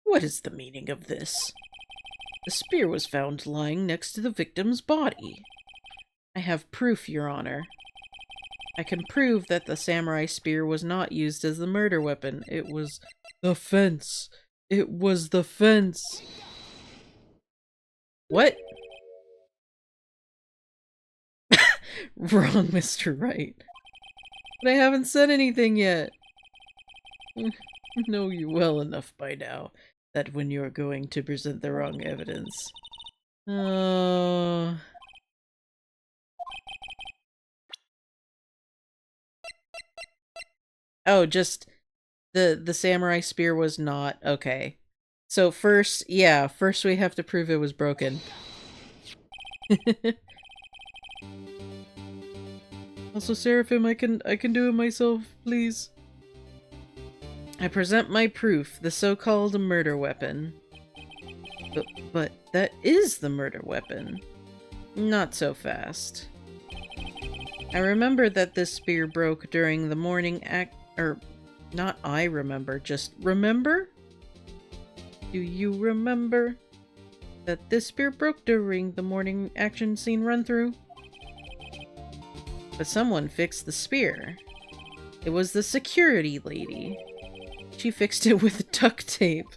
What is the meaning of this? The spear was found lying next to the victim's body. I have proof, Your Honor. I can prove that the samurai spear was not used as the murder weapon. It was the fence. It was the fence. What? Wrong, Mr. Wright. But I haven't said anything yet. know you well enough by now that when you're going to present the wrong evidence. Oh... Oh, just the samurai spear was not okay. So first we have to prove it was broken. Also, Seraphim, I can do it myself, please. I present my proof, the so-called murder weapon. But that is the murder weapon. Not so fast. I remember that this spear broke during the morning not I remember, just remember? Do you remember that this spear broke during the morning action scene run-through? But someone fixed the spear. It was the security lady. She fixed it with duct tape.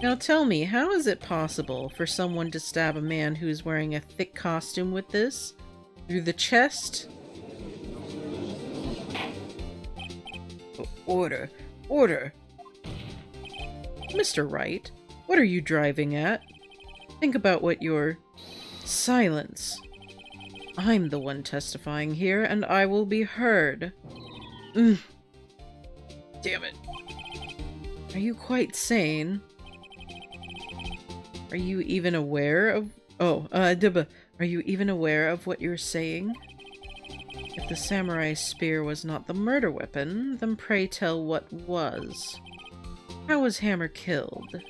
Now tell me, how is it possible for someone to stab a man who's wearing a thick costume with this? Through the chest? Order! Order! Mr. Wright, what are you driving at? Think about what you're... Silence! I'm the one testifying here, and I will be heard. Damn it. Are you quite sane? Are you even aware of... are you even aware of what you're saying? If the samurai spear was not the murder weapon, then pray tell what was. How was Hammer killed?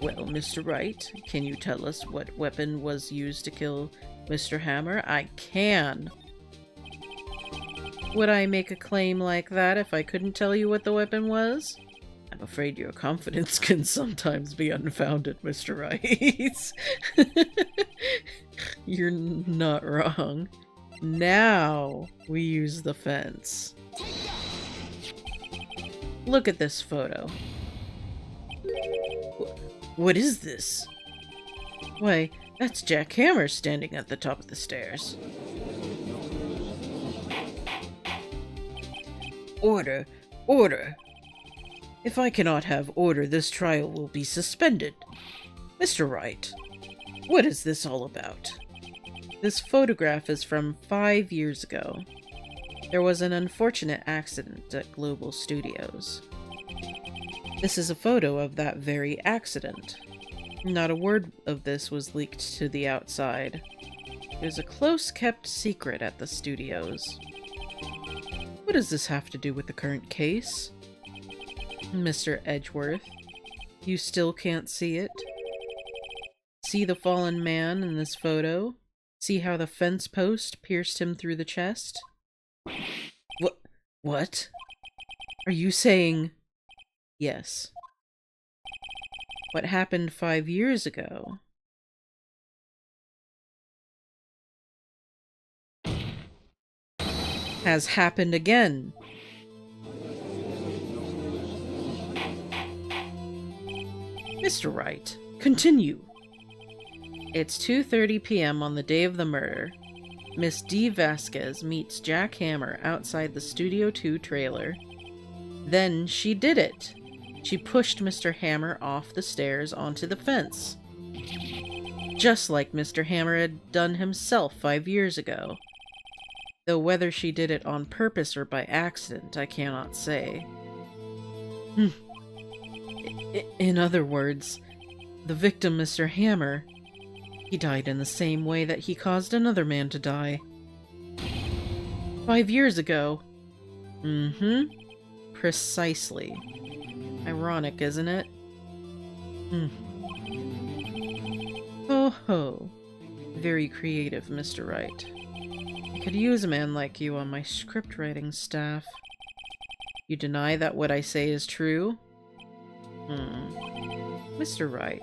Well, Mr. Wright, can you tell us what weapon was used to kill Mr. Hammer? I can! Would I make a claim like that if I couldn't tell you what the weapon was? I'm afraid your confidence can sometimes be unfounded, Mr. Wright. You're not wrong. Now we use the fence. Look at this photo. What is this? Why, that's Jack Hammer standing at the top of the stairs. Order! Order! If I cannot have order, this trial will be suspended. Mr. Wright, what is this all about? This photograph is from 5 years ago. There was an unfortunate accident at Global Studios. This is a photo of that very accident. Not a word of this was leaked to the outside. It was a close-kept secret at the studios. What does this have to do with the current case? Mr. Edgeworth, you still can't see it? See the fallen man in this photo? See how the fence post pierced him through the chest? What? Are you saying... Yes. What happened 5 years ago has happened again. Mr. Wright, continue. It's 2:30 p.m. on the day of the murder. Miss D. Vasquez meets Jack Hammer outside the Studio 2 trailer. Then she did it. She pushed Mr. Hammer off the stairs onto the fence. Just like Mr. Hammer had done himself 5 years ago. Though whether she did it on purpose or by accident, I cannot say. In other words, the victim, Mr. Hammer, he died in the same way that he caused another man to die. 5 years ago. Precisely. Ironic, isn't it? Ho ho. Very creative, Mr. Wright. I could use a man like you on my script writing staff. You deny that what I say is true? Mr. Wright,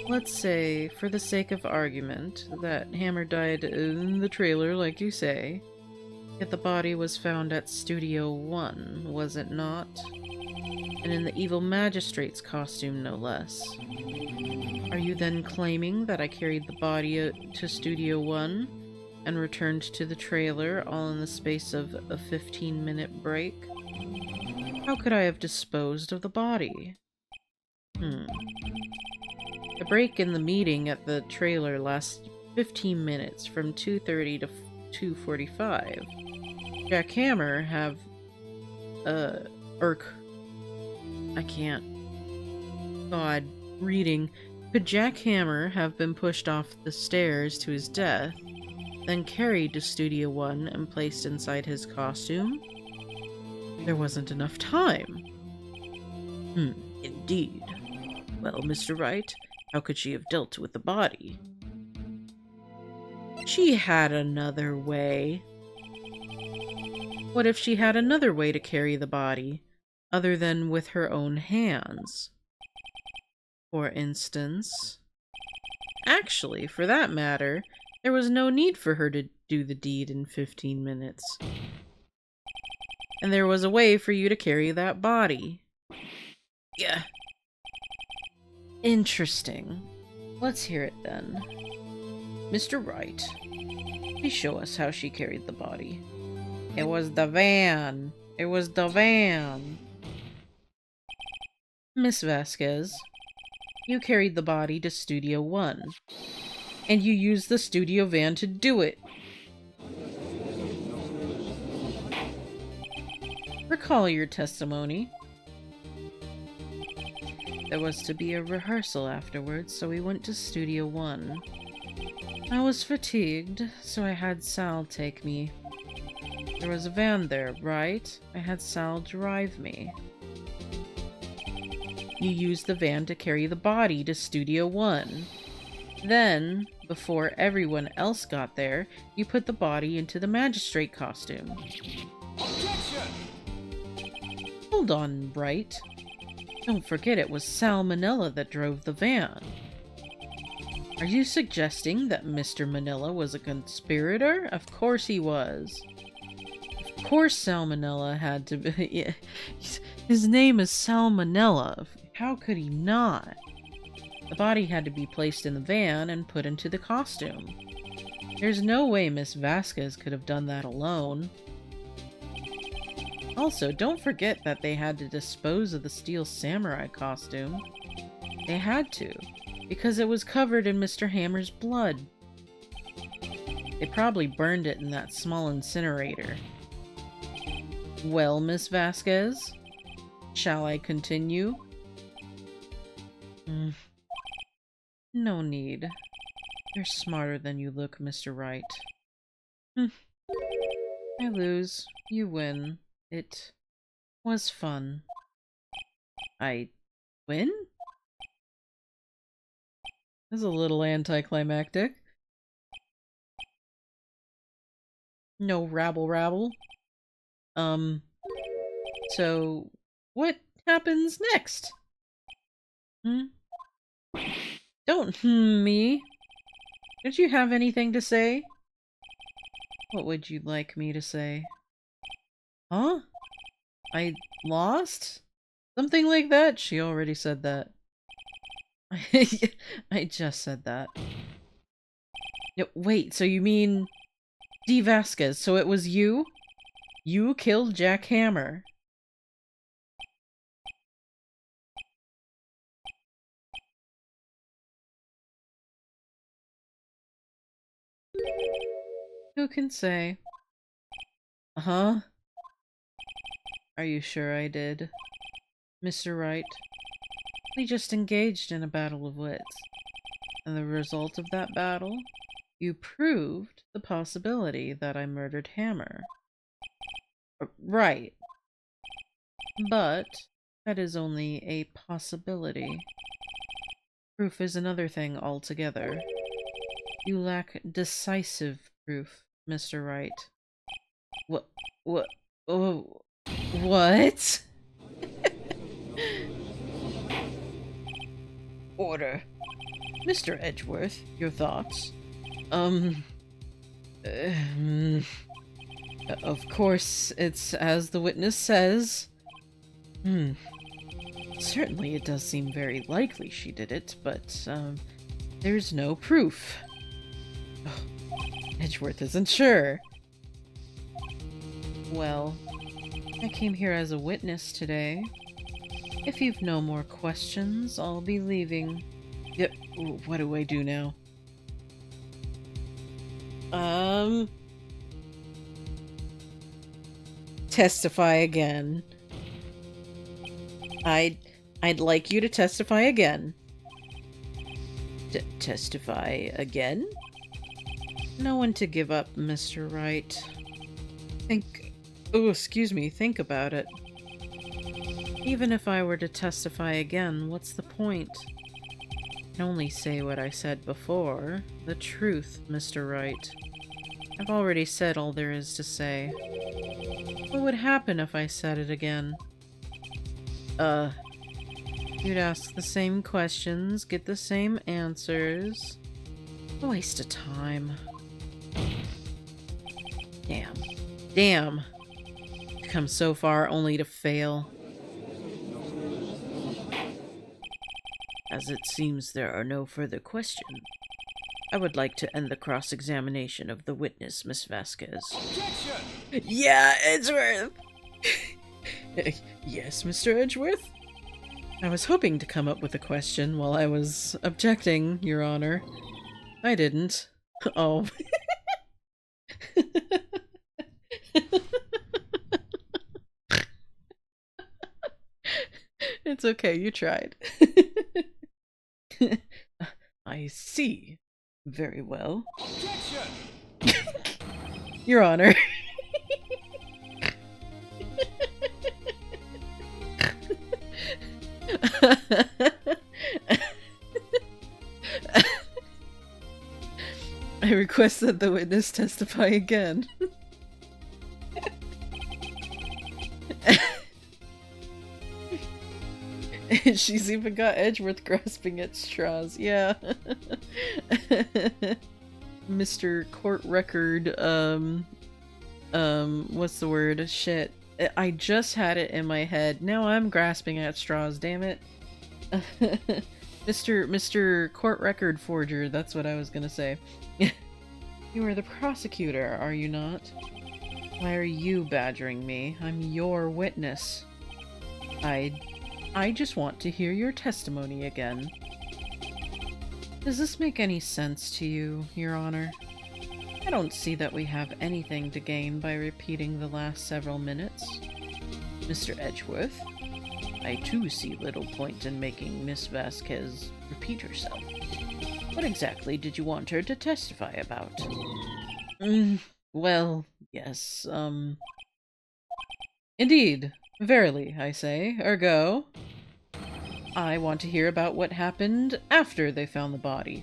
let's say, for the sake of argument, that Hammer died in the trailer, like you say, yet the body was found at Studio 1, was it not? And in the evil magistrate's costume, no less. Are you then claiming that I carried the body to Studio 1 and returned to the trailer all in the space of a 15-minute break? How could I have disposed of the body? The break in the meeting at the trailer lasts 15 minutes, from 2:30 to 2:45. Jack Hammer have... I can't. God, reading. Could Jack Hammer have been pushed off the stairs to his death, then carried to Studio One and placed inside his costume? There wasn't enough time. Indeed. Well, Mr. Wright, how could she have dealt with the body? She had another way. What if she had another way to carry the body, other than with her own hands? For instance... Actually, for that matter, there was no need for her to do the deed in 15 minutes. And there was a way for you to carry that body. Yeah. Interesting. Let's hear it then. Mr. Wright, please show us how she carried the body. It was the van. It was the van. Miss Vasquez, you carried the body to Studio One, and you used the studio van to do it. Recall your testimony. There was to be a rehearsal afterwards, so we went to Studio One. I was fatigued, so I had Sal take me. There was a van there, right? I had Sal drive me. You used the van to carry the body to Studio One. Then, before everyone else got there, you put the body into the magistrate costume. Objection! Hold on, Wright. Don't forget it was Sal Manila that drove the van. Are you suggesting that Mr. Manila was a conspirator? Of course he was. Of course Sal Manila had to be... His name is Sal Manila. How could he not? The body had to be placed in the van and put into the costume. There's no way Miss Vasquez could have done that alone. Also, don't forget that they had to dispose of the Steel Samurai costume. They had to, because it was covered in Mr. Hammer's blood. They probably burned it in that small incinerator. Well, Miss Vasquez, shall I continue? No need. You're smarter than you look, Mr. Wright. I lose. You win. It was fun. I win? That's a little anticlimactic. No rabble. So what happens next? Don't me. Don't you have anything to say? What would you like me to say? Huh? I lost? Something like that? She already said that. I just said that. No, wait, so you mean... D. Vasquez, so it was you? You killed Jack Hammer. Who can say? Uh-huh. Are you sure I did? Mr. Wright, we just engaged in a battle of wits. And the result of that battle? You proved the possibility that I murdered Hammer. Right. But that is only a possibility. Proof is another thing altogether. You lack decisive proof, Mr. Wright. What? Oh, what? Order. Mr. Edgeworth, your thoughts? Of course, it's as the witness says. Certainly it does seem very likely she did it, but, there's no proof. Oh, Edgeworth isn't sure. Well, I came here as a witness today. If you've no more questions, I'll be leaving. Yep, what do I do now? Testify again. I'd like you to testify again. Testify again? No one to give up, Mr. Wright. Think about it. Even if I were to testify again, what's the point? I can only say what I said before. The truth, Mr. Wright. I've already said all there is to say. What would happen if I said it again? You'd ask the same questions, get the same answers. A waste of time. Damn. Come so far only to fail. As it seems there are no further questions, I would like to end the cross-examination of the witness, Miss Vasquez. Objection! Yeah, Edgeworth! Yes, Mr. Edgeworth? I was hoping to come up with a question while I was objecting, Your Honor. I didn't. Oh. It's okay, you tried. I see. Very well. Objection! Your Honor. I request that the witness testify again. She's even got Edgeworth grasping at straws. Yeah. Mr. Court Record, what's the word? Shit. I just had it in my head. Now I'm grasping at straws, damn it. Mr. Court Record Forger, that's what I was gonna say. You are the prosecutor, are you not? Why are you badgering me? I'm your witness. I just want to hear your testimony again. Does this make any sense to you, Your Honor? I don't see that we have anything to gain by repeating the last several minutes. Mr. Edgeworth, I too see little point in making Miss Vasquez repeat herself. What exactly did you want her to testify about? Well, yes, Indeed. Verily, I say. Ergo, I want to hear about what happened after they found the body.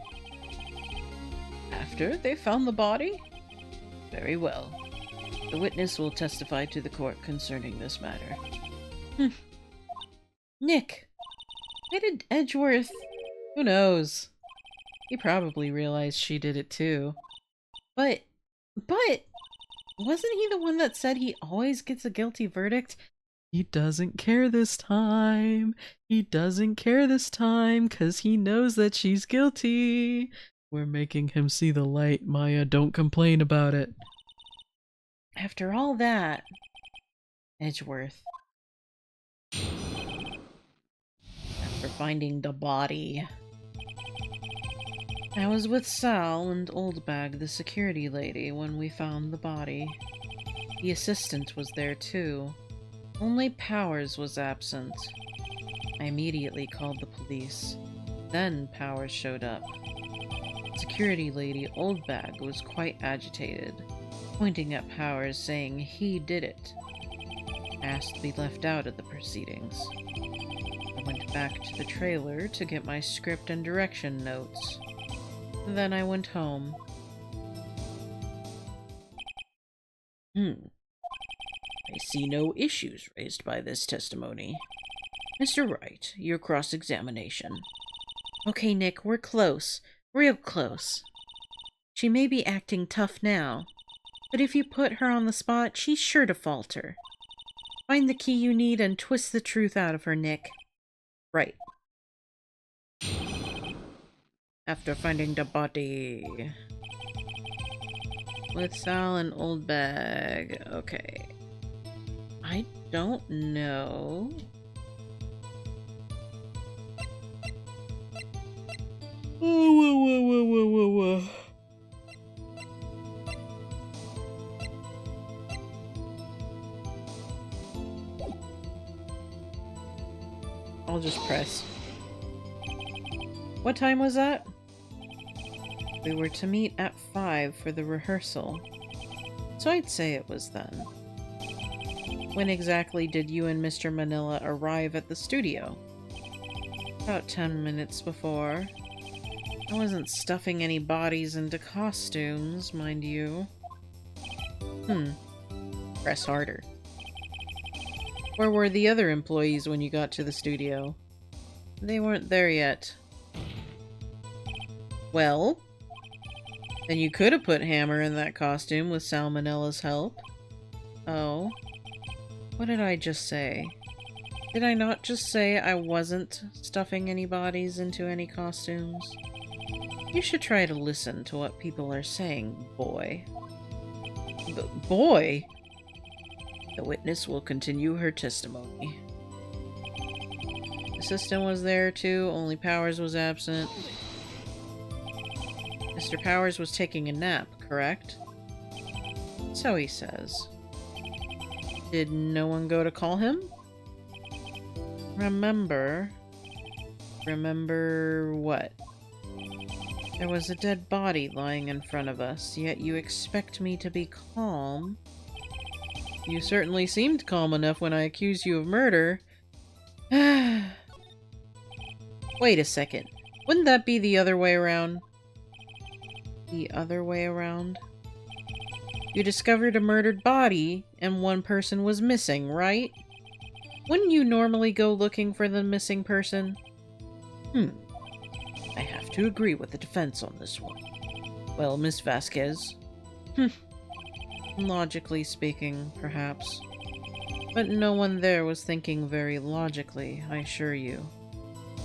After they found the body? Very well. The witness will testify to the court concerning this matter. Nick, why did Edgeworth... Who knows? He probably realized she did it too. But... wasn't he the one that said he always gets a guilty verdict? He doesn't care this time. He doesn't care this time because he knows that she's guilty. We're making him see the light, Maya. Don't complain about it. After all that, Edgeworth. After finding the body. I was with Sal and Oldbag, the security lady, when we found the body. The assistant was there too. Only Powers was absent. I immediately called the police. Then Powers showed up. Security lady Oldbag was quite agitated, pointing at Powers saying he did it. Asked to be left out of the proceedings. I went back to the trailer to get my script and direction notes. Then I went home. I see no issues raised by this testimony. Mr. Wright, your cross-examination. Okay, Nick, we're close. Real close. She may be acting tough now, but if you put her on the spot, she's sure to falter. Find the key you need and twist the truth out of her, Nick. Right. After finding the body... With Sal and Oldbag. Okay. I don't know. Whoa. I'll just press. What time was that? We were to meet at 5 for the rehearsal, so I'd say it was then. When exactly did you and Mr. Manila arrive at the studio? About 10 minutes before. I wasn't stuffing any bodies into costumes, mind you. Press harder. Where were the other employees when you got to the studio? They weren't there yet. Well? Then you could have put Hammer in that costume with Salmonella's help. Oh. What did I just say? Did I not just say I wasn't stuffing any bodies into any costumes? You should try to listen to what people are saying, boy. Boy? The witness will continue her testimony. The assistant was there too, only Powers was absent. Mr. Powers was taking a nap, correct? So he says. Did no one go to call him? Remember what? There was a dead body lying in front of us, yet you expect me to be calm? You certainly seemed calm enough when I accused you of murder. Wait a second. Wouldn't that be the other way around? The other way around? You discovered a murdered body, and one person was missing, right? Wouldn't you normally go looking for the missing person? I have to agree with the defense on this one. Well, Miss Vasquez. Logically speaking, perhaps. But no one there was thinking very logically, I assure you.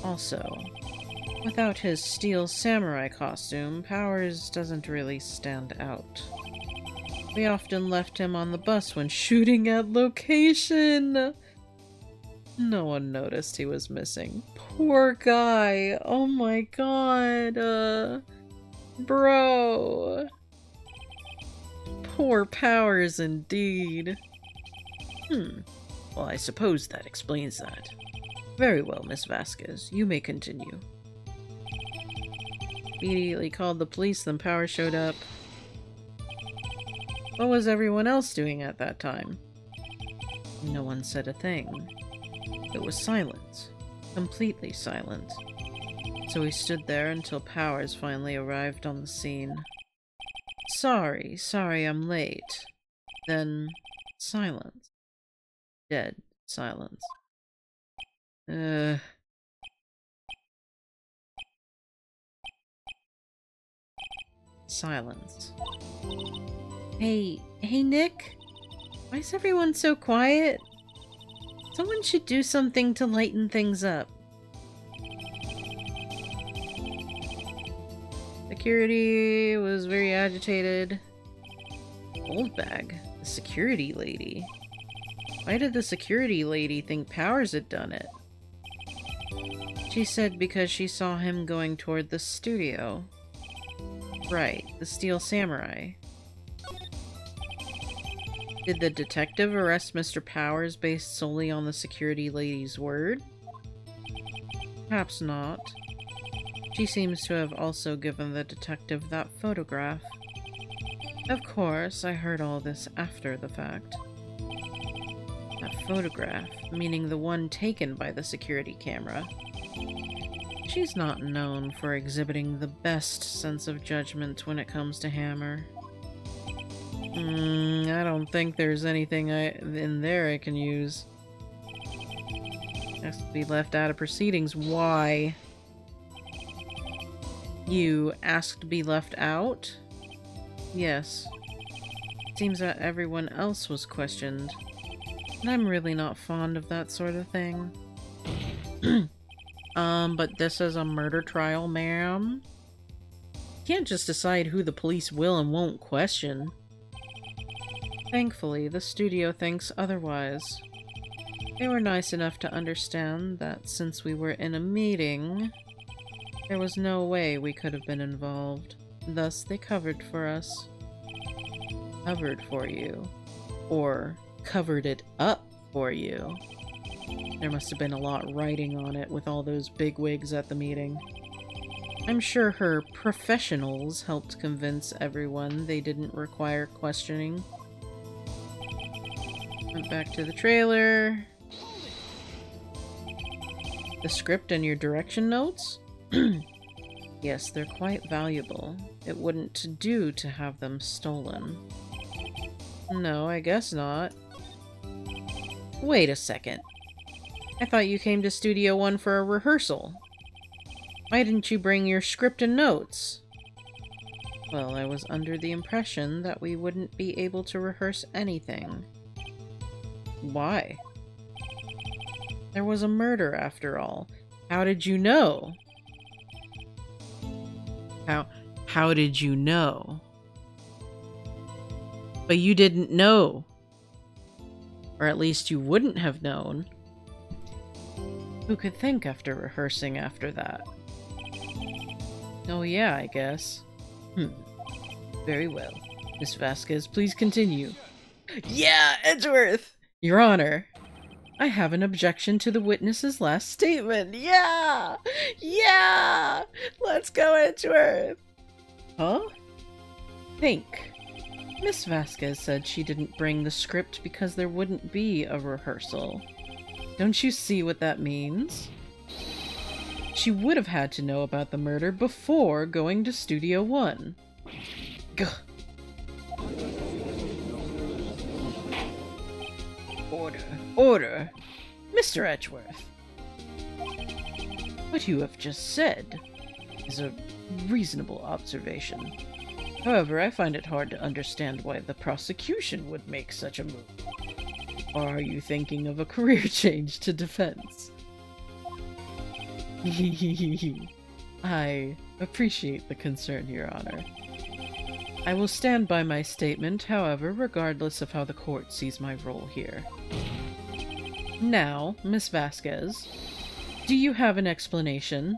Also, without his steel samurai costume, Powers doesn't really stand out. We often left him on the bus when shooting at location. No one noticed he was missing. Poor guy. Oh my god. Bro. Poor Powers indeed. Well, I suppose that explains that. Very well, Miss Vasquez. You may continue. Immediately called the police, then Powers showed up. What was everyone else doing at that time? No one said a thing. It was silent. Completely silent. So we stood there until Powers finally arrived on the scene. Sorry I'm late. Then, silence. Dead silence. Silence. Hey Nick? Why is everyone so quiet? Someone should do something to lighten things up. Security was very agitated. Goldbag, the security lady. Why did the security lady think Powers had done it? She said because she saw him going toward the studio. Right, the Steel Samurai. Did the detective arrest Mr. Powers based solely on the security lady's word? Perhaps not. She seems to have also given the detective that photograph. Of course, I heard all this after the fact. That photograph, meaning the one taken by the security camera. She's not known for exhibiting the best sense of judgment when it comes to Hammer. I don't think there's anything in there I can use. Has to be left out of proceedings. Why? You asked to be left out? Yes. Seems that everyone else was questioned. And I'm really not fond of that sort of thing. But this is a murder trial, ma'am. You can't just decide who the police will and won't question. Thankfully, the studio thinks otherwise. They were nice enough to understand that since we were in a meeting, there was no way we could have been involved. Thus, they covered for us. Covered for you. Or covered it up for you. There must have been a lot writing on it with all those bigwigs at the meeting. I'm sure her professionals helped convince everyone they didn't require questioning. Went back to the trailer. The script and your direction notes? Yes, they're quite valuable. It wouldn't do to have them stolen. No, I guess not. Wait a second. I thought you came to Studio One for a rehearsal. Why didn't you bring your script and notes? Well, I was under the impression that we wouldn't be able to rehearse anything. Why? There was a murder, after all. How did you know? How did you know? But you didn't know. Or at least you wouldn't have known. Who could think after rehearsing after that? Oh yeah, I guess. Very well. Miss Vasquez, please continue. Yeah, Edgeworth! Your Honor, I have an objection to the witness's last statement. Yeah! Yeah! Let's go, Edgeworth! Huh? Think. Miss Vasquez said she didn't bring the script because there wouldn't be a rehearsal. Don't you see what that means? She would have had to know about the murder before going to Studio One. Gah. Order. Order. Mr. Edgeworth. What you have just said is a reasonable observation. However, I find it hard to understand why the prosecution would make such a move. Or are you thinking of a career change to defense? I appreciate the concern, Your Honor. I will stand by my statement, however, regardless of how the court sees my role here. Now, Miss Vasquez, do you have an explanation?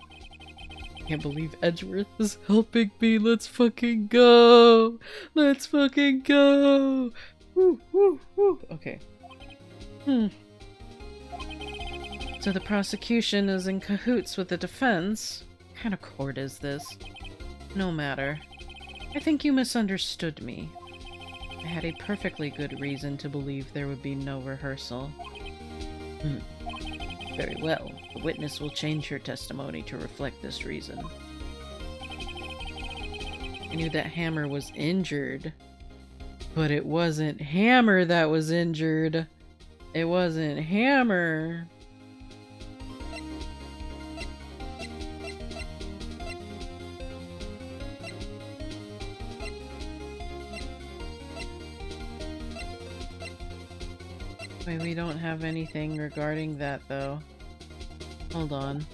I can't believe Edgeworth is helping me. Let's fucking go! Let's fucking go! Woo, woo, woo. Okay. So the prosecution is in cahoots with the defense? What kind of court is this? No matter. I think you misunderstood me. I had a perfectly good reason to believe there would be no rehearsal. Very well. The witness will change her testimony to reflect this reason. I knew that Hammer was injured, but it wasn't Hammer that was injured. It wasn't Hammer. Wait, we don't have anything regarding that, though. Hold on.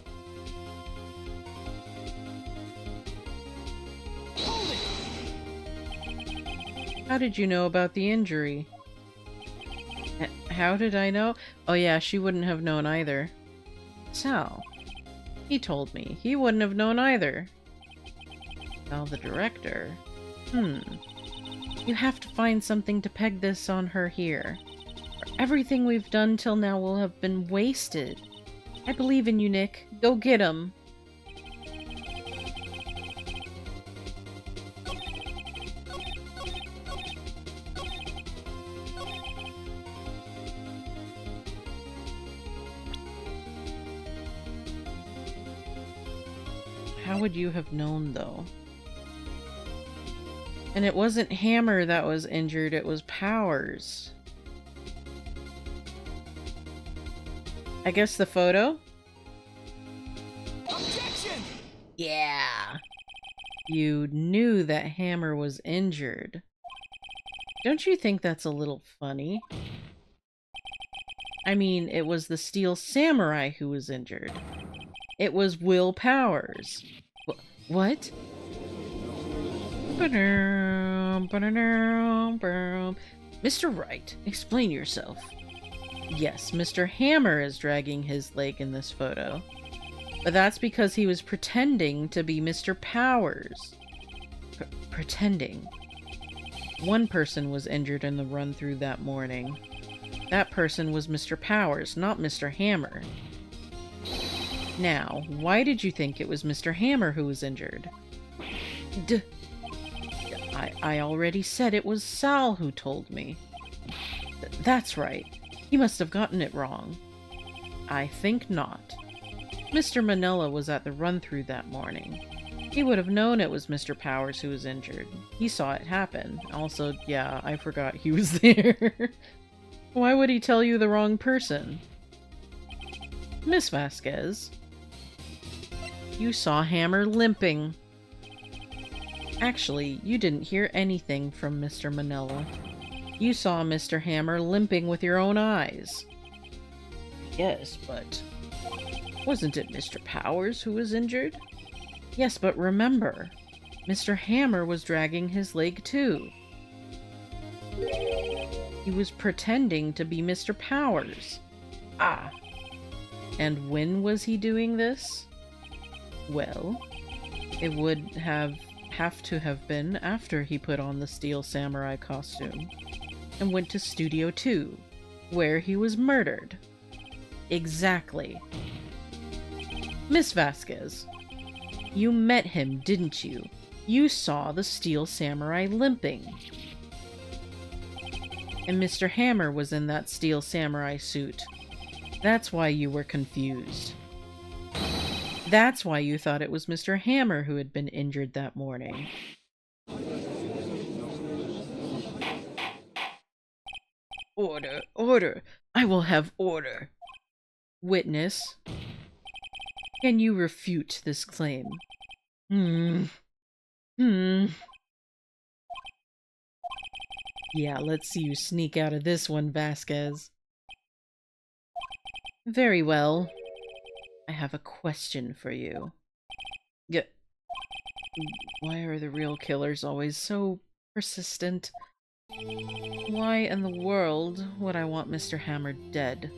How did you know about the injury? How did I know? Oh yeah, she wouldn't have known either. Sal. He told me. He wouldn't have known either. Sal, the director. You have to find something to peg this on her here. Everything we've done till now will have been wasted. I believe in you, Nick. Go get him. How would you have known, though? And it wasn't Hammer that was injured, it was Powers. I guess the photo? Objection! Yeah. You knew that Hammer was injured. Don't you think that's a little funny? I mean, it was the Steel Samurai who was injured. It was Will Powers. What? Mr. Wright, explain yourself. Yes, Mr. Hammer is dragging his leg in this photo. But that's because he was pretending to be Mr. Powers. Pretending. One person was injured in the run-through that morning. That person was Mr. Powers, not Mr. Hammer. Now, why did you think it was Mr. Hammer who was injured? I already said it was Sal who told me. That's right. He must have gotten it wrong. I think not. Mr. Manila was at the run-through that morning. He would have known it was Mr. Powers who was injured. He saw it happen. Also, yeah, I forgot he was there. Why would he tell you the wrong person? Miss Vasquez, you saw Hammer limping. Actually, you didn't hear anything from Mr. Manila. You saw Mr. Hammer limping with your own eyes. Yes, but wasn't it Mr. Powers who was injured? Yes, but remember, Mr. Hammer was dragging his leg too. He was pretending to be Mr. Powers. Ah. And when was he doing this? Well, it would have to have been after he put on the Steel Samurai costume and went to Studio 2, where he was murdered. Exactly. Miss Vasquez, you met him, didn't you? You saw the Steel Samurai limping. And Mr. Hammer was in that Steel Samurai suit. That's why you were confused. That's why you thought it was Mr. Hammer who had been injured that morning. Order, order! I will have order! Witness, can you refute this claim? Yeah, let's see you sneak out of this one, Vasquez. Very well. I have a question for you. Yeah. Why are the real killers always so persistent? Why in the world would I want Mr. Hammer dead?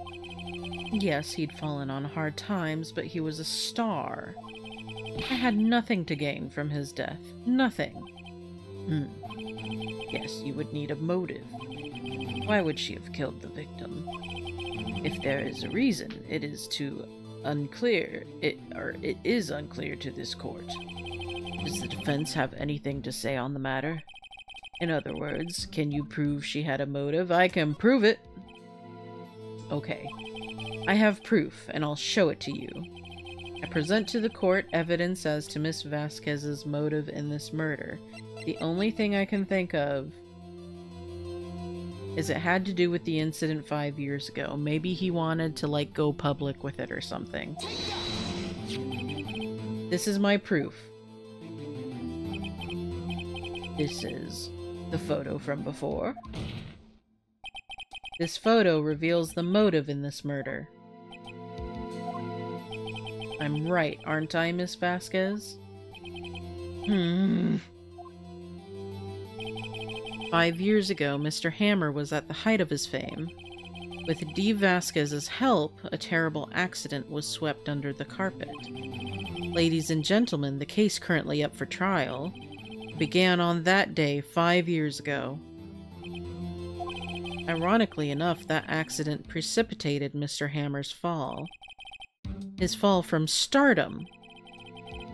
Yes, he'd fallen on hard times, but he was a star. I had nothing to gain from his death. Nothing. Yes, you would need a motive. Why would she have killed the victim? If there is a reason, it is unclear to this court. Does the defense have anything to say on the matter? In other words, can you prove she had a motive? I can prove it! Okay. I have proof, and I'll show it to you. I present to the court evidence as to Miss Vasquez's motive in this murder. The only thing I can think of is it had to do with the incident 5 years ago. Maybe he wanted to, like, go public with it or something. This is my proof. This is the photo from before. This photo reveals the motive in this murder. I'm right, aren't I, Miss Vasquez? 5 years ago, Mr. Hammer was at the height of his fame. With D. Vasquez's help, a terrible accident was swept under the carpet. Ladies and gentlemen, the case currently up for trial began on that day 5 years ago. Ironically enough, that accident precipitated Mr. Hammer's fall. His fall from stardom.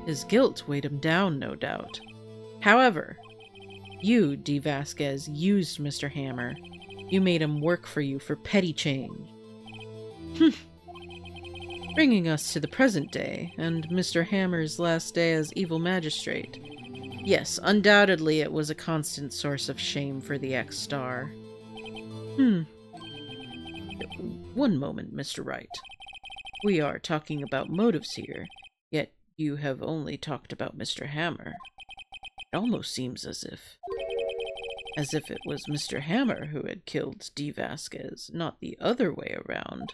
His guilt weighed him down, no doubt. However, you, D. Vasquez, used Mr. Hammer. You made him work for you for petty change. Bringing us to the present day, and Mr. Hammer's last day as evil magistrate. Yes, undoubtedly it was a constant source of shame for the ex-star. One moment, Mr. Wright. We are talking about motives here, yet you have only talked about Mr. Hammer. It almost seems as if it was Mr. Hammer who had killed D. Vasquez, not the other way around.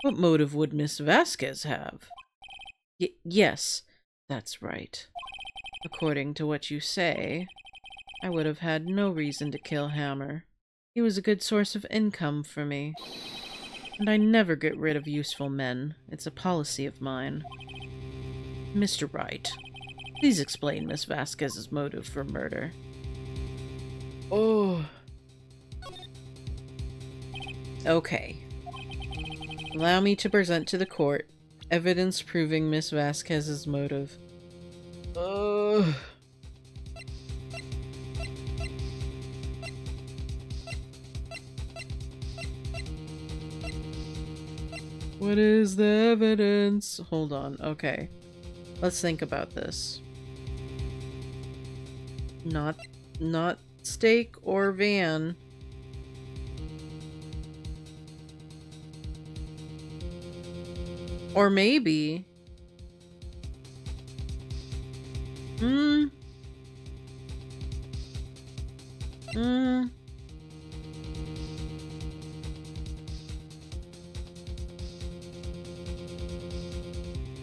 What motive would Miss Vasquez have? Yes, that's right. According to what you say, I would have had no reason to kill Hammer. He was a good source of income for me. And I never get rid of useful men. It's a policy of mine. Mr. Wright, please explain Miss Vasquez's motive for murder. Oh. Okay. Allow me to present to the court evidence proving Miss Vasquez's motive. Ugh. What is the evidence? Hold on, okay. Let's think about this. Not steak or van. Or maybe...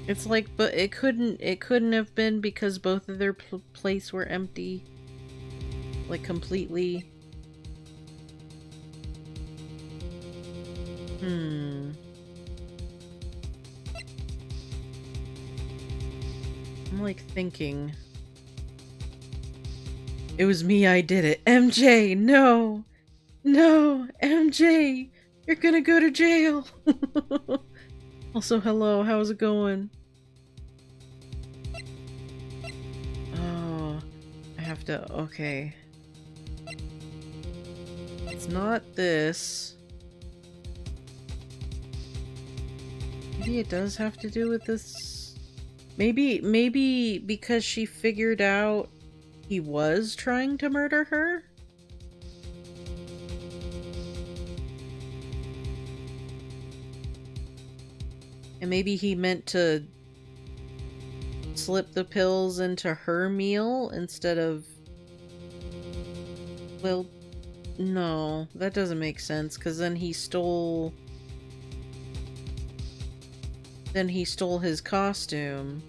It's like, but it couldn't have been because both of their plates were empty. Like, completely. I'm like thinking. It was me, I did it. MJ, no! No! MJ! You're gonna go to jail! Also, hello, how's it going? Oh, I have to, okay. It's not this. Maybe it does have to do with this. Maybe because she figured out he was trying to murder her? And maybe he meant to slip the pills into her meal instead of... Well, no, that doesn't make sense, because then he stole... Then he stole his costume.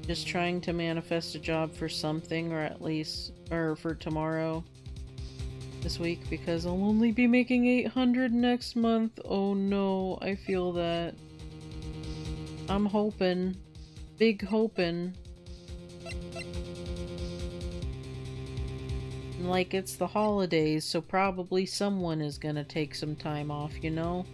Just trying to manifest a job for something, or at least, or for tomorrow. This week, because I'll only be making 800 next month. Oh no, I feel that. I'm hoping. Big hoping. Like, it's the holidays, so probably someone is gonna take some time off, you know?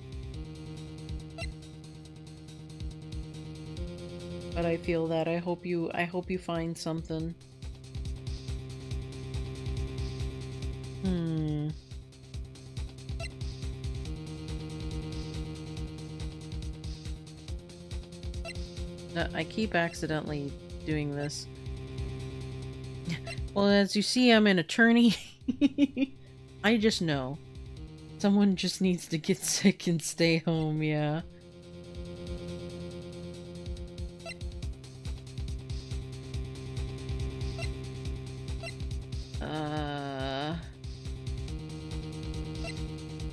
But I feel that. I hope you find something. I keep accidentally doing this. Well, as you see, I'm an attorney. I just know. Someone just needs to get sick and stay home, yeah.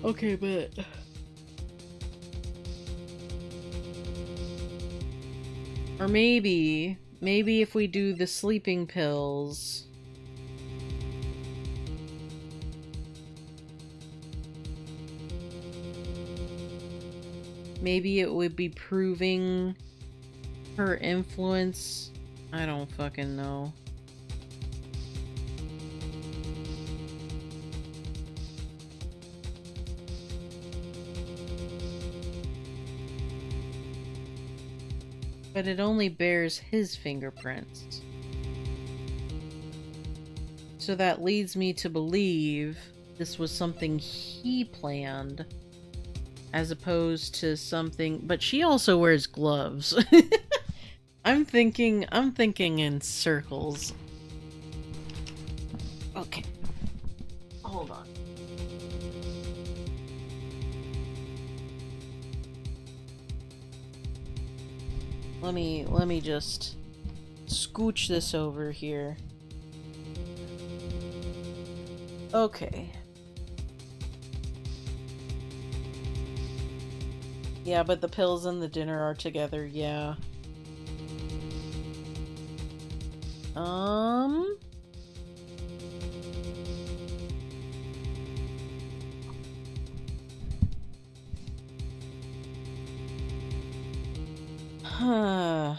Okay, but... Or maybe if we do the sleeping pills... Maybe it would be proving her influence. I don't fucking know. But it only bears his fingerprints. So that leads me to believe this was something he planned. As opposed to something... But she also wears gloves. I'm thinking in circles. Okay. Hold on. Let me just scooch this over here. Okay. Yeah, but the pills and the dinner are together, yeah. Huh.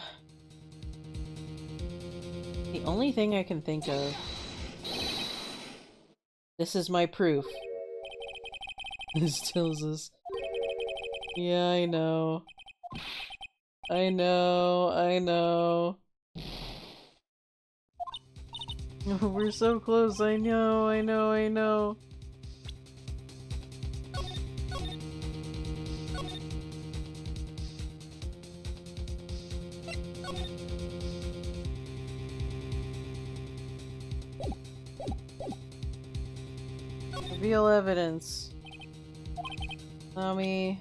The only thing I can think of. This is my proof. This tells us. Yeah, I know. I know, I know. We're so close, I know, I know, I know. Reveal evidence. Allow me.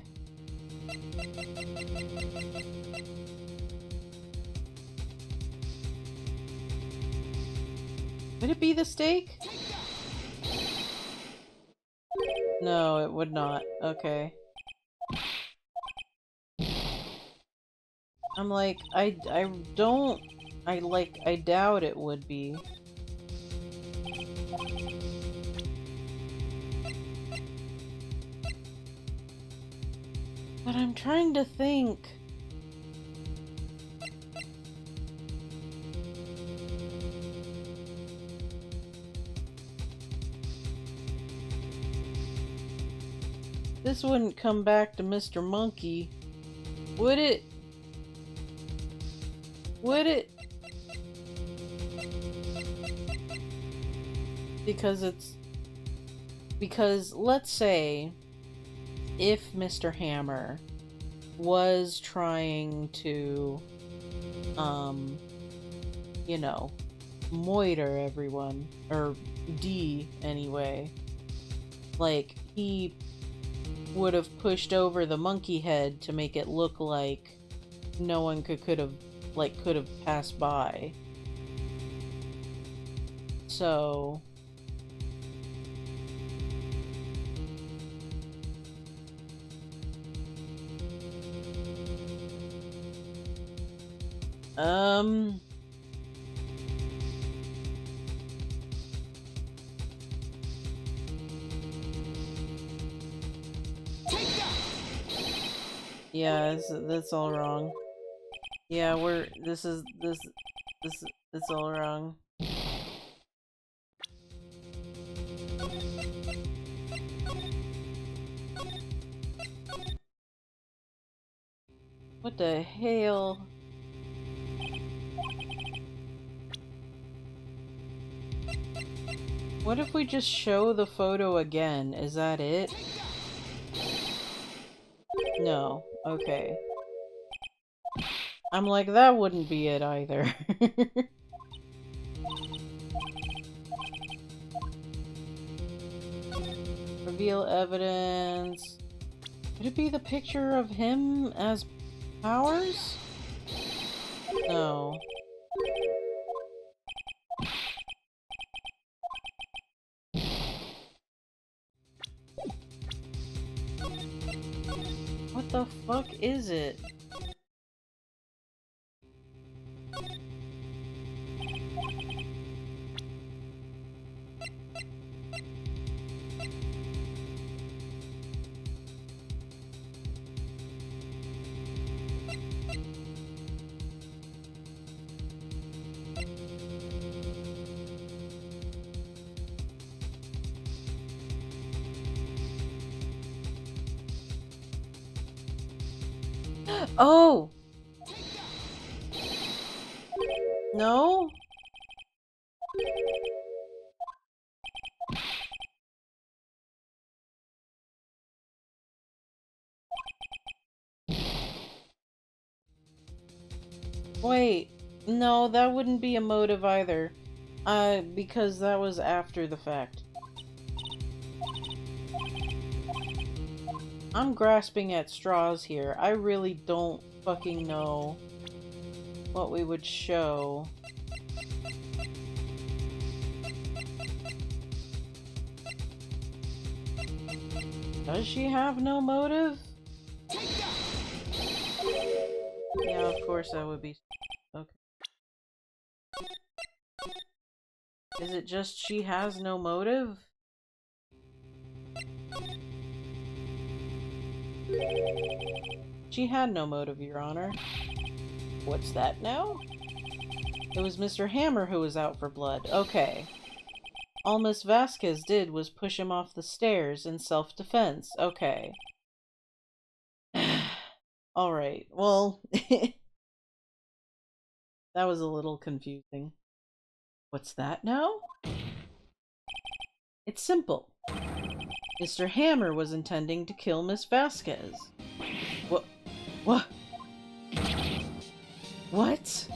Would it be the steak? No, it would not. Okay. I'm like, I doubt it would be. But I'm trying to think. This wouldn't come back to Mr. Monkey, would it? Would it? Because let's say if Mr. Hammer was trying to you know, moiter everyone, or D anyway, like he would have pushed over the monkey head to make it look like no one could have passed by. So yeah, that's all wrong. Yeah, this it's all wrong. What the hell? What if we just show the photo again? Is that it? No. Okay. I'm like, that wouldn't be it either. Reveal evidence. Could it be the picture of him as Powers? No. What the fuck is it? Oh! No? Wait. No, that wouldn't be a motive either. Because that was after the fact. I'm grasping at straws here. I really don't fucking know what we would show. Does she have no motive? Yeah, of course that would be... Okay. Is it just she has no motive? She had no motive, Your Honor. What's that now? It was Mr. Hammer who was out for blood. Okay. All Miss Vasquez did was push him off the stairs in self-defense. Okay. Alright, well... that was a little confusing. What's that now? It's simple. Mr. Hammer was intending to kill Miss Vasquez. What? What? What?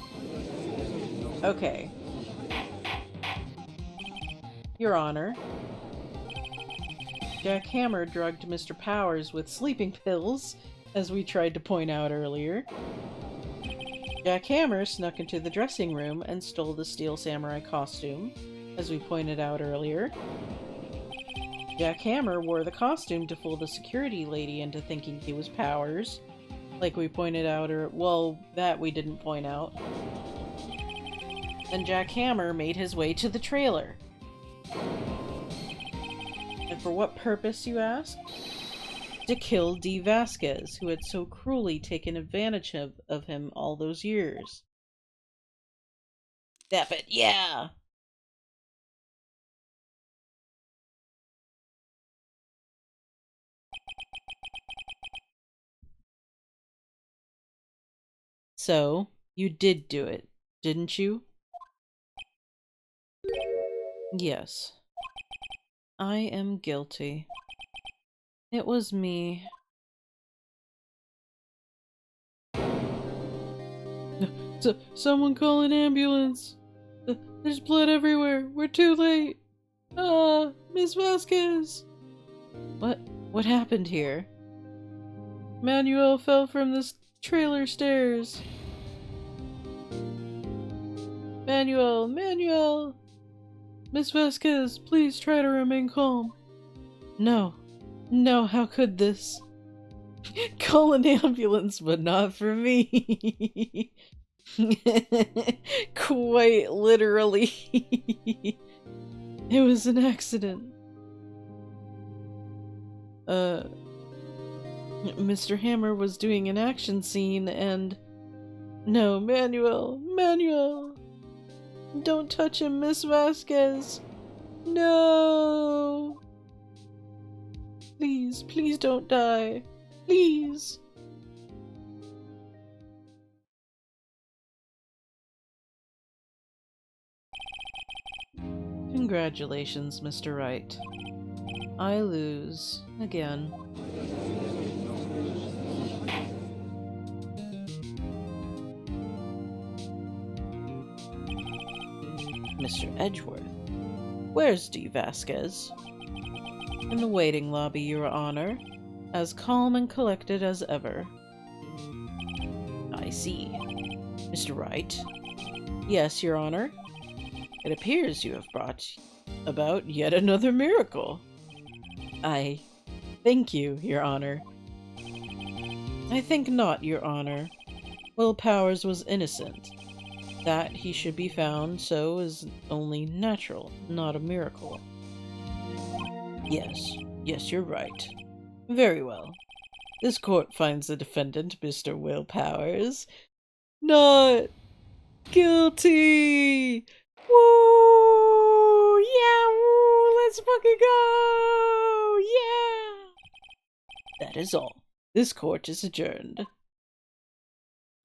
Okay. Your Honor, Jack Hammer drugged Mr. Powers with sleeping pills, as we tried to point out earlier. Jack Hammer snuck into the dressing room and stole the Steel Samurai costume, as we pointed out earlier. Jack Hammer wore the costume to fool the security lady into thinking he was Powers, like we pointed out, well, that we didn't point out. Then Jack Hammer made his way to the trailer. And for what purpose, you ask? To kill Dee Vasquez, who had so cruelly taken advantage of him all those years. Step it, yeah! So, you did do it, didn't you? Yes. I am guilty. It was me. Someone call an ambulance! There's blood everywhere! We're too late! Ah, Miss Vasquez! What happened here? Manuel fell from the trailer stairs. Manuel! Miss Vasquez, please try to remain calm. No, how could this? Call an ambulance, but not for me. Quite literally. It was an accident. Mr. Hammer was doing an action scene and... No, Manuel! Don't touch him, Miss Vasquez! No! Please don't die. Please! Congratulations, Mr. Wright. I lose. Again. Mr. Edgeworth. Where's Dee Vasquez? In the waiting lobby, Your Honor. As calm and collected as ever. I see. Mr. Wright? Yes, Your Honor. It appears you have brought about yet another miracle. I thank you, Your Honor. I think not, Your Honor. Will Powers was innocent. That he should be found so is only natural, not a miracle. Yes, you're right. Very well. This court finds the defendant, Mr. Will Powers, not guilty! Woo! Yeah, woo! Let's fucking go! Yeah! That is all. This court is adjourned.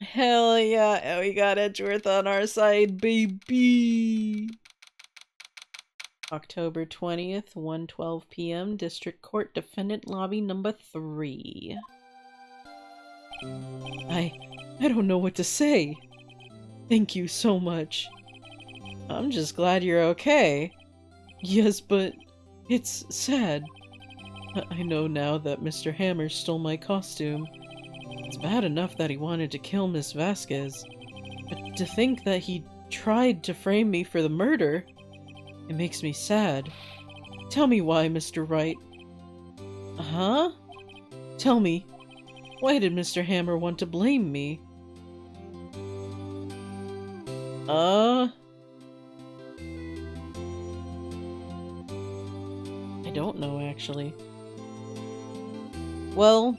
Hell yeah, we got Edgeworth on our side, baby! October 20th, 1:12 p.m., District Court Defendant Lobby number 3. I don't know what to say. Thank you so much. I'm just glad you're okay. Yes, but it's sad. I know now that Mr. Hammer stole my costume. It's bad enough that he wanted to kill Miss Vasquez, but to think that he tried to frame me for the murder, it makes me sad. Tell me why, Mr. Wright. Huh? Tell me, why did Mr. Hammer want to blame me? I don't know, actually. Well,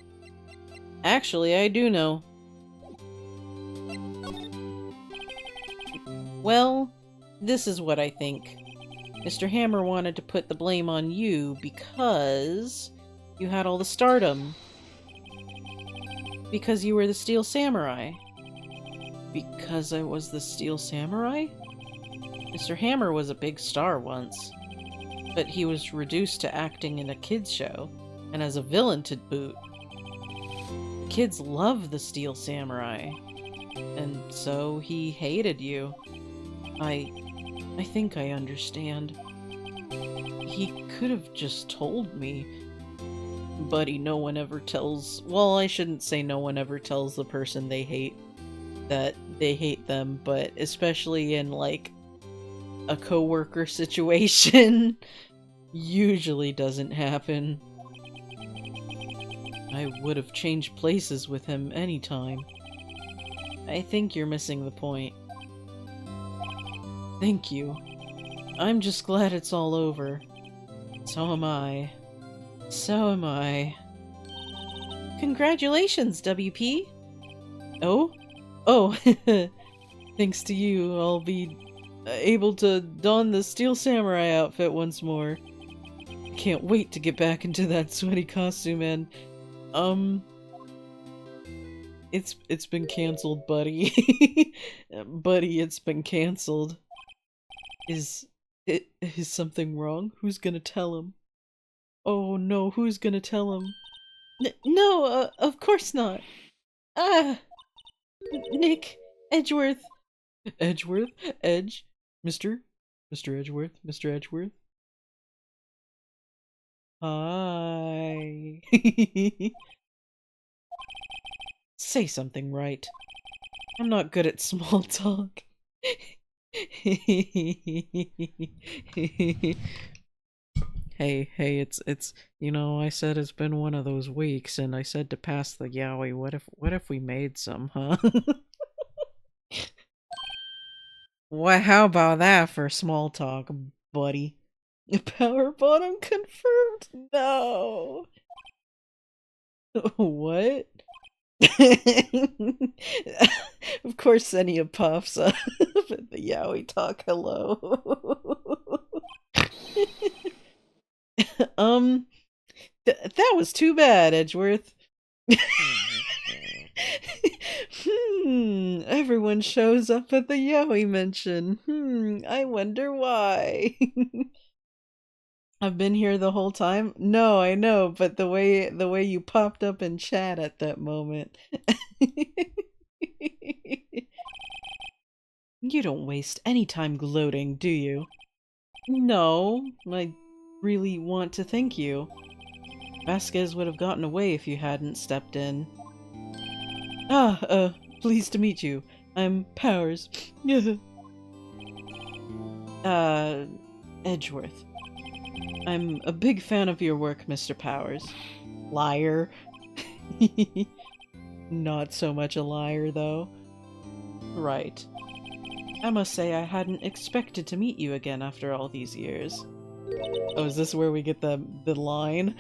actually, I do know. Well, this is what I think. Mr. Hammer wanted to put the blame on you because you had all the stardom. Because you were the Steel Samurai. Because I was the Steel Samurai? Mr. Hammer was a big star once, but he was reduced to acting in a kids show, and as a villain to boot. Kids love the Steel Samurai, and so he hated you. I think I understand. He could have just told me, but no one ever tells— well, I shouldn't say no one ever tells the person they hate that they hate them, but especially in, like, a coworker situation, usually doesn't happen. I would have changed places with him anytime. I think you're missing the point. Thank you. I'm just glad it's all over. So am I. So am I. Congratulations, WP! Oh? Oh, thanks to you, I'll be able to don the Steel Samurai outfit once more. I can't wait to get back into that sweaty costume and, it's been cancelled, buddy. Buddy, it's been cancelled. Is something wrong? Who's gonna tell him? Oh no, who's gonna tell him? No, of course not. Ah! Nick, Edgeworth. Edgeworth? Edge? Mr. Edgeworth? Mr. Edgeworth? Hi. Say something right. I'm not good at small talk. Hey, it's, you know, I said it's been one of those weeks, and I said to pass the yaoi. What if we made some, huh? What, how about that for small talk, buddy? Power bottom confirmed? No. What? Of course Senia pops up at the yaoi talk, hello. That was too bad, Edgeworth. Everyone shows up at the yaoi mention. I wonder why. I've been here the whole time? No, I know, but the way you popped up in chat at that moment. You don't waste any time gloating, do you? No, I really want to thank you. Vasquez would have gotten away if you hadn't stepped in. Pleased to meet you. I'm Powers. Edgeworth. I'm a big fan of your work, Mr. Powers. Liar. Not so much a liar, though. Right. I must say I hadn't expected to meet you again after all these years. Oh, is this where we get the line?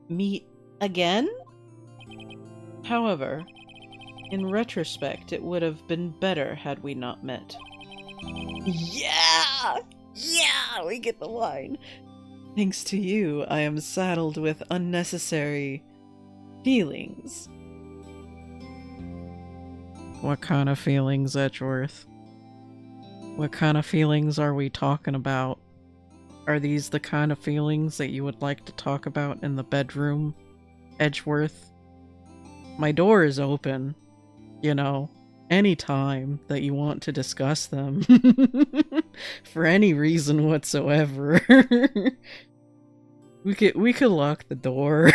Meet again? However, in retrospect, it would have been better had we not met. Yeah! Yeah! We get the line. Thanks to you, I am saddled with unnecessary feelings. What kind of feelings, Edgeworth? What kind of feelings are we talking about? Are these the kind of feelings that you would like to talk about in the bedroom, Edgeworth? My door is open, you know, anytime that you want to discuss them. For any reason whatsoever. We could lock the door.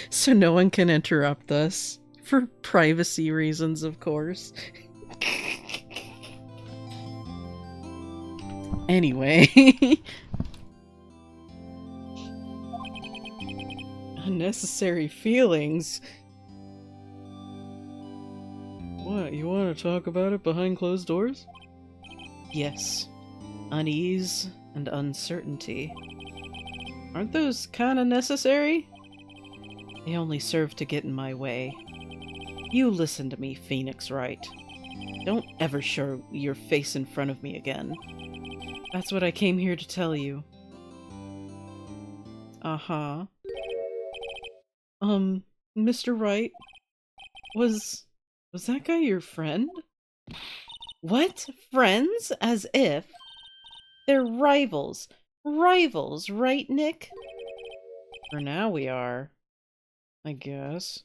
So no one can interrupt us. For privacy reasons, of course. Anyway. Unnecessary feelings? want to talk about it behind closed doors? Yes. Unease and uncertainty. Aren't those kind of necessary? They only serve to get in my way. You listen to me, Phoenix Wright. Don't ever show your face in front of me again. That's what I came here to tell you. Uh-huh. Mr. Wright? Was that guy your friend? What? Friends? As if? They're rivals. Rivals, right, Nick? For now we are. I guess.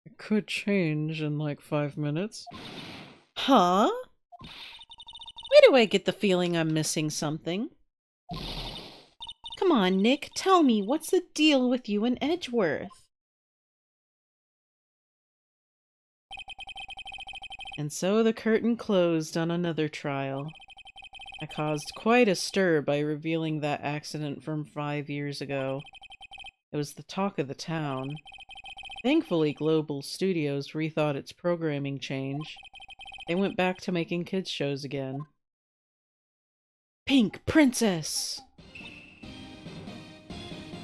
It could change in like 5 minutes. Huh? Why do I get the feeling I'm missing something? Come on, Nick, tell me, what's the deal with you and Edgeworth? And so the curtain closed on another trial. I caused quite a stir by revealing that accident from 5 years ago. It was the talk of the town. Thankfully, Global Studios rethought its programming change. They went back to making kids shows again. Pink Princess!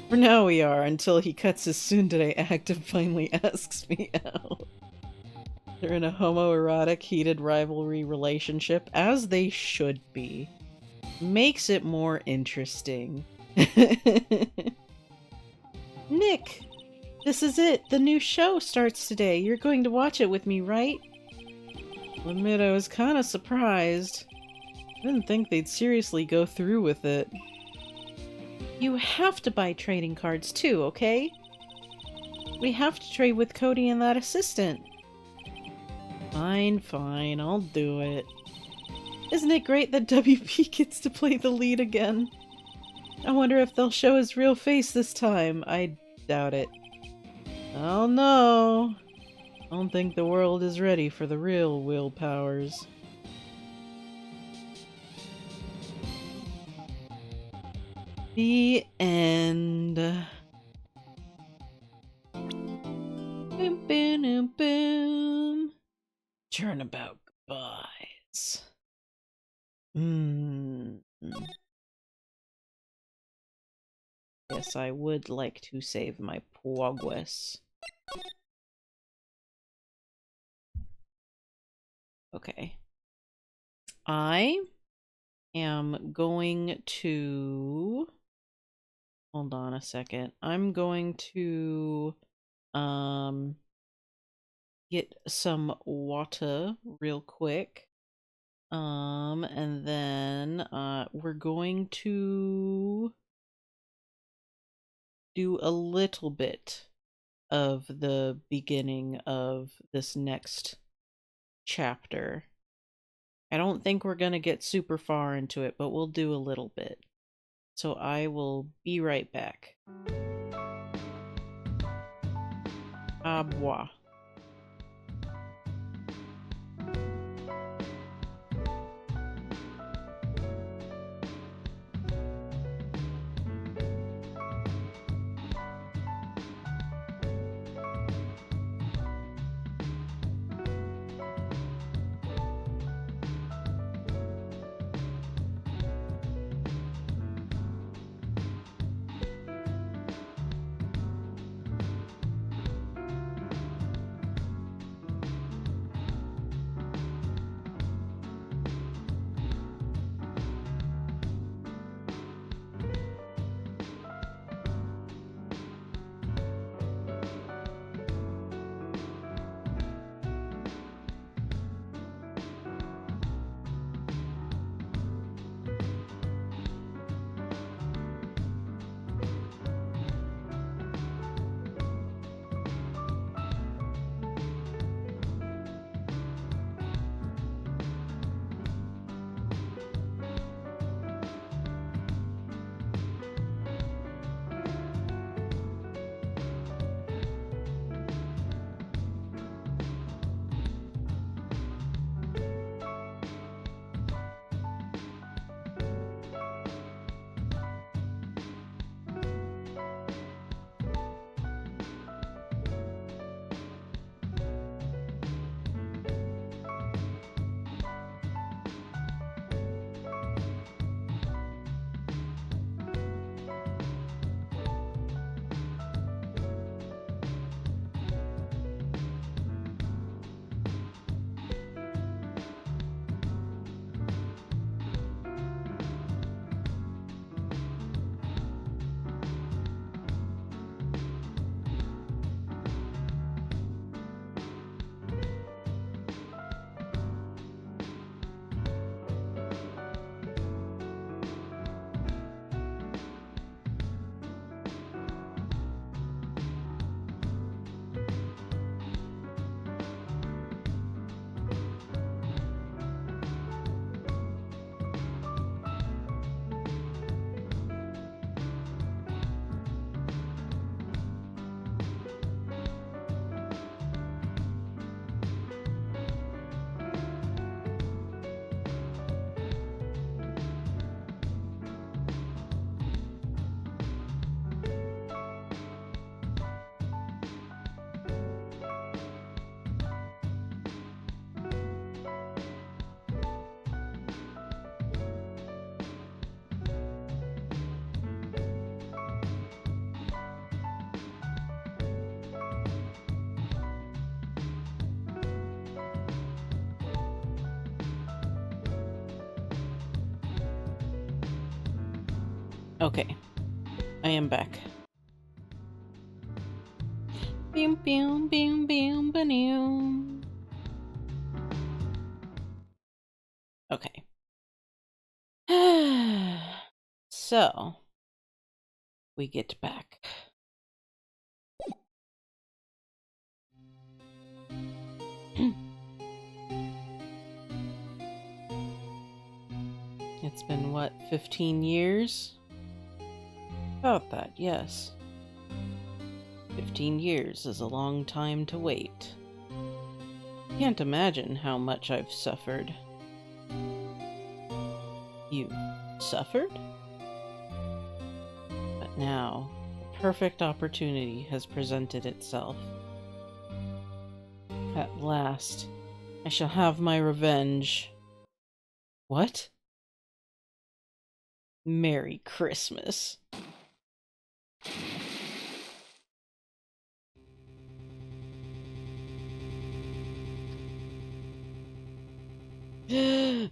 For now we are, until he cuts his tsundere act and finally asks me out. They're in a homoerotic, heated rivalry relationship, as they should be. Makes it more interesting. Nick! This is it! The new show starts today! You're going to watch it with me, right? I'll admit I was kinda surprised. I didn't think they'd seriously go through with it. You have to buy trading cards too, okay? We have to trade with Cody and that assistant. Fine, fine, I'll do it. Isn't it great that WP gets to play the lead again? I wonder if they'll show his real face this time. I doubt it. Oh no! I don't think the world is ready for the real Will Powers. The end. Boom, boom, boom, boom. Turnabout goodbyes. Yes, I would like to save my progress. Okay. I am going to... Hold on a second. I'm going to get some water real quick. And then we're going to do a little bit of the beginning of this next chapter. I don't think we're gonna get super far into it, but we'll do a little bit. So I will be right back. Au revoir. Okay. I am back. Boom, boom, boom, boom, boom. Okay. So, we get back. It's been, what, 15 years? About that, yes. 15 years is a long time to wait. Can't imagine how much I've suffered. You suffered? But now, the perfect opportunity has presented itself. At last, I shall have my revenge. What? Merry Christmas.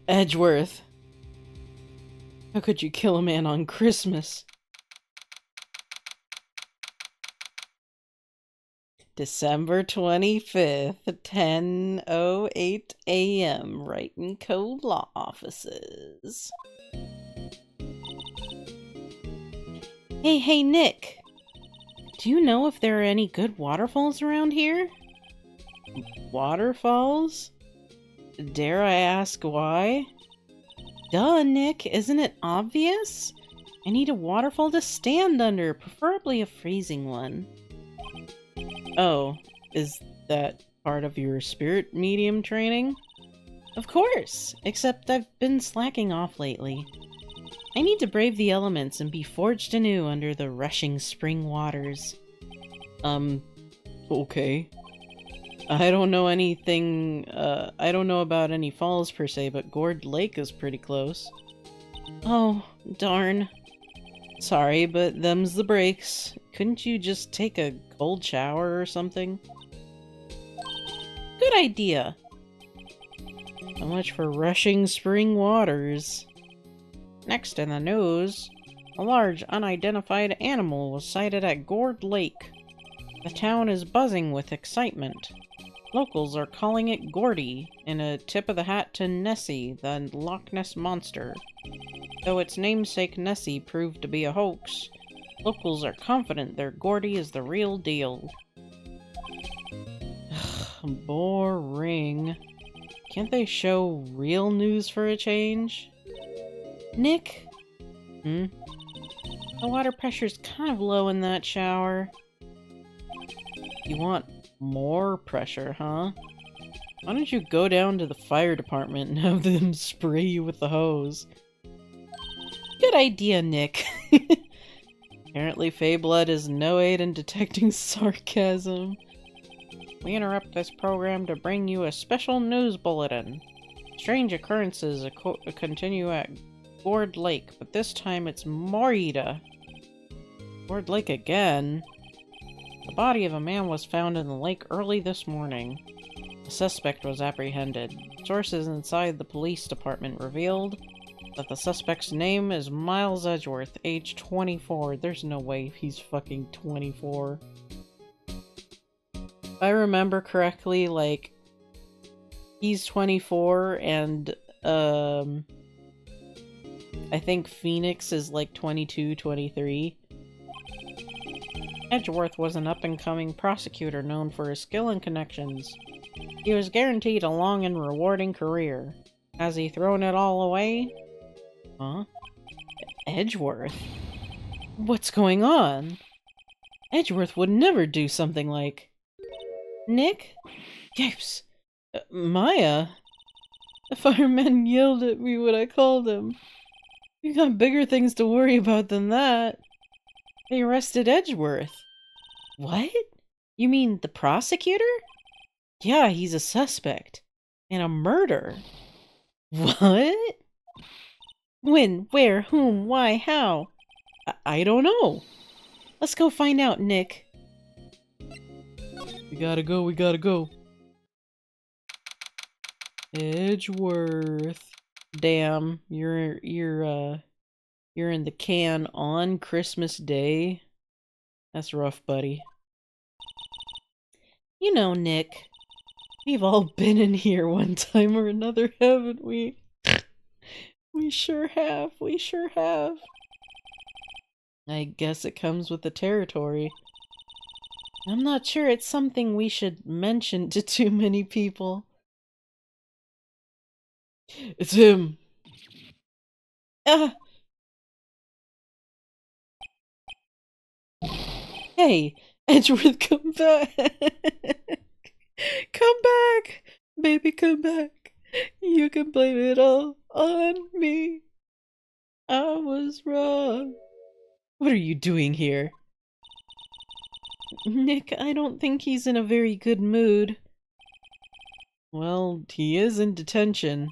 Edgeworth. How could you kill a man on Christmas? December 25th, 10:08 a.m. Wright & Co. Law Offices. Hey, Nick! Do you know if there are any good waterfalls around here? Waterfalls? Dare I ask why? Duh, Nick, isn't it obvious? I need a waterfall to stand under, preferably a freezing one. Oh, is that part of your spirit medium training? Of course, except I've been slacking off lately. I need to brave the elements and be forged anew under the rushing spring waters. Okay. I don't know anything, I don't know about any falls per se, but Gourd Lake is pretty close. Oh, darn. Sorry, but them's the breaks. Couldn't you just take a cold shower or something? Good idea. So much for rushing spring waters. Next in the news, a large unidentified animal was sighted at Gourd Lake. The town is buzzing with excitement. Locals are calling it Gordy, in a tip of the hat to Nessie, the Loch Ness Monster. Though its namesake Nessie proved to be a hoax, locals are confident their Gordy is the real deal. Boring. Can't they show real news for a change? Nick? The water pressure's kind of low in that shower. You want more pressure, huh? Why don't you go down to the fire department and have them spray you with the hose? Good idea, Nick. Apparently Feyblood is no aid in detecting sarcasm. We interrupt this program to bring you a special news bulletin. Strange occurrences continue at Gourd Lake, but this time it's Morita. Gourd Lake again? The body of a man was found in the lake early this morning. The suspect was apprehended. Sources inside the police department revealed that the suspect's name is Miles Edgeworth, age 24. There's no way he's fucking 24. If I remember correctly, like, he's 24 and, I think Phoenix is like 22, 23. Edgeworth was an up-and-coming prosecutor known for his skill and connections. He was guaranteed a long and rewarding career. Has he thrown it all away? Huh? Edgeworth? What's going on? Edgeworth would never do something like... Nick? Yipes! Maya? The fireman yelled at me when I called him. You got bigger things to worry about than that. They arrested Edgeworth. What? You mean the prosecutor? Yeah, he's a suspect. In a murder. What? When? Where? Whom? Why? How? I don't know. Let's go find out, Nick. We gotta go. Edgeworth. Damn, you're You're in the can on Christmas Day? That's rough, buddy. You know, Nick, we've all been in here one time or another, haven't we? We sure have. We sure have. I guess it comes with the territory. I'm not sure it's something we should mention to too many people. It's him. Ah! Hey, Edgeworth, come back! Come back! Baby, come back! You can blame it all on me. I was wrong. What are you doing here? Nick, I don't think he's in a very good mood. Well, he is in detention.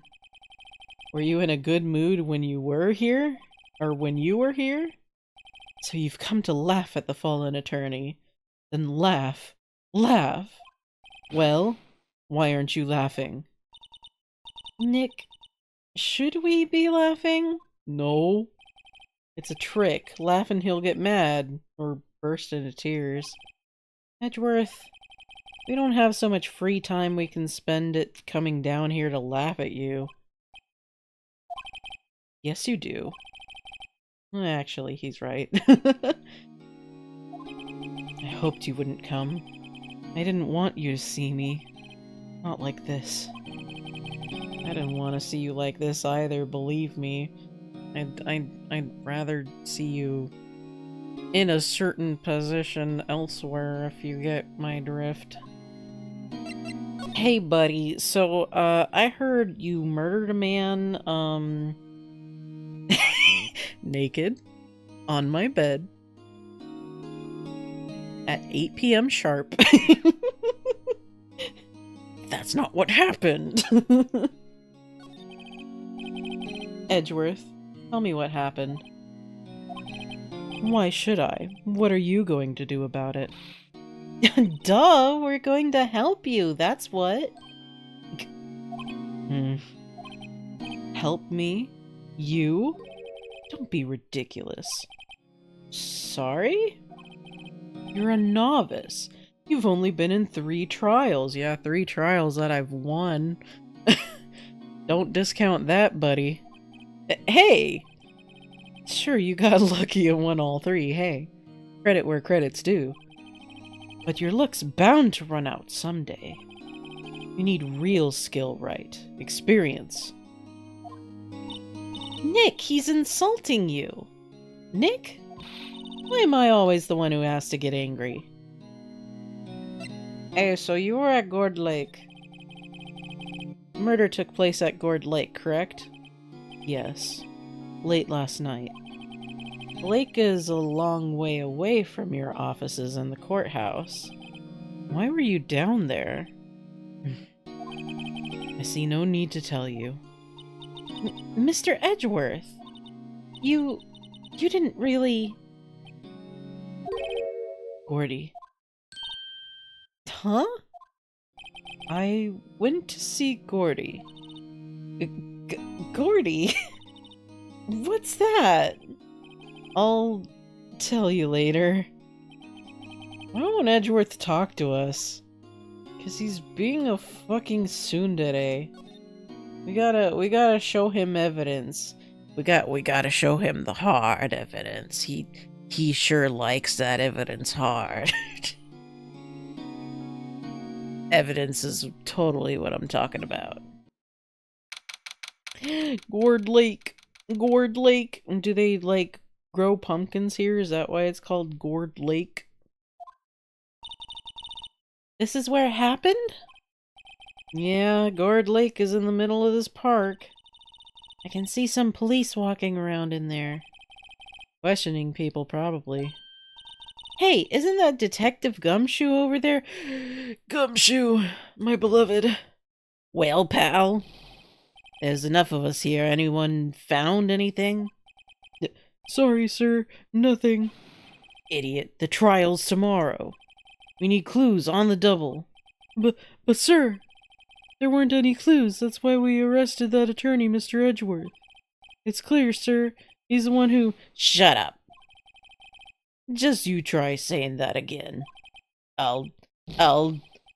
Were you in a good mood when you were here? Or when you were here? So you've come to laugh at the fallen attorney. Then laugh. Laugh! Well, why aren't you laughing? Nick, should we be laughing? No. It's a trick. Laugh and he'll get mad. Or burst into tears. Edgeworth, we don't have so much free time we can spend it coming down here to laugh at you. Yes, you do. Actually, he's right. I hoped you wouldn't come. I didn't want you to see me. Not like this. I didn't want to see you like this either, believe me. I'd rather see you in a certain position elsewhere, if you get my drift. Hey, buddy, so, I heard you murdered a man, naked, on my bed, at 8 p.m. sharp. That's not what happened! Edgeworth, tell me what happened. Why should I? What are you going to do about it? Duh, we're going to help you, that's what. Help me? You? Don't be ridiculous. Sorry? You're a novice. You've only been in 3 trials. Yeah, 3 trials that I've won. Don't discount that, buddy. Hey! Sure, you got lucky and won all 3, hey. Credit where credit's due. But your luck's bound to run out someday. You need real skill, right? Experience. Nick, he's insulting you! Nick? Why am I always the one who has to get angry? Hey, so you were at Gourd Lake. Murder took place at Gourd Lake, correct? Yes. Late last night. The lake is a long way away from your offices and the courthouse. Why were you down there? I see no need to tell you. Mr. Edgeworth! You didn't really... Gordy. Huh? I went to see Gordy. Gordy? What's that? I'll tell you later. Why won't Edgeworth talk to us? 'Cause he's being a fucking tsundere. We gotta show him evidence. We gotta show him the hard evidence. He sure likes that evidence hard. Evidence is totally what I'm talking about. Gourd Lake. Gourd Lake. Do they, like, grow pumpkins here? Is that why it's called Gourd Lake? This is where it happened? Yeah, Gourd Lake is in the middle of this park. I can see some police walking around in there. Questioning people, probably. Hey, isn't that Detective Gumshoe over there? Gumshoe, my beloved. Well, pal. There's enough of us here. Anyone found anything? Sorry, sir. Nothing. Idiot. The trial's tomorrow. We need clues on the double. But sir, there weren't any clues. That's why we arrested that attorney, Mr. Edgeworth. It's clear, sir. He's the one who... Shut up. Just you try saying that again. I'll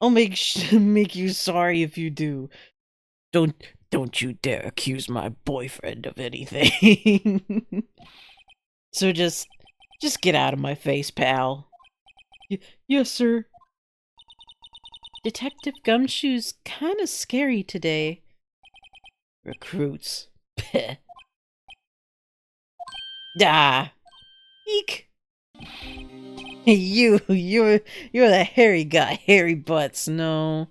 make you sorry if you do. Don't you dare accuse my boyfriend of anything. So just get out of my face, pal. Yes, sir. Detective Gumshoe's kind of scary today. Recruits. Peh. Ah. Eek. You're the hairy guy, hairy butts. No.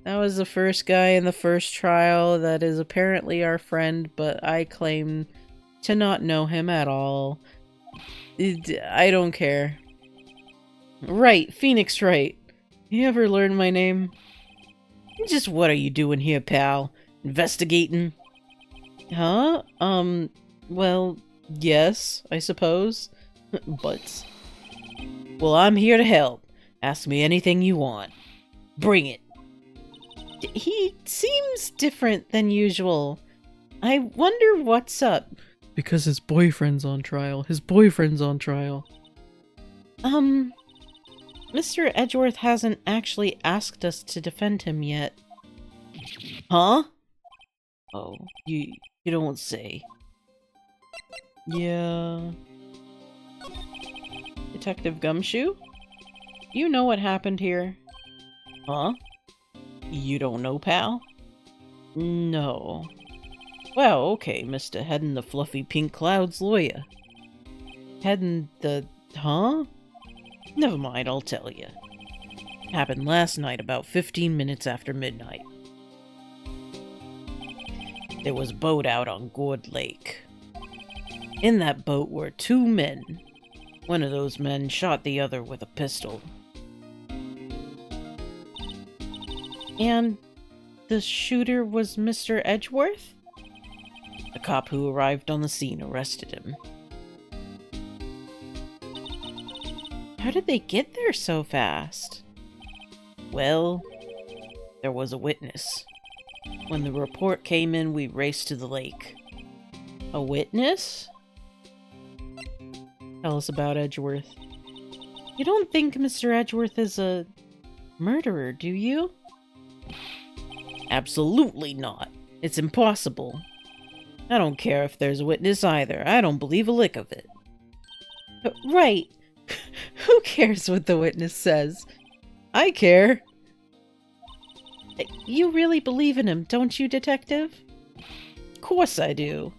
That was the first guy in the first trial that is apparently our friend, but I claim to not know him at all. I don't care. Right, Phoenix Wright. You ever learn my name? Just what are you doing here, pal? Investigating? Huh? Well, yes, I suppose. But... Well, I'm here to help. Ask me anything you want. Bring it. He seems different than usual. I wonder what's up. Because his boyfriend's on trial. His boyfriend's on trial. Mr. Edgeworth hasn't actually asked us to defend him yet. Huh? Oh, you don't say. Yeah. Detective Gumshoe? You know what happened here? Huh? You don't know, pal? No. Well, okay, Mr. Head in the Fluffy Pink Cloud's lawyer. Head in the... Huh? Never mind, I'll tell you. Happened last night about 15 minutes after midnight. There was a boat out on Gourd Lake. In that boat were 2 men. One of those men shot the other with a pistol. And the shooter was Mr. Edgeworth? The cop who arrived on the scene arrested him. How did they get there so fast? Well, there was a witness. When the report came in, we raced to the lake. A witness? Tell us about Edgeworth. You don't think Mr. Edgeworth is a murderer, do you? Absolutely not. It's impossible. I don't care if there's a witness either. I don't believe a lick of it. Right. Who cares what the witness says? I care. You really believe in him, don't you, Detective? Of course I do.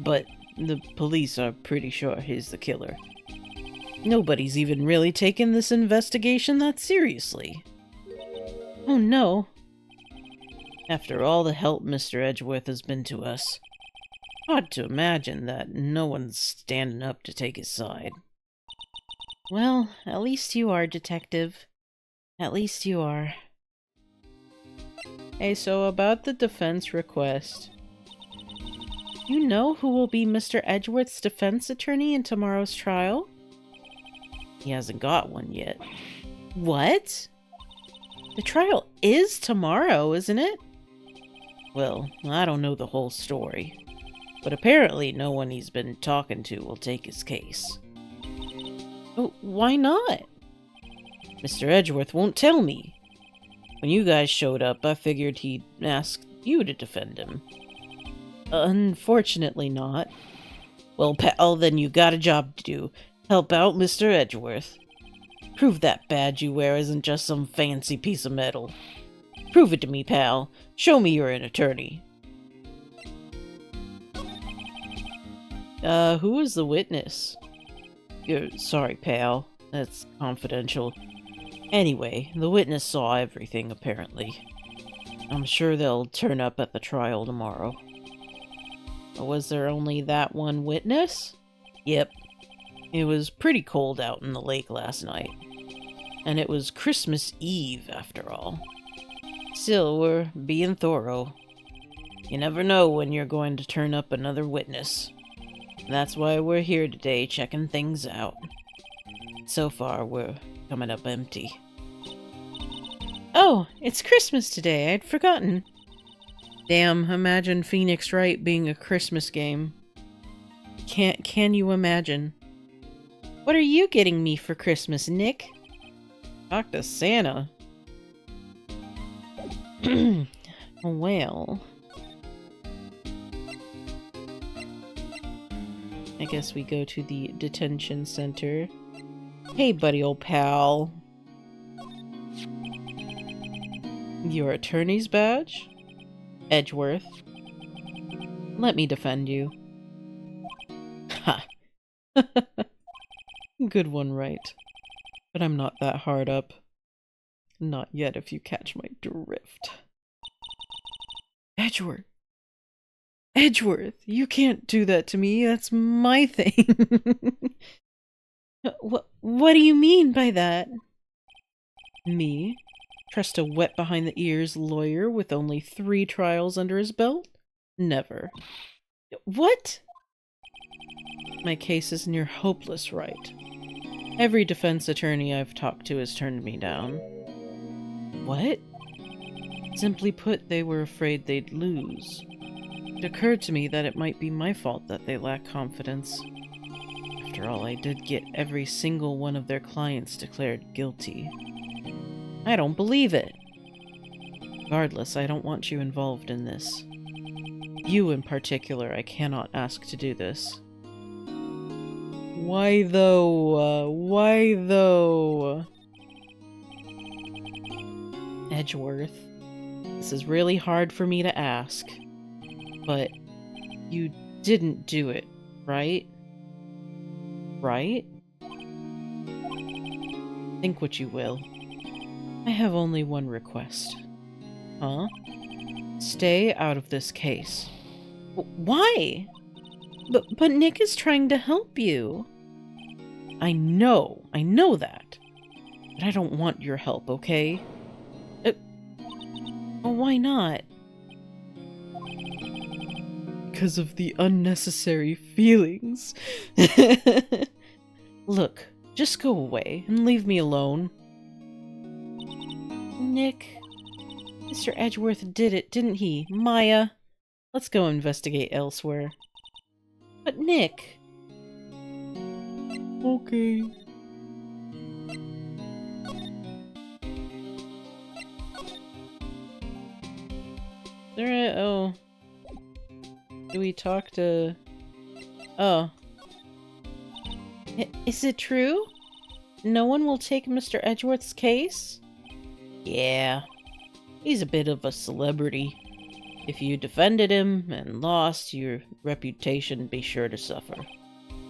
But the police are pretty sure he's the killer. Nobody's even really taken this investigation that seriously. Oh no. After all the help Mr. Edgeworth has been to us, hard to imagine that no one's standing up to take his side. Well, at least you are, Detective. At least you are. Hey, so about the defense request. You know who will be Mr. Edgeworth's defense attorney in tomorrow's trial? He hasn't got one yet. What? The trial is tomorrow, isn't it? Well, I don't know the whole story, but apparently no one he's been talking to will take his case. Oh, why not? Mr. Edgeworth won't tell me. When you guys showed up, I figured he'd ask you to defend him. Unfortunately not. Well, pal, then you got a job to do. Help out Mr. Edgeworth. Prove that badge you wear isn't just some fancy piece of metal. Prove it to me, pal. Show me you're an attorney. Who is the witness? Sorry, pal. That's confidential. Anyway, the witness saw everything, apparently. I'm sure they'll turn up at the trial tomorrow. Was there only that one witness? Yep. It was pretty cold out in the lake last night. And it was Christmas Eve, after all. Still, we're being thorough. You never know when you're going to turn up another witness. That's why we're here today, checking things out. So far, we're coming up empty. Oh, it's Christmas today. I'd forgotten. Damn, imagine Phoenix Wright being a Christmas game. Can you imagine? What are you getting me for Christmas, Nick? Talk to Santa. Well, I guess we go to the detention center. Hey, buddy, old pal. Your attorney's badge? Edgeworth. Let me defend you. Ha! Good one, Wright. But I'm not that hard up. Not yet, if you catch my drift. Edgeworth! Edgeworth! You can't do that to me. That's my thing. What do you mean by that? Me? Trust a wet behind-the-ears lawyer with only 3 trials under his belt? Never. What? My case is near hopeless, Wright. Every defense attorney I've talked to has turned me down. What? Simply put, they were afraid they'd lose. It occurred to me that it might be my fault that they lack confidence. After all, I did get every single one of their clients declared guilty. I don't believe it. Regardless, I don't want you involved in this. You in particular, I cannot ask to do this. Why though? Why though? Edgeworth, this is really hard for me to ask, but you didn't do it, right? Right? Think what you will. I have only one request. Huh? Stay out of this case. Why? But Nick is trying to help you. I know that. But I don't want your help, okay? Why not? Because of the unnecessary feelings. Look, just go away and leave me alone. Nick, Mr. Edgeworth did it, didn't he? Maya, let's go investigate elsewhere. But Nick... Okay. There, oh. Do we talk to... Oh. Is it true? No one will take Mr. Edgeworth's case? Yeah. He's a bit of a celebrity. If you defended him and lost, your reputation would be sure to suffer.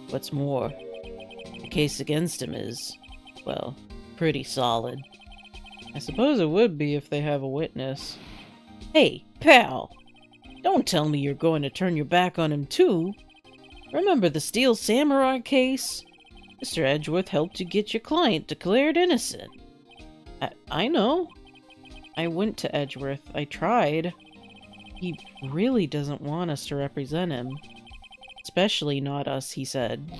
What's more, the case against him is, well, pretty solid. I suppose it would be if they have a witness. Hey, pal! Don't tell me you're going to turn your back on him too. Remember the Steel Samurai case? Mr. Edgeworth helped you get your client declared innocent. I know. I went to Edgeworth. I tried. He really doesn't want us to represent him. Especially not us, he said.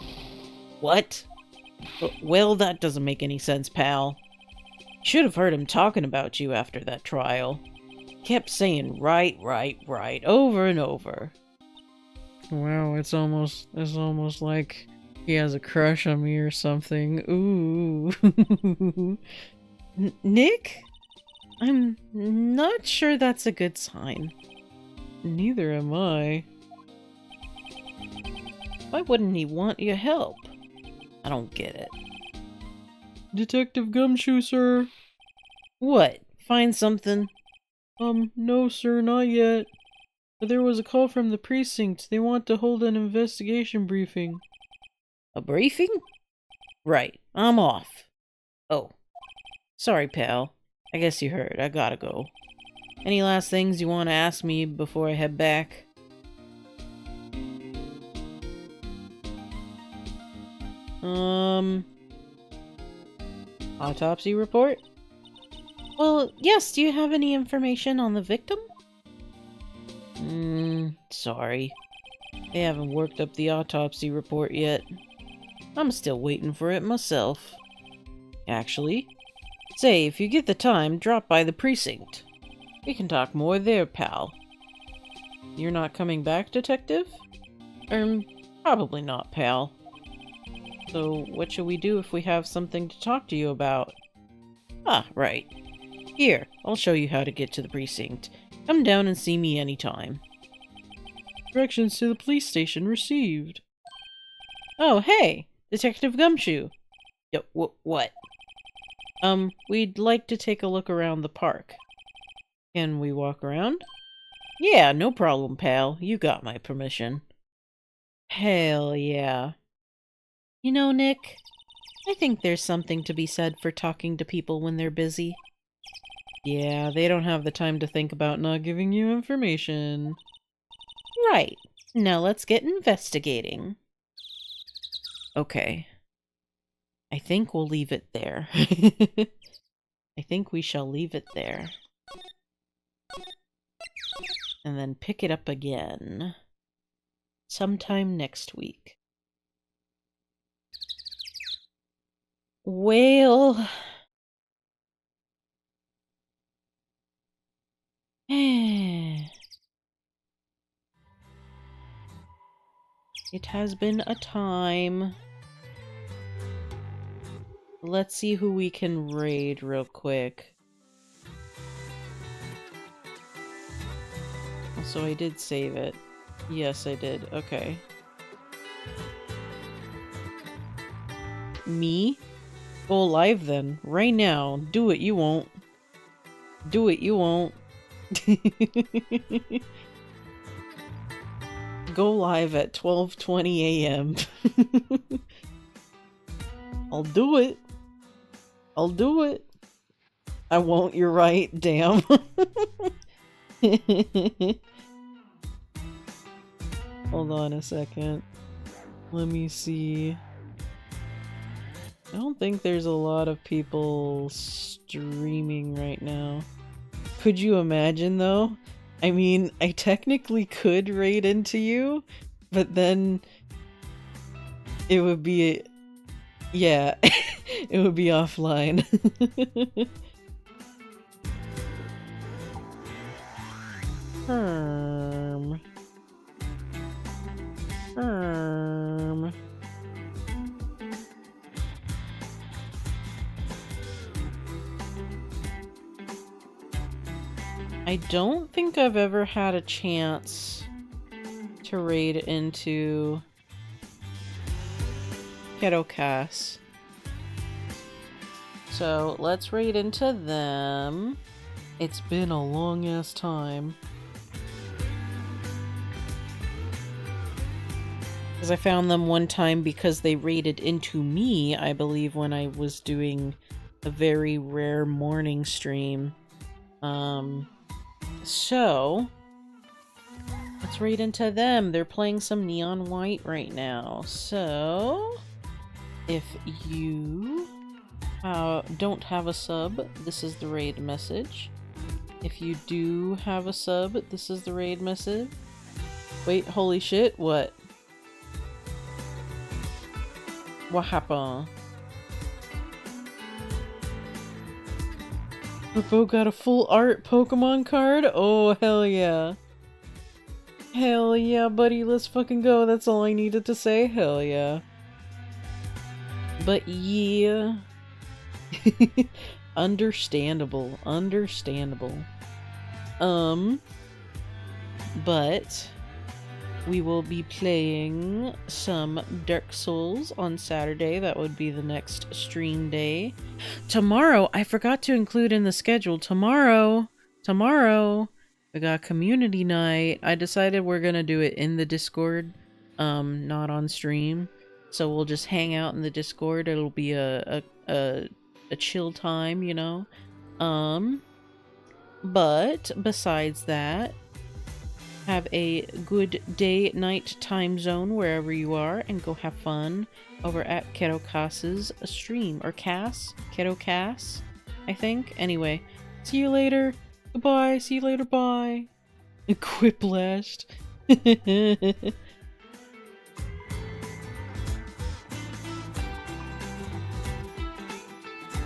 What? Well, that doesn't make any sense, pal. Should have heard him talking about you after that trial. Kept saying right, over and over. Wow, it's almost like he has a crush on me or something. Ooh. Nick? I'm not sure that's a good sign. Neither am I. Why wouldn't he want your help? I don't get it. Detective Gumshoe, sir. What? Find something? No, sir, not yet. But there was a call from the precinct. They want to hold an investigation briefing. A briefing? Right. I'm off. Oh. Sorry, pal. I guess you heard. I gotta go. Any last things you want to ask me before I head back? Autopsy report? Well, yes, do you have any information on the victim? Sorry. They haven't worked up the autopsy report yet. I'm still waiting for it myself. Actually, say, if you get the time, drop by the precinct. We can talk more there, pal. You're not coming back, detective? Probably not, pal. So, what should we do if we have something to talk to you about? Ah, right. Here, I'll show you how to get to the precinct. Come down and see me anytime. Directions to the police station received. Oh, hey! Detective Gumshoe! What? We'd like to take a look around the park. Can we walk around? Yeah, no problem, pal. You got my permission. Hell yeah. You know, Nick, I think there's something to be said for talking to people when they're busy. Yeah, they don't have the time to think about not giving you information. Right. Now let's get investigating. Okay. I think we'll leave it there. I think we shall leave it there. And then pick it up again. Sometime next week. Well... It has been a time. Let's see who we can raid real quick. So I did save it. Yes, I did. Okay. Me? Go live then. Right now. Do it, you won't. Do it, you won't. Go live at 12:20 a.m. I'll do it. I'll do it. I won't, you're right. Damn. Hold on a second. Let me see. I don't think there's a lot of people streaming right now. Could you imagine though? I mean, I technically could raid into you, but then it would be... Yeah, it would be offline. Herm. I don't think I've ever had a chance to raid into Ketocast. So let's raid into them. It's been a long ass time. Because I found them one time because they raided into me, I believe, when I was doing a very rare morning stream. So let's raid into them. They're playing some Neon White right now. So if you don't have a sub, this is the raid message. If you do have a sub, this is the raid message. Wait, holy shit, what? What happened? Bo got a full art Pokemon card? Oh, hell yeah. Hell yeah, buddy, let's fucking go. That's all I needed to say. Hell yeah. But yeah. Understandable. Understandable. But we will be playing some Dark Souls on Saturday. That would be the next stream day. Tomorrow, I forgot to include in the schedule. Tomorrow, we got community night. I decided we're gonna do it in the Discord, not on stream. So we'll just hang out in the Discord. It'll be a chill time, you know. But besides that, have a good day, night, time zone wherever you are, and go have fun over at Ketocast's stream. Or Cass? Ketocast, I think. Anyway, see you later. Goodbye. See you later. Bye. Quipplashed.